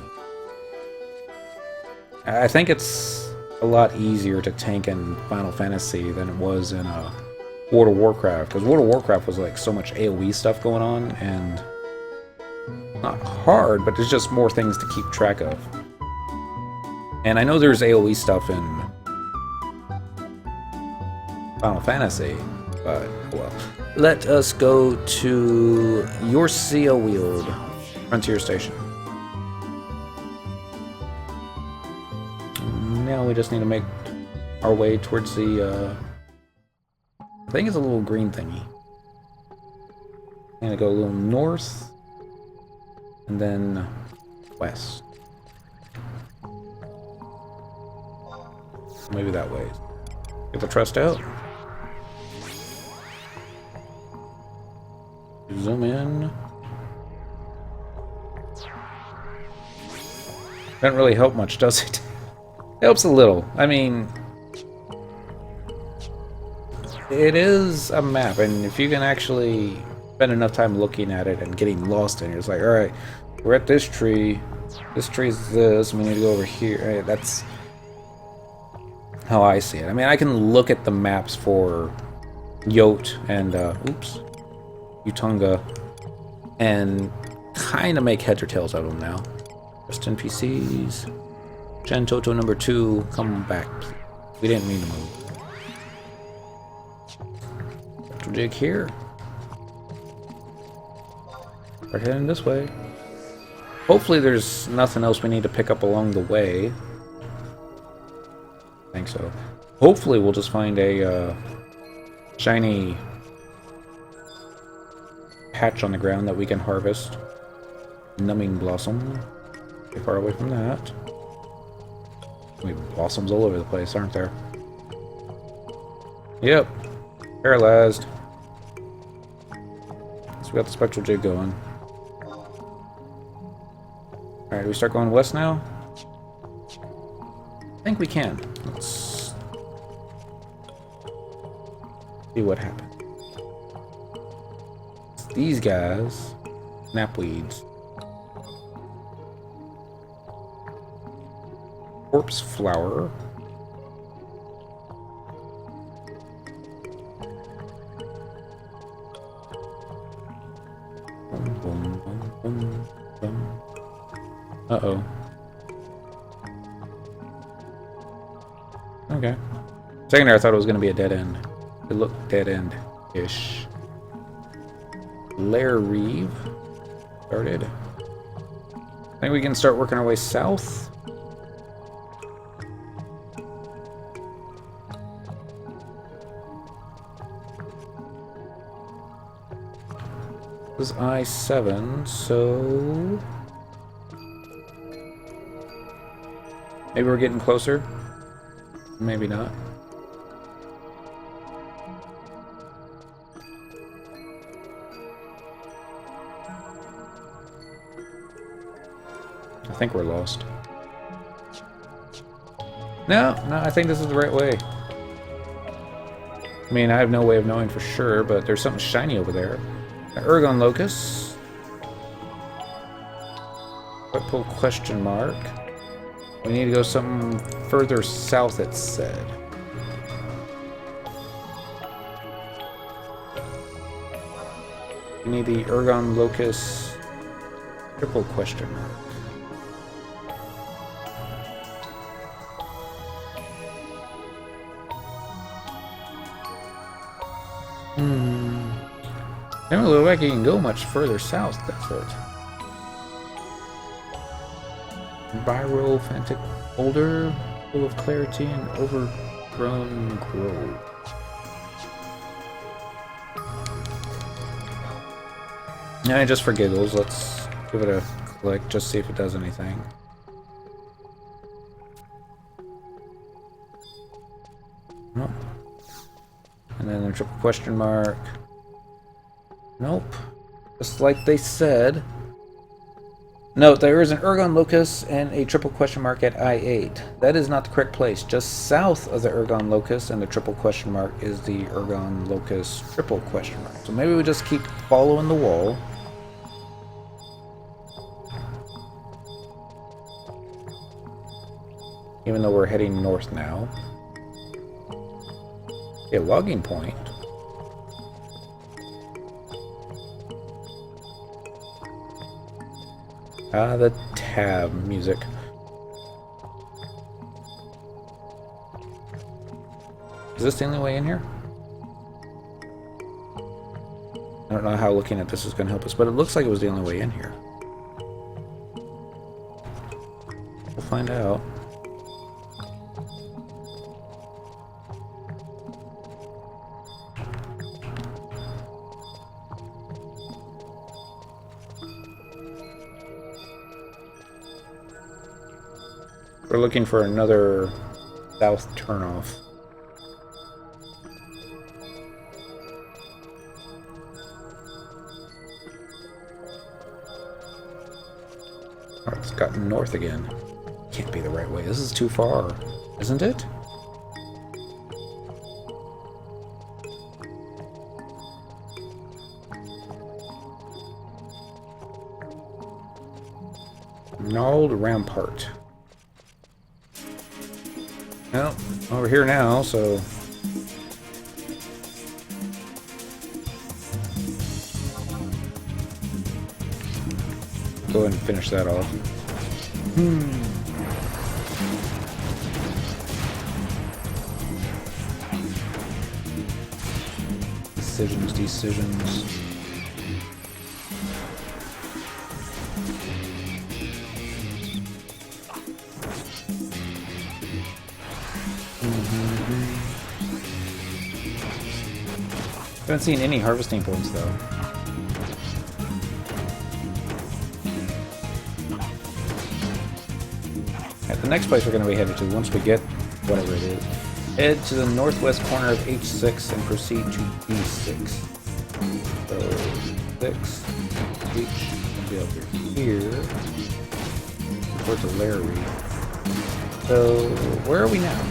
Speaker 1: I think it's a lot easier to tank in Final Fantasy than it was in World of Warcraft, because World of Warcraft was like so much AoE stuff going on, and not hard, but there's just more things to keep track of. And I know there's AoE stuff in Final Fantasy, but well. Let us go to your Sea Wield Frontier Station. Now we just need to make our way towards the, I think it's a little green thingy. I'm gonna go a little north, and then west. Maybe that way. Get the trust out. Zoom in. Doesn't really help much, does it? It helps a little. I mean, it is a map, and if you can actually spend enough time looking at it and getting lost in it, it's like, alright, we're at this tree. This tree's this, we need to go over here. Right, that's how I see it. I mean, I can look at the maps for Yote and, Utunga, and kind of make heads or tails out of them now. Just NPCs. Gen Toto number 2, come back. We didn't mean to move. Dig here. We're heading this way. Hopefully there's nothing else we need to pick up along the way. I think so. Hopefully we'll just find a shiny patch on the ground that we can harvest. Numbing blossom. Get far away from that. We have blossoms all over the place, aren't there? Yep. Paralyzed. So we got the spectral jig going. Alright, do we start going west now? I think we can. Let's see what happens. It's these guys. Snapweeds. Corpse flower. Boom, boom, boom, boom, boom. Uh-oh. Okay. Second there I thought it was going to be a dead end. It looked dead end-ish. Lair Reeve. Started. I think we can start working our way south. This is I-7, so... maybe we're getting closer. Maybe not. I think we're lost. No, I think this is the right way. I mean, I have no way of knowing for sure, but there's something shiny over there. An Ergon Locust. Whitpool question mark. We need to go something further south, it said. We need the Ergon Locust triple question mark. Doesn't look like you can go much further south, that's it. Viral-fantic boulder, full of clarity and overgrown grove. And just for giggles, let's give it a click, just see if it does anything. Nope. And then a triple question mark. Nope. Just like they said. Note, there is an Ergon Locust and a triple question mark at I-8. That is not the correct place. Just south of the Ergon Locust and the triple question mark is the Ergon Locust triple question mark. So maybe we just keep following the wall. Even though we're heading north now. A logging point. Ah, the tab music. Is this the only way in here? I don't know how looking at this is going to help us, but it looks like it was the only way in here. We'll find out. We're looking for another south turnoff. Oh, it's gotten north again. Can't be the right way. This is too far, isn't it? Gnarled Rampart. Well, over here now, so... go ahead and finish that off. Decisions. Haven't seen any harvesting points though. At the next place we're going to be headed to, once we get whatever it is, head to the northwest corner of H6 and proceed to B6. So 6, H, and be over here. Towards the lair reef. So where are we now?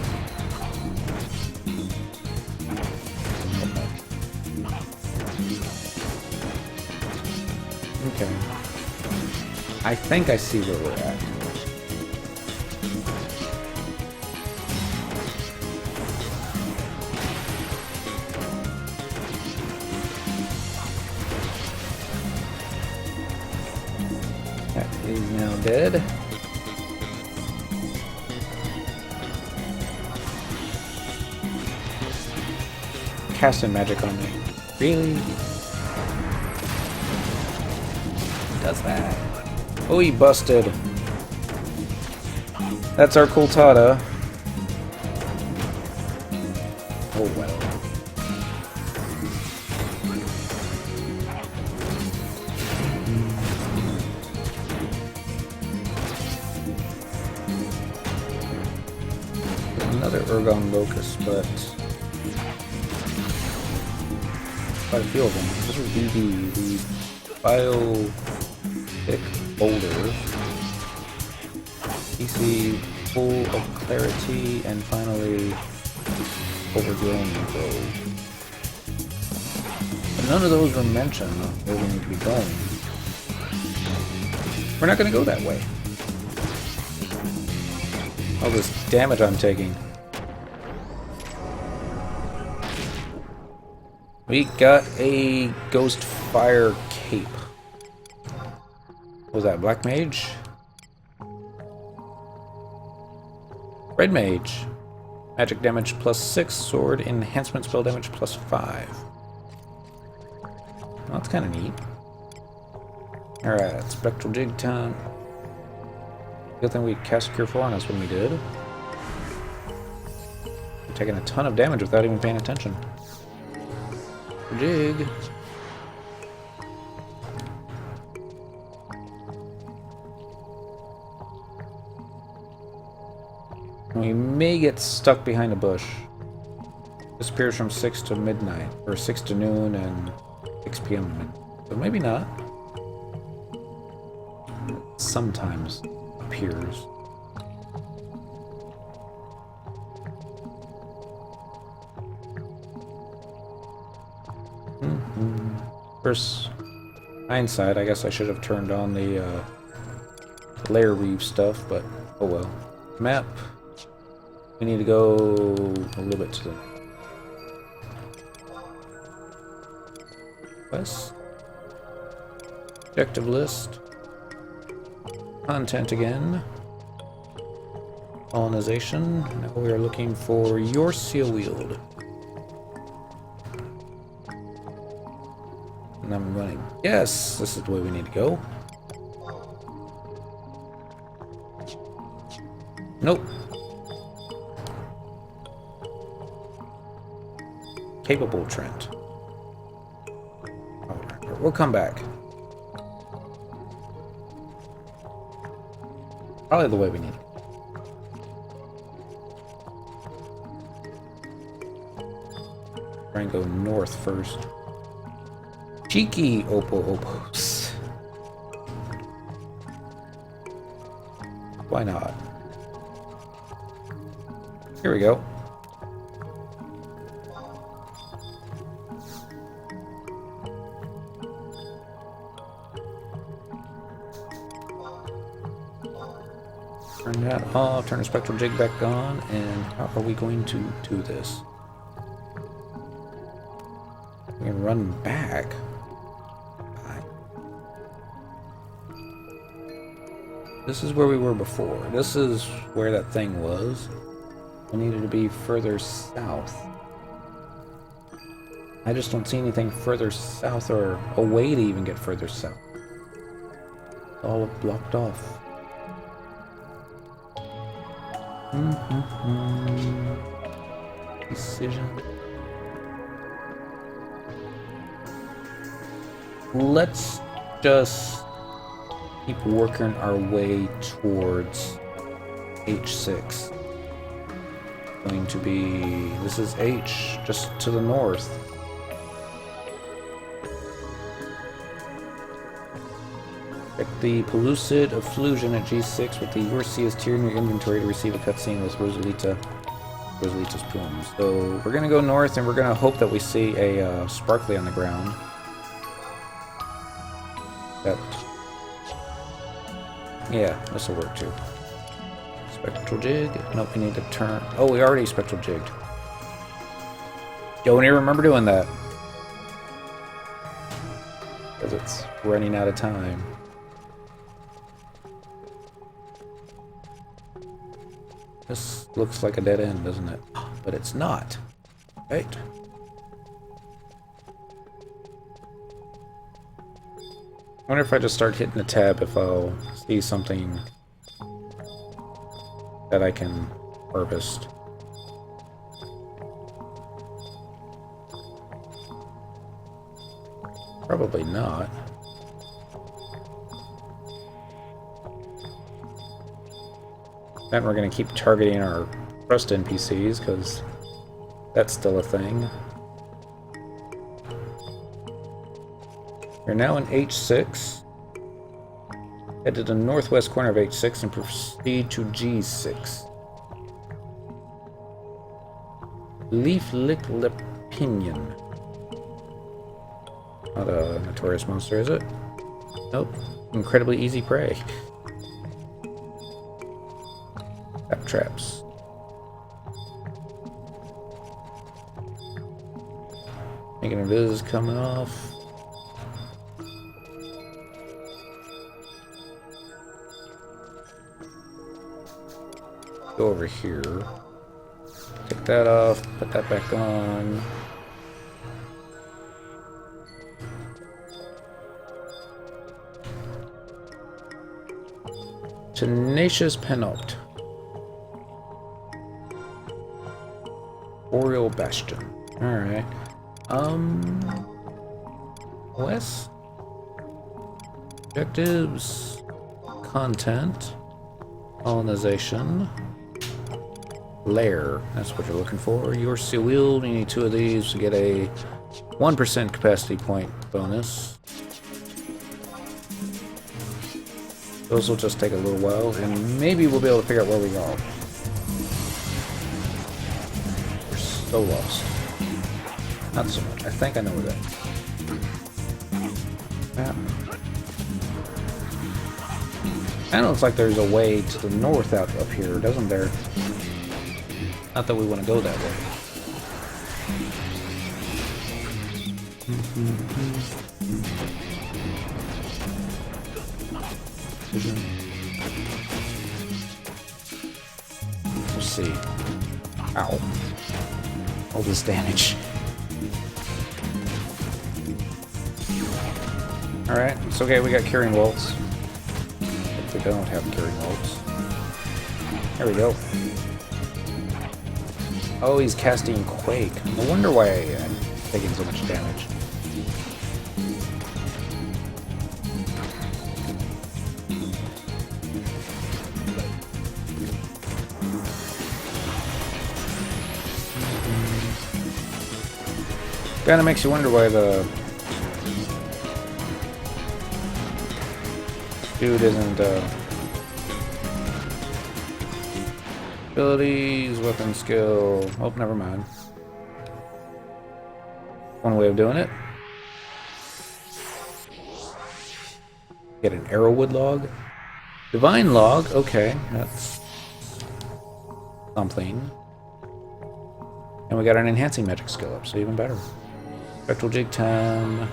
Speaker 1: Okay. I think I see where we're at. That is now dead. Casting magic on me. Really? Does that? Oh, he busted. That's our Kultada. Oh well. Another Ergon Locust, but quite a few of them. This would be the Bio-Thick Boulder. PC full of clarity, and finally overgrown grove. But none of those were mentioned where we need to be going. We're not going to go that way. All this damage I'm taking. We got a Ghost Fire Cape. What was that, Black Mage? Red Mage. Magic damage +6, sword enhancement spell damage +5. Well, that's kind of neat. Alright, Spectral Jig time. Good thing we cast Cure 4 on us when we did. We're taking a ton of damage without even paying attention. Jig. We may get stuck behind a bush. Disappears from 6 to midnight, or 6 to noon and 6 p.m. to midnight. So maybe not. Sometimes appears. First hindsight, I guess I should have turned on the lair reef stuff, but oh well. Map. We need to go a little bit to the west. Objective list. Content again. Colonization. Now we are looking for your seal wield. And I'm running. Yes, this is the way we need to go. Nope. Capable Trent. Alright, we'll come back. Probably the way we need it. Try and go north first. Cheeky Opos. Why not? Here we go. Turn that off, turn the spectral jig back on, and how are we going to do this? We can run back. This is where we were before. This is where that thing was. We needed to be further south. I just don't see anything further south or a way to even get further south. It's all blocked off. let's just keep working our way towards H6. Going to be, this is H, just to the north. Check the pellucid efflusion at G6 with the Ortharsyne tier in your inventory to receive a cutscene with Rosalita's plume. So we're gonna go north and we're gonna hope that we see a sparkly on the ground. Yeah, this will work too. Spectral jig. Nope, we need to turn. Oh, we already spectral jigged. Don't even remember doing that. Because it's running out of time. This looks like a dead end, doesn't it? But it's not. Right? I wonder if I just start hitting the tab if I'll see something that I can harvest. Probably not. Then we're going to keep targeting our trust NPCs because that's still a thing. We're now in H6. Head to the northwest corner of H6 and proceed to G6. Leaf Lick Lepinion. Not a notorious monster, is it? Nope. Incredibly easy prey. Trap traps. Thinking of this is coming off. Go over here. Take that off, put that back on. Tenacious Penopt. Boreal Bastion. Alright. West? Objectives. Content. Colonization. Lair. That's what you're looking for. Your seal wield. You need 2 of these to get a 1% capacity point bonus. Those will just take a little while, and maybe we'll be able to figure out where we are. We're so lost. Not so much. I think I know where that is. Map. Kind of looks like there's a way to the north out up here, doesn't there? Not that we want to go that way. Let's see. Ow. All this damage. Alright, it's okay, we got curing bolts. If we don't have curing bolts. There we go. Oh, he's casting Quake. No wonder why I'm taking so much damage. Kinda makes you wonder why the dude isn't abilities, weapon skill. Oh, never mind. One way of doing it. Get an arrowwood log. Divine log, okay, that's something. And we got an enhancing magic skill up, so even better. Spectral jig time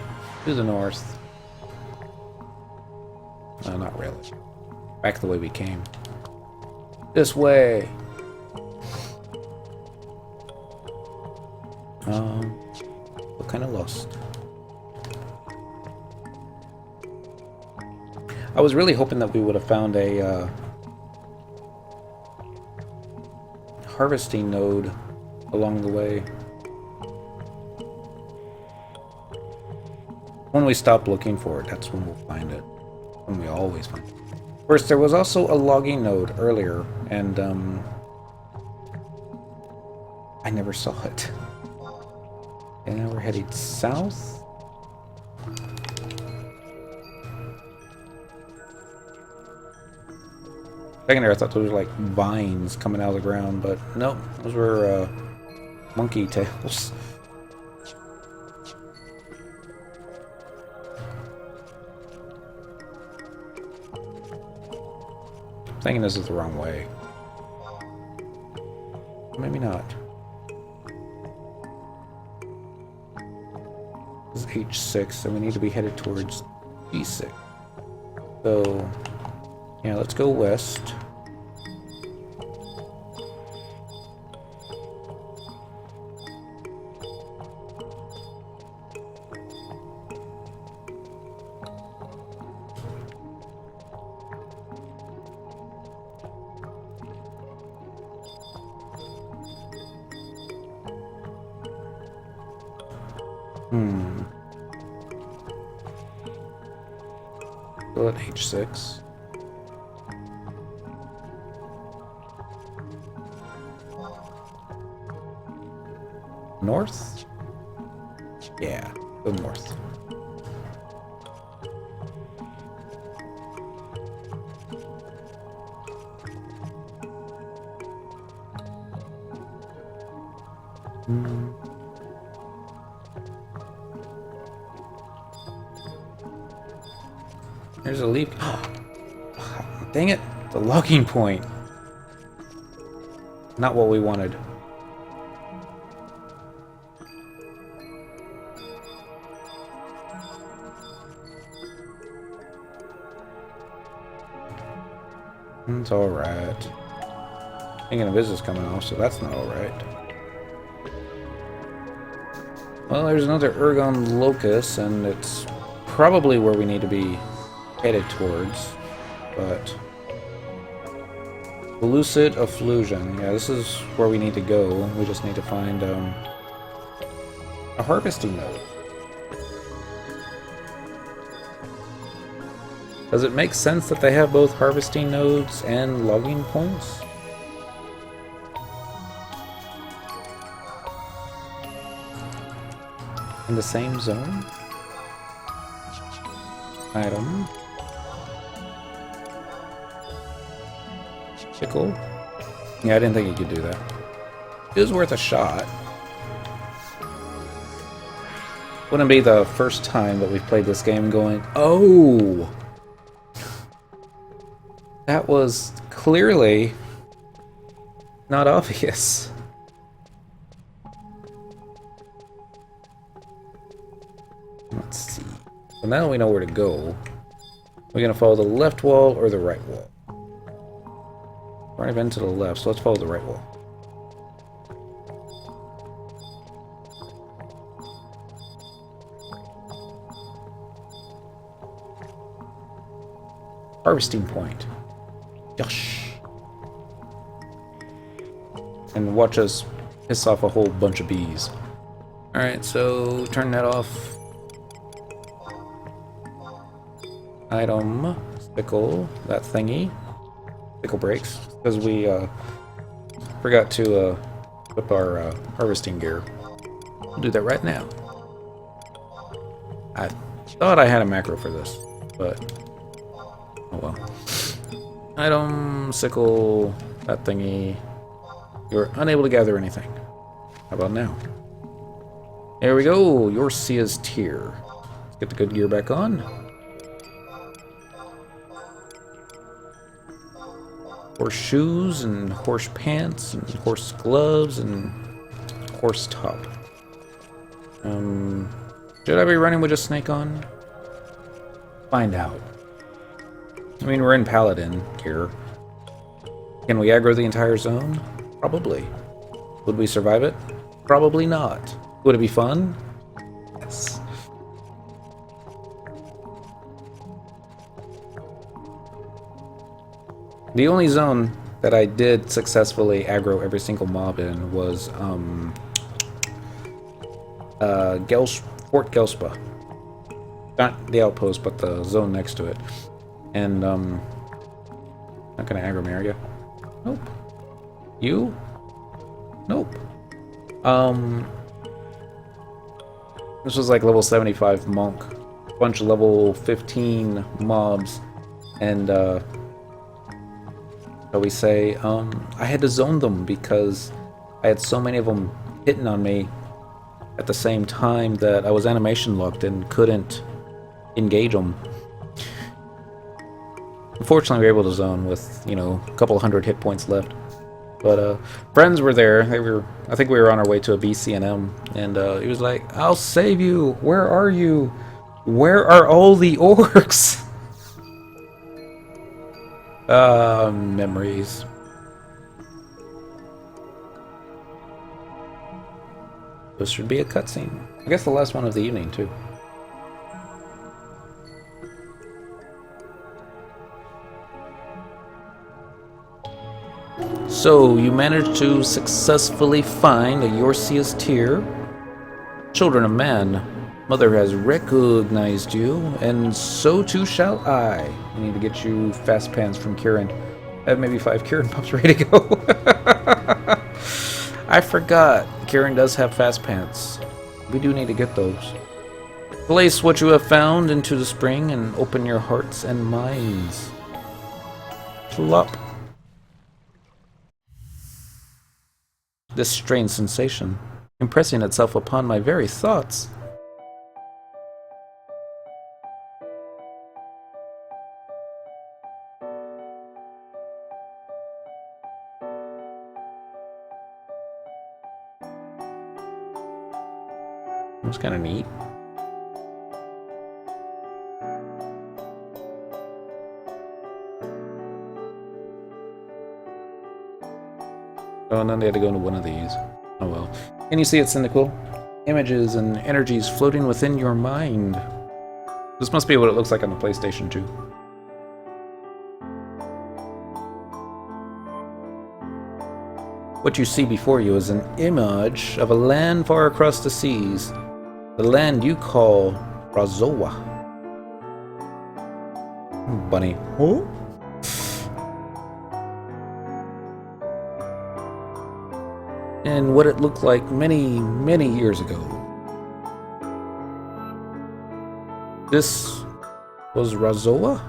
Speaker 1: to the north. No, not really. Back the way we came. This way. We're kind of lost. I was really hoping that we would have found a harvesting node along the way. when we stop looking for it, that's when we'll find it. When we always find it. Of course, there was also a logging node earlier, and I never saw it. And now we're heading south. Second there, I thought those were like vines coming out of the ground, but nope, those were monkey tails. I'm thinking this is the wrong way. Maybe not. This is H6, so we need to be headed towards G6. So, yeah, let's go west. Still at H6. North? Yeah, go north. There's a leaf. Dang it! The logging point. Not what we wanted. It's alright. Thinking of business coming off, so that's not alright. Well, there's another Ergon Locus, and it's probably where we need to be headed towards, but Lucid Efflusion. Yeah, this is where we need to go. We just need to find a harvesting node. Does it make sense that they have both harvesting nodes and logging points? In the same zone? Item. Pickle. Yeah, I didn't think you could do that. It was worth a shot. Wouldn't be the first time that we've played this game going, oh! That was clearly not obvious. Let's see. So now we know where to go. We're gonna follow the left wall or the right wall. We're already been to the left, so let's follow the right wall. Harvesting point. Yosh. And watch us piss off a whole bunch of bees. Alright, so turn that off. Item. Pickle. That thingy. Pickle breaks. Because we forgot to equip our harvesting gear. We'll do that right now. I thought I had a macro for this, but oh well. Item, sickle, that thingy. You're unable to gather anything. How about now? There we go. Your Sia's tier. Let's get the good gear back on. Horse shoes and horse pants and horse gloves and horse top. Should I be running with a snake on? Find out. I mean, we're in Paladin here. Can we aggro the entire zone? Probably. Would we survive it? Probably not. Would it be fun? Yes. The only zone that I did successfully aggro every single mob in was Fort Gelspa. Not the outpost, but the zone next to it. And, not gonna aggro me, are you? Nope. You? Nope. This was like level 75 monk. Bunch of level 15 mobs. And, shall we say, I had to zone them because I had so many of them hitting on me at the same time that I was animation locked and couldn't engage them. Unfortunately, we were able to zone with, you know, a couple hundred hit points left. But friends were there. I think we were on our way to a BCNM, and he was like, "I'll save you. Where are you? Where are all the orcs?" Memories. This should be a cutscene. I guess the last one of the evening, too. So, you managed to successfully find a Yorcia's tear. Children of man, Mother has recognized you, and so too shall I. I need to get you fast pants from Kieran. I have maybe 5 Kieran pups ready to go. I forgot. Kieran does have fast pants. We do need to get those. Place what you have found into the spring and open your hearts and minds. Plop. This strange sensation, impressing itself upon my very thoughts. It's kind of neat. Oh, and then they had to go into one of these. Oh well. Can you see it's cynical? Images and energies floating within your mind. This must be what it looks like on the PlayStation 2. What you see before you is an image of a land far across the seas. The land you call SoA. Bunny. Oh? And what it looked like many, many years ago. This was SoA?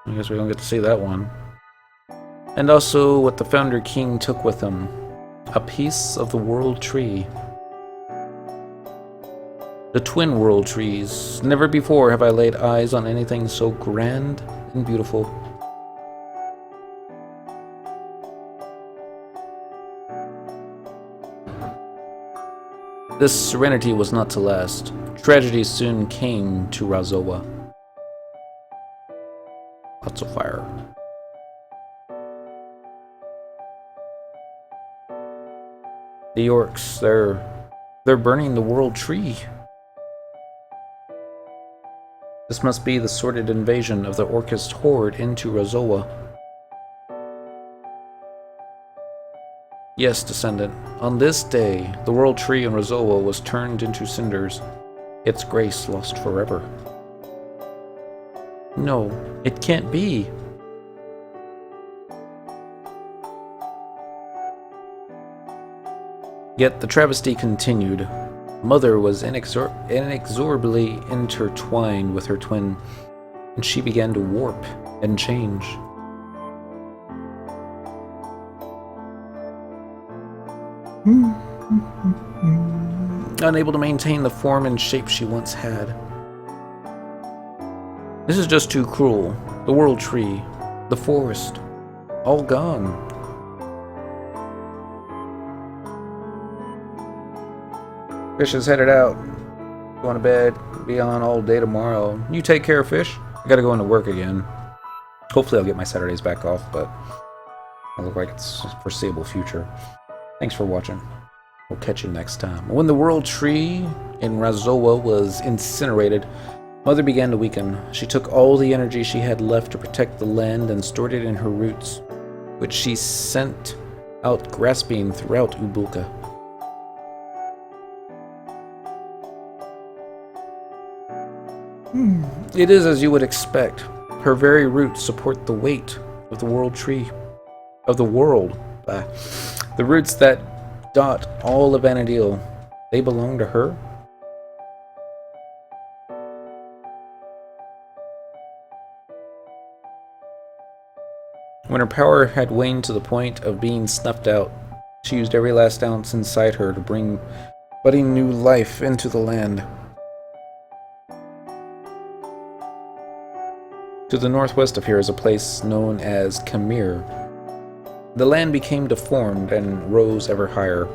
Speaker 1: I guess we don't get to see that one. And also what the Founder King took with him. A piece of the World Tree. The twin World Trees. Never before have I laid eyes on anything so grand and beautiful. This serenity was not to last. Tragedy soon came to SoA. Lots of fire. The orcs, they're burning the World Tree. This must be the sordid invasion of the Orcist horde into SoA. Yes, Descendant. On this day, the World Tree in SoA was turned into cinders, its grace lost forever. No, it can't be. Yet the travesty continued. Mother was inexorably intertwined with her twin, and she began to warp and change. Unable to maintain the form and shape she once had. This is just too cruel. The World Tree, the forest, all gone. Fish is headed out. Going to bed. Be on all day tomorrow. You take care, Fish. I gotta go into work again. Hopefully I'll get my Saturdays back off, but it looks like it's a foreseeable future. Thanks for watching. We'll catch you next time. When the World Tree in SoA was incinerated, Mother began to weaken. She took all the energy she had left to protect the land and stored it in her roots, which she sent out grasping throughout Ubulka. It is as you would expect. Her very roots support the weight of the world tree. Of the world. The roots that dot all of Anadil, they belong to her? When her power had waned to the point of being snuffed out, she used every last ounce inside her to bring budding new life into the land. To the northwest of here is a place known as Khmer. The land became deformed and rose ever higher,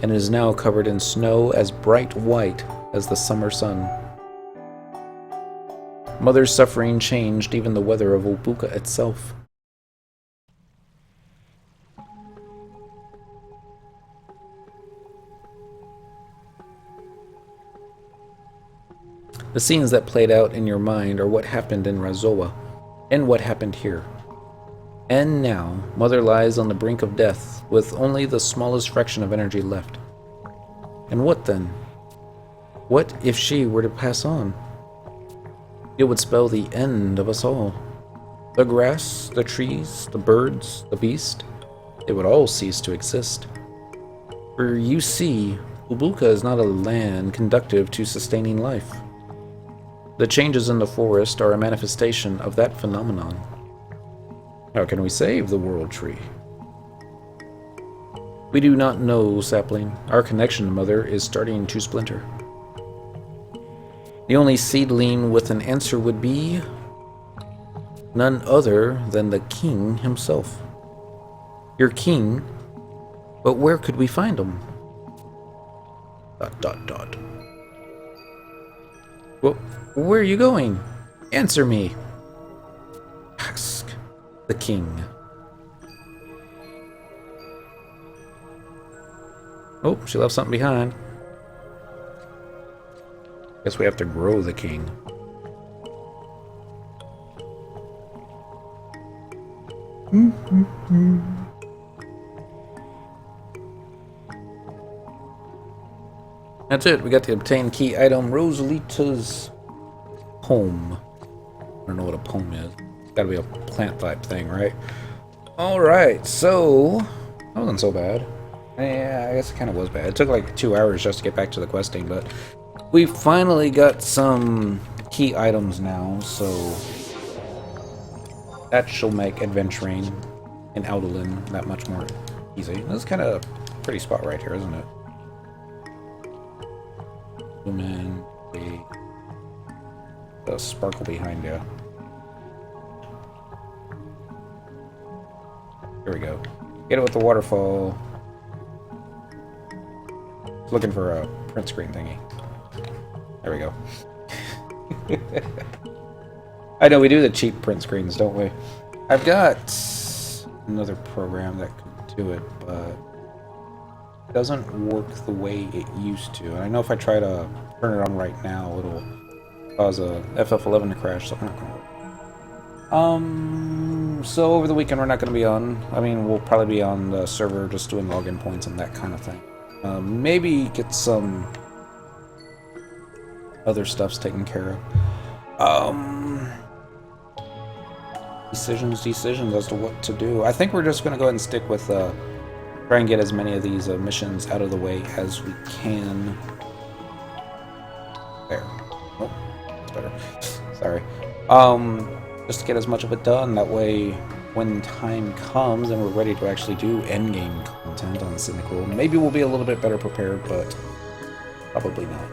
Speaker 1: and is now covered in snow as bright white as the summer sun. Mother's suffering changed even the weather of Ubulka itself. The scenes that played out in your mind are what happened in Razoa, and what happened here. And now, Mother lies on the brink of death, with only the smallest fraction of energy left. And what then? What if she were to pass on? It would spell the end of us all. The grass, the trees, the birds, the beast, they would all cease to exist. For you see, Ubulka is not a land conducive to sustaining life. The changes in the forest are a manifestation of that phenomenon. How can we save the world tree? We do not know, sapling. Our connection to Mother is starting to splinter. The only seedling with an answer would be none other than the king himself. Your king? But where could we find him? ... Well, where are you going? Answer me. Ask the king. Oh, she left something behind. Guess we have to grow the king. That's it. We got the obtain key item, Rosalita's Poem. I don't know what a poem is. It's gotta be a plant type thing, right? Alright, so that wasn't so bad. Yeah, I guess it kind of was bad. It took like 2 hours just to get back to the questing, but we finally got some key items now, so that shall make adventuring in Adoulin that much more easy. This is kind of a pretty spot right here, isn't it? Zoom in, the sparkle behind you. Here we go. Get it with the waterfall. Looking for a print screen thingy. There we go. I know we do the cheap print screens, don't we? I've got another program that could do it, but it doesn't work the way it used to. And I know if I try to turn it on right now, it'll cause a FF11 to crash, so I'm not gonna work. So over the weekend we're not gonna be on. I mean, we'll probably be on the server just doing login points and that kind of thing. Maybe get some other stuff's taken care of. Decisions as to what to do. I think we're just gonna go ahead and stick with try and get as many of these missions out of the way as we can. There. Oh, that's better. Sorry. Just to get as much of it done. That way, when time comes and we're ready to actually do endgame content on Cynical, maybe we'll be a little bit better prepared, but probably not.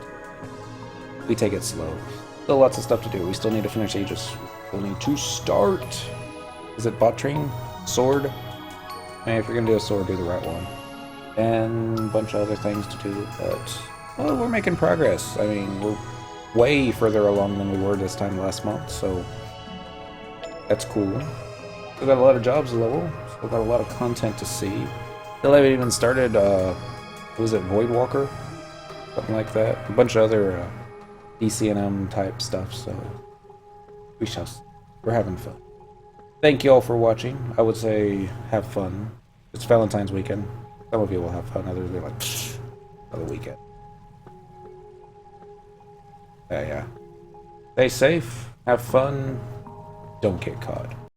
Speaker 1: We take it slow. Still lots of stuff to do. We still need to finish Aegis. We'll need to start. Is it bot train? Sword? I mean, if you're gonna do a sword, do the right one. And a bunch of other things to do, but well, we're making progress. I mean, we're way further along than we were this time last month, so that's cool. Still got a lot of jobs to level. Still got a lot of content to see. Still haven't even started, was it Voidwalker? Something like that. A bunch of other DCNM type stuff, so we shall see. We're having fun. Thank you all for watching. I would say have fun. It's Valentine's weekend. Some of you will have fun, others will be like, another weekend. Yeah. Stay safe, have fun, don't get caught.